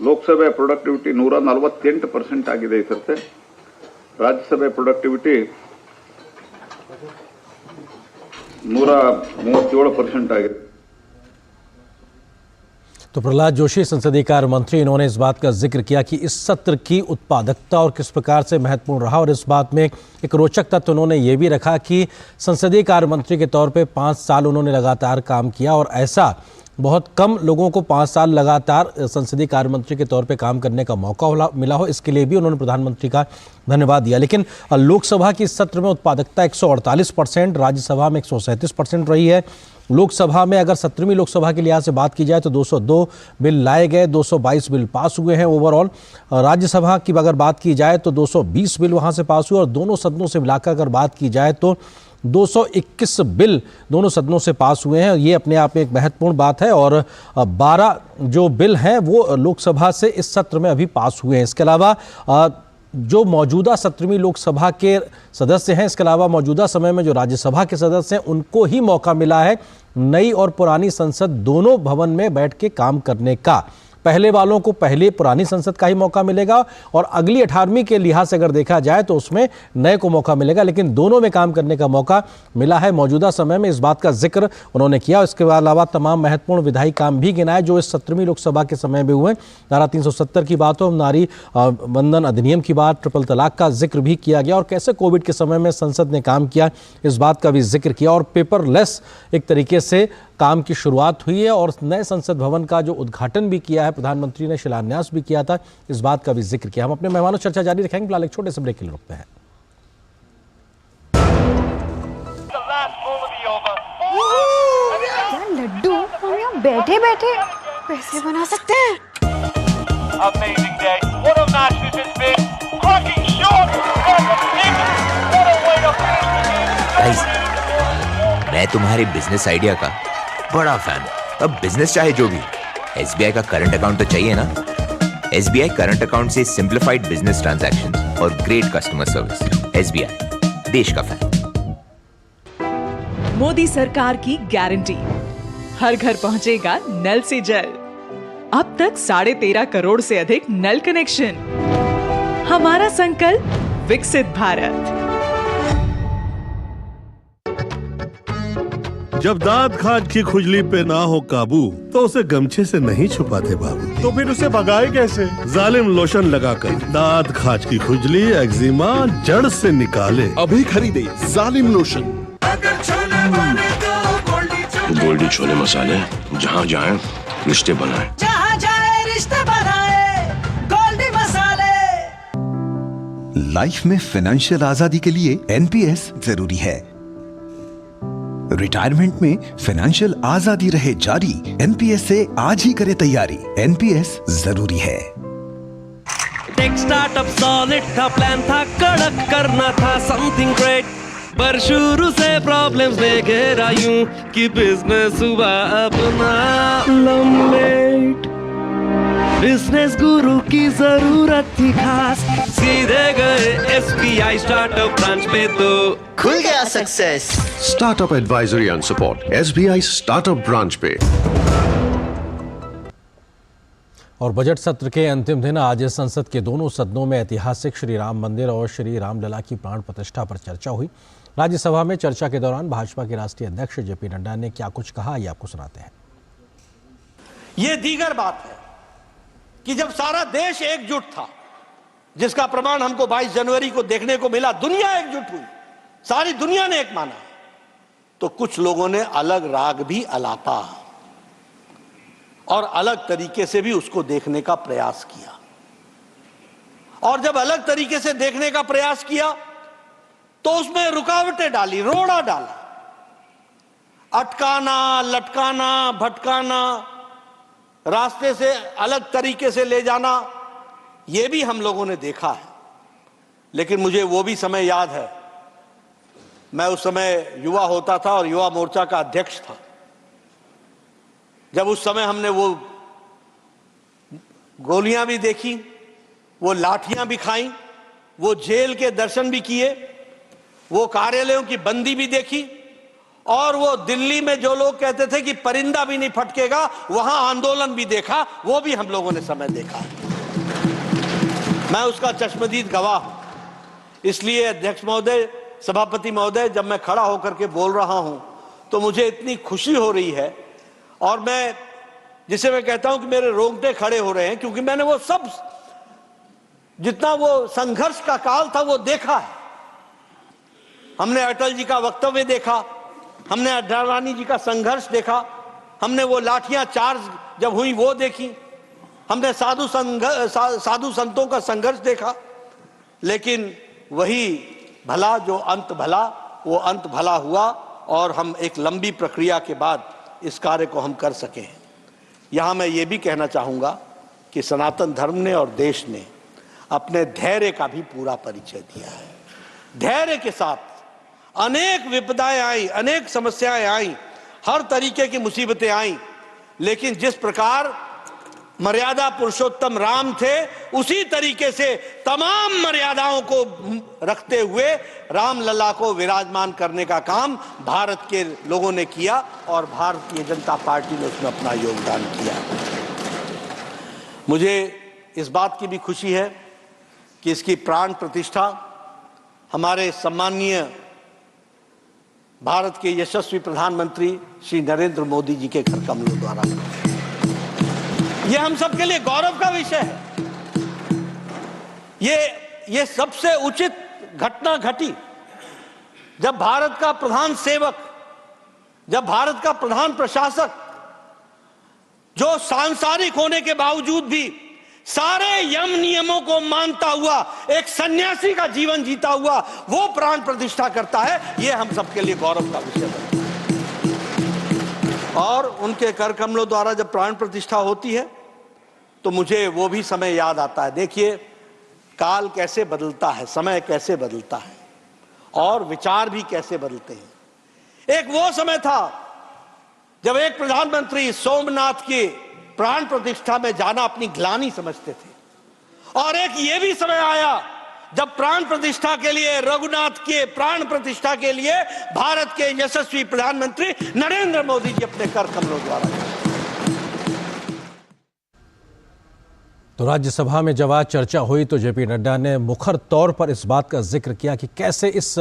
ಲೋಕಸಭೆ ಪ್ರೊಡಕ್ಟಿವಿಟಿ 148% ಆಗಿದೆ ಈ ಸರ್ತೆ. ರಾಜ್ಯಸಭೆ ಪ್ರೊಡಕ್ಟಿವಿಟಿ 137% ಆಗಿದೆ. तो प्रहलाद जोशी संसदीय कार्य मंत्री, इन्होंने इस बात का जिक्र किया कि इस सत्र की उत्पादकता और किस प्रकार से महत्वपूर्ण रहा, और इस बात में एक रोचक तथ्य उन्होंने ये भी रखा कि संसदीय कार्य मंत्री के तौर पे 5 साल उन्होंने लगातार काम किया, और ऐसा बहुत कम लोगों को 5 साल लगातार संसदीय कार्य मंत्री के तौर पे काम करने का मौका मिला हो। इसके लिए भी उन्होंने प्रधानमंत्री का धन्यवाद दिया। लेकिन लोकसभा की सत्र में उत्पादकता 148%, राज्यसभा में 137% रही है। लोकसभा में अगर 17वीं लोकसभा के लिहाज से बात की जाए तो 202 बिल लाए गए, 222 बिल पास हुए हैं ओवरऑल। राज्यसभा की अगर बात की जाए तो 220 बिल वहाँ से पास हुए, और दोनों सदनों से मिलाकर अगर बात की जाए तो 221 बिल दोनों सदनों से पास हुए हैं। ये अपने आप में एक महत्वपूर्ण बात है, और 12 जो बिल हैं वो लोकसभा से इस सत्र में अभी पास हुए हैं। इसके अलावा जो मौजूदा 17वीं लोकसभा के सदस्य हैं, इसके अलावा मौजूदा समय में जो राज्यसभा के सदस्य हैं, उनको ही मौका मिला है नई और पुरानी संसद दोनों भवन में बैठ के काम करने का। पहले वालों को पहले पुरानी संसद का ही मौका मिलेगा, और अगली 18वीं के लिहाज से अगर देखा जाए तो उसमें नए को मौका मिलेगा, लेकिन दोनों में काम करने का मौका मिला है मौजूदा समय में। इस बात का जिक्र उन्होंने किया। इसके अलावा तमाम महत्वपूर्ण विधायी काम भी गिनाए जो इस 17वीं लोकसभा के समय में हुए। धारा 370 की बात हो, नारी बंधन अधिनियम की बात, ट्रिपल तलाक का जिक्र भी किया गया, और कैसे कोविड के समय में संसद ने काम किया इस बात का भी जिक्र किया, और पेपरलेस एक तरीके से काम की शुरुआत हुई है, और नए संसद भवन का जो उद्घाटन भी किया है प्रधानमंत्री ने, शिलान्यास भी किया था, इस बात का भी जिक्र किया। हम अपने मेहमानों चर्चा जारी रखेंगे, फिलहाल एक छोटे से ब्रेक के लिए रुकते हैं। क्या लड्डू हम यहाँ बैठे बैठे पैसे बना सकते हैं? मैं तुम्हारे बिजनेस आइडिया का बड़ा फैन हूं। अब बिजनेस चाहे जो भी, SBI का करंट अकाउंट तो चाहिए ना। SBI करंट अकाउंट से सिंप्लीफाइड बिजनेस ट्रांजैक्शन और ग्रेट कस्टमर सर्विस। SBI देश का फैन। मोदी सरकार की गारंटी, हर घर पहुंचेगा नल से जल। अब तक 13.5 करोड़ से अधिक नल कनेक्शन। हमारा संकल्प विकसित भारत। जब दांत खाज की खुजली पे ना हो काबू तो उसे गमछे से नहीं छुपाते बाबू, तो फिर उसे भगाए कैसे? जालिम लोशन लगाकर दांत खाज की खुजली एक्जिमा जड़ से निकाले। अभी खरीदे जालिम लोशन। गोल्डी छोले मसाले, जहाँ जाए रिश्ते बनाए, जहाँ जाए रिश्ते बनाए, गोल्डी मसाले। लाइफ में फाइनेंशियल आजादी के लिए NPS जरूरी है। रिटायरमेंट में फाइनेंशियल आजादी रहे जारी, NPS से आज ही करे तैयारी। NPS जरूरी है। एक स्टार्टअप सॉलिड था, प्लान था कड़क, करना था समथिंग ग्रेट, पर शुरू से प्रॉब्लम्स ने घेरा यूं कि बिजनेस हुआ अपना लम्बेट। बिजनेस गुरु की जरूरत थी खास, सीधे गए SBI स्टार्टअप ब्रांच पे तो खुल गया success. Startup advisory and support SBI startup branch पे। और बजट सत्र के अंतिम दिन आज संसद के दोनों सदनों में ऐतिहासिक श्री राम मंदिर और श्री रामलला की प्राण प्रतिष्ठा पर चर्चा हुई। राज्यसभा में चर्चा के दौरान भाजपा के राष्ट्रीय अध्यक्ष JP नड्डा ने क्या कुछ कहा, ये आपको सुनाते हैं। ये दीगर बात है कि जब सारा देश एकजुट था, जिसका प्रमाण हमको 22 जनवरी को देखने को मिला, दुनिया एकजुट हुई, सारी दुनिया ने एक माना, तो कुछ लोगों ने अलग राग भी अलापा और अलग तरीके से भी उसको देखने का प्रयास किया। और जब अलग तरीके से देखने का प्रयास किया तो उसमें रुकावटें डाली, रोड़ा डाला, अटकाना, लटकाना, भटकाना, रास्ते से अलग तरीके से ले जाना, यह भी हम लोगों ने देखा है। लेकिन मुझे वो भी समय याद है, मैं उस समय युवा होता था और युवा मोर्चा का अध्यक्ष था। जब उस समय हमने वो गोलियां भी देखी, वो लाठियां भी खाई, वो जेल के दर्शन भी किए, वो कार्यालयों की बंदी भी देखी, और वो दिल्ली में जो लोग कहते थे कि परिंदा भी नहीं फटकेगा, वहां आंदोलन भी देखा, वो भी हम लोगों ने समय देखा। मैं उसका चश्मदीद गवाह हूं। इसलिए अध्यक्ष महोदय, सभापति महोदय, जब मैं खड़ा होकर के बोल रहा हूं तो मुझे इतनी खुशी हो रही है, और मैं जिसे मैं कहता हूं कि मेरे रोंगटे खड़े हो रहे हैं, क्योंकि मैंने वो सब, जितना वो संघर्ष का काल था, वो देखा है। हमने अटल जी का वक्तव्य देखा, हमने अड्वाणी जी का संघर्ष देखा, हमने वो लाठियां चार्ज जब हुई वो देखी, हमने साधु संतों का संघर्ष देखा। लेकिन वही भला जो अंत भला, वो अंत भला हुआ, और हम एक लंबी प्रक्रिया के बाद इस कार्य को हम कर सके हैं। यहां मैं ये भी कहना चाहूंगा कि सनातन धर्म ने और देश ने अपने धैर्य का भी पूरा परिचय दिया है। धैर्य के साथ अनेक विपदाएं आई, अनेक समस्याएं आई, हर तरीके की मुसीबतें आई, लेकिन जिस प्रकार मर्यादा पुरुषोत्तम राम थे, उसी तरीके से तमाम मर्यादाओं को रखते हुए रामलला को विराजमान करने का काम भारत के लोगों ने किया, और भारतीय जनता पार्टी ने उसमें अपना योगदान किया। मुझे इस बात की भी खुशी है कि इसकी प्राण प्रतिष्ठा हमारे सम्माननीय भारत के यशस्वी प्रधानमंत्री श्री नरेंद्र मोदी जी के कर कमलों द्वारा, यह हम सबके लिए गौरव का विषय है। ये सबसे उचित घटना घटी जब भारत का प्रधान सेवक, जब भारत का प्रधान प्रशासक, जो सांसारिक होने के बावजूद भी सारे यम नियमों को मानता हुआ एक सन्यासी का जीवन जीता हुआ वो प्राण प्रतिष्ठा करता है, यह हम सबके लिए गौरव का विषय है। और उनके कर कमलों द्वारा जब प्राण प्रतिष्ठा होती है तो मुझे वो भी समय याद आता है। देखिए, काल कैसे बदलता है, समय कैसे बदलता है, और विचार भी कैसे बदलते हैं। एक वो समय था जब एक प्रधानमंत्री सोमनाथ की प्राण प्रतिष्ठा में जाना अपनी ग्लानि समझते थे, और एक ये भी समय आया जब प्राण प्रतिष्ठा के लिए, रघुनाथ के प्राण प्रतिष्ठा के लिए भारत के यशस्वी प्रधानमंत्री नरेंद्र मोदी जी अपने कर कमलों द्वारा। तो राज्यसभा में जब आज चर्चा हुई तो JP नड्डा ने मुखर तौर पर इस बात का जिक्र किया कि कैसे इस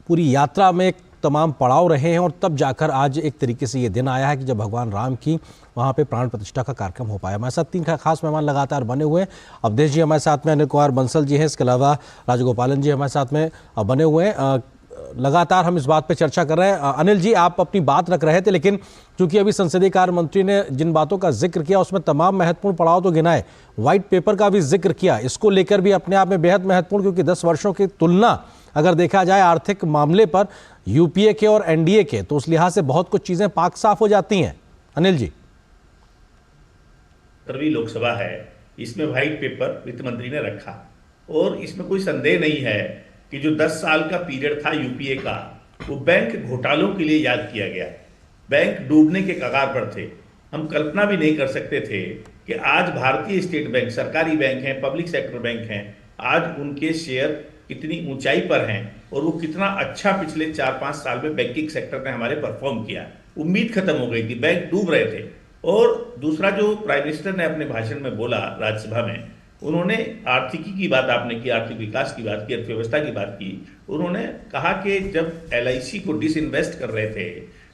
पूरी यात्रा में तमाम पड़ाव रहे हैं, और तब जाकर आज एक तरीके से ये दिन आया है कि जब भगवान राम की वहाँ पे प्राण प्रतिष्ठा का कार्यक्रम हो पाया। हमारे साथ 3 खास मेहमान लगातार बने हुए हैं। अवधेश जी हमारे साथ में, अनिल कुमार बंसल जी हैं, इसके अलावा राजगोपालन जी हमारे साथ में बने हुए हैं। लगातार हम इस बात पे चर्चा कर रहे हैं। अनिल जी, आप अपनी बात रख रहे थे, लेकिन चूंकि अभी संसदीय कार्य मंत्री ने जिन बातों का जिक्र किया उसमें तमाम महत्वपूर्ण पड़ाव तो गिनाए, व्हाइट पेपर का भी जिक्र किया, इसको लेकर भी अपने आप में बेहद महत्वपूर्ण, क्योंकि 10 वर्षों की तुलना अगर देखा जाए आर्थिक मामले पर यूपीए के और एनडीए के, तो उस लिहाज से बहुत कुछ चीजें पाक साफ हो जाती हैं। अनिल जी, 17वीं लोकसभा है इसमें व्हाइट पेपर वित्त मंत्री ने रखा और इसमें कोई संदेह नहीं है कि जो 10 साल का पीरियड था यूपीए का, वो बैंक घोटालों के लिए याद किया गया। बैंक डूबने के कगार पर थे। हम कल्पना भी नहीं कर सकते थे कि आज भारतीय स्टेट बैंक, सरकारी बैंक हैं, पब्लिक सेक्टर बैंक हैं, आज उनके शेयर कितनी ऊंचाई पर हैं और वो कितना अच्छा पिछले 4-5 साल में बैंकिंग सेक्टर ने हमारे परफॉर्म किया। उम्मीद खत्म हो गई थी, बैंक डूब रहे थे। और दूसरा जो प्राइम मिनिस्टर ने अपने भाषण में बोला राज्यसभा में, उन्होंने आर्थिकी की बात आपने की, आर्थिक विकास की बात की, अर्थव्यवस्था की बात की। उन्होंने कहा कि जब LIC को डिसइन्वेस्ट कर रहे थे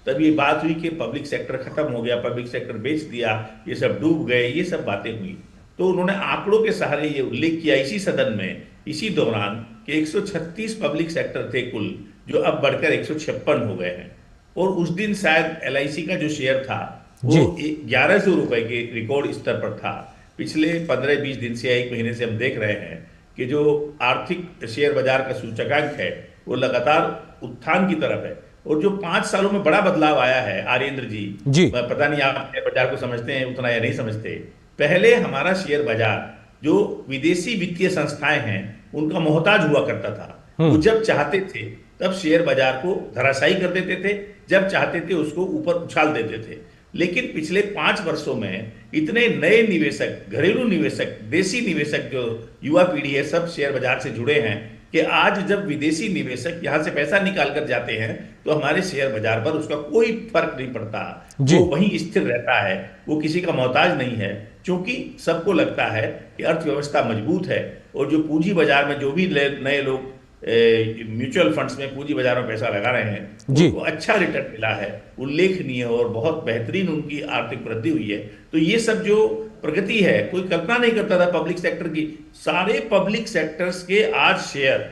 तब ये बात हुई कि पब्लिक सेक्टर खत्म हो गया, पब्लिक सेक्टर बेच दिया, ये सब डूब गए, ये सब बातें हुई। तो उन्होंने आंकड़ों के सहारे ये उल्लेख किया इसी सदन में इसी दौरान कि 136 पब्लिक सेक्टर थे कुल, जो अब बढ़कर 156 हो गए हैं। और उस दिन शायद LIC का जो शेयर था वो 1100 रुपए के रिकॉर्ड स्तर पर था। पिछले 15-20 दिन से या 1 महीने से हम देख रहे हैं कि जो आर्थिक शेयर बाजार का सूचकांक है वो लगातार उत्थान की तरफ है। और जो 5 सालों में बड़ा बदलाव आया है, आर्येंद्र जी, पता नहीं आप शेयर बाजार को समझते हैं उतना या नहीं समझते। पहले हमारा शेयर बाजार जो विदेशी वित्तीय संस्थाएं हैं उनका मोहताज हुआ करता था। वो जब चाहते थे तब शेयर बाजार को धराशायी कर देते थे, जब चाहते थे उसको ऊपर उछाल देते थे। लेकिन पिछले 5 वर्षों में इतने नए निवेशक, घरेलू निवेशक, देसी निवेशक, जो युवा पीढ़ी है, सब शेयर बाजार से जुड़े हैं कि आज जब विदेशी निवेशक यहाँ से पैसा निकाल कर जाते हैं तो हमारे शेयर बाजार पर उसका कोई फर्क नहीं पड़ता, वो वहीं स्थिर रहता है, वो किसी का मोहताज नहीं है। क्योंकि सबको लगता है कि अर्थव्यवस्था मजबूत है और जो पूंजी बाजार में जो भी नए लोग म्यूचुअल फंड्स में पूंजी बाजार में पैसा लगा रहे हैं उनको अच्छा रिटर्न मिला है, उल्लेखनीय और बहुत बेहतरीन उनकी आर्थिक वृद्धि हुई है। तो ये सब जो प्रगति है, कोई कल्पना नहीं करता था पब्लिक सेक्टर की। सारे पब्लिक सेक्टर्स के आज शेयर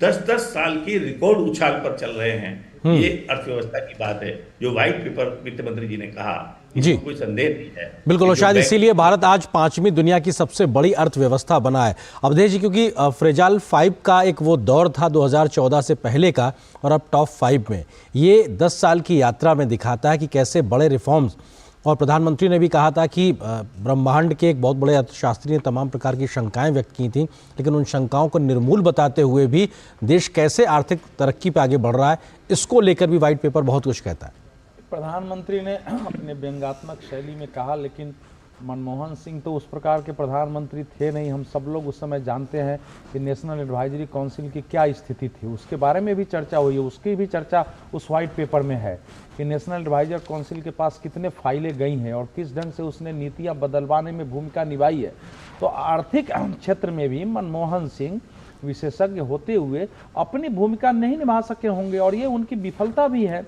10-10 साल के रिकॉर्ड उछाल पर चल रहे हैं। ये अर्थव्यवस्था की बात है जो व्हाइट पेपर वित्त मंत्री जी ने कहा, इसमें कोई संदेह नहीं है। बिल्कुल, और शायद इसीलिए भारत आज 5वीं दुनिया की सबसे बड़ी अर्थव्यवस्था बना है। अवधेश जी, क्योंकि फ्रेजाइल 5 का एक वो दौर था 2014 से पहले का, और अब टॉप 5 में ये 10 साल की यात्रा में दिखाता है कि कैसे बड़े रिफॉर्म्स। और प्रधानमंत्री ने भी कहा था कि ब्रह्मांड के एक बहुत बड़े अर्थशास्त्री ने तमाम प्रकार की शंकाएं व्यक्त की थी, लेकिन उन शंकाओं को निर्मूल बताते हुए भी देश कैसे आर्थिक तरक्की पे आगे बढ़ रहा है, इसको लेकर भी व्हाइट पेपर बहुत कुछ कहता है। प्रधानमंत्री ने अपने व्यंग्यात्मक शैली में कहा, लेकिन मनमोहन सिंह तो उस प्रकार के प्रधानमंत्री थे नहीं। हम सब लोग उस समय जानते हैं कि नेशनल एडवाइजरी काउंसिल की क्या स्थिति थी, उसके बारे में भी चर्चा हुई है। उसकी भी चर्चा उस व्हाइट पेपर में है कि नेशनल एडवाइजर काउंसिल के पास कितने फाइलें गई हैं और किस ढंग से उसने नीतियां बदलवाने में भूमिका निभाई है। तो आर्थिक क्षेत्र में भी मनमोहन सिंह विशेषज्ञ होते हुए अपनी भूमिका नहीं निभा सके होंगे, और ये उनकी विफलता भी है।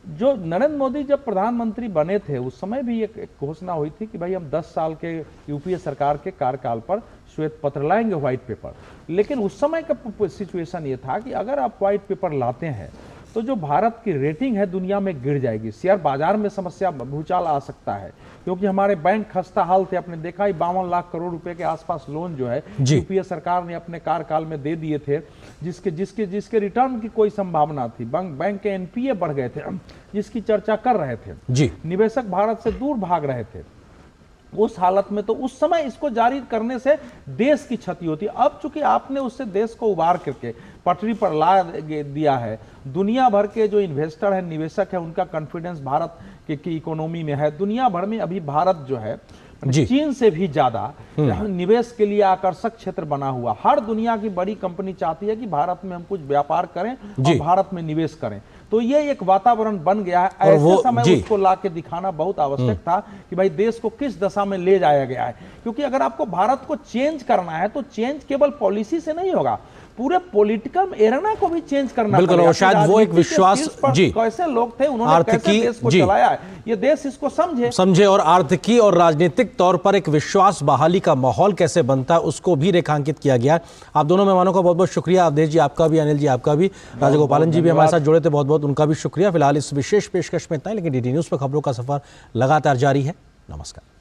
जो नरेंद्र मोदी जब प्रधानमंत्री बने थे उस समय भी एक घोषणा हुई थी कि भाई हम 10 साल के यूपीए सरकार के कार्यकाल पर श्वेत पत्र लाएंगे, व्हाइट पेपर। लेकिन उस समय का सिचुएशन ये था कि अगर आप व्हाइट पेपर लाते हैं तो जो भारत की रेटिंग है दुनिया में गिर जाएगी, शेयर बाजार में समस्या, भूचाल आ सकता है, क्योंकि हमारे बैंक खस्ता हाल थे। आपने देखा ही 52 लाख करोड़ रुपए के आसपास लोन जो है यूपीए सरकार ने अपने कार्यकाल में दे दिए थे, जिसके रिटर्न की कोई संभावना थी। बैंक के एनपीए बढ़ गए थे, जिसकी चर्चा कर रहे थे। निवेशक भारत से दूर भाग रहे थे। उस हालत में तो उस समय इसको जारी करने से देश की क्षति होती। अब चूंकि आपने उससे देश को उबार करके पटरी पर ला दिया है, दुनिया भर के जो इन्वेस्टर हैं, निवेशक हैं, उनका कॉन्फिडेंस भारत की इकोनॉमी में है। दुनिया भर में अभी भारत जो है चीन से भी ज्यादा निवेश के लिए आकर्षक क्षेत्र बना हुआ। हर दुनिया की बड़ी कंपनी चाहती है कि भारत में हम कुछ व्यापार करें और भारत में निवेश करें। तो ये एक वातावरण बन गया है। ऐसे समय उसको लाके दिखाना बहुत आवश्यक था कि भाई देश को किस दशा में ले जाया गया है। क्योंकि अगर आपको भारत को चेंज करना है तो चेंज केवल पॉलिसी से नहीं होगा, पूरे पॉलिटिकल एरेना को भी चेंज करना बिल्कुल, और शायद वो एक विश्वास कैसे लोग थे, उन्होंने कैसे देश को चलाया है, ये देश इसको समझे और आर्थिकी और राजनीतिक तौर पर एक विश्वास बहाली का माहौल कैसे बनता है उसको भी रेखांकित किया गया। आप दोनों मेहमानों का बहुत बहुत शुक्रिया, अवधेश जी आपका भी, अनिल जी आपका भी, राजगोपालन जी भी हमारे साथ जुड़े थे, बहुत बहुत उनका भी शुक्रिया। फिलहाल इस विशेष पेशकश में इतना ही, लेकिन डीडी न्यूज पर खबरों का सफर लगातार जारी है। नमस्कार।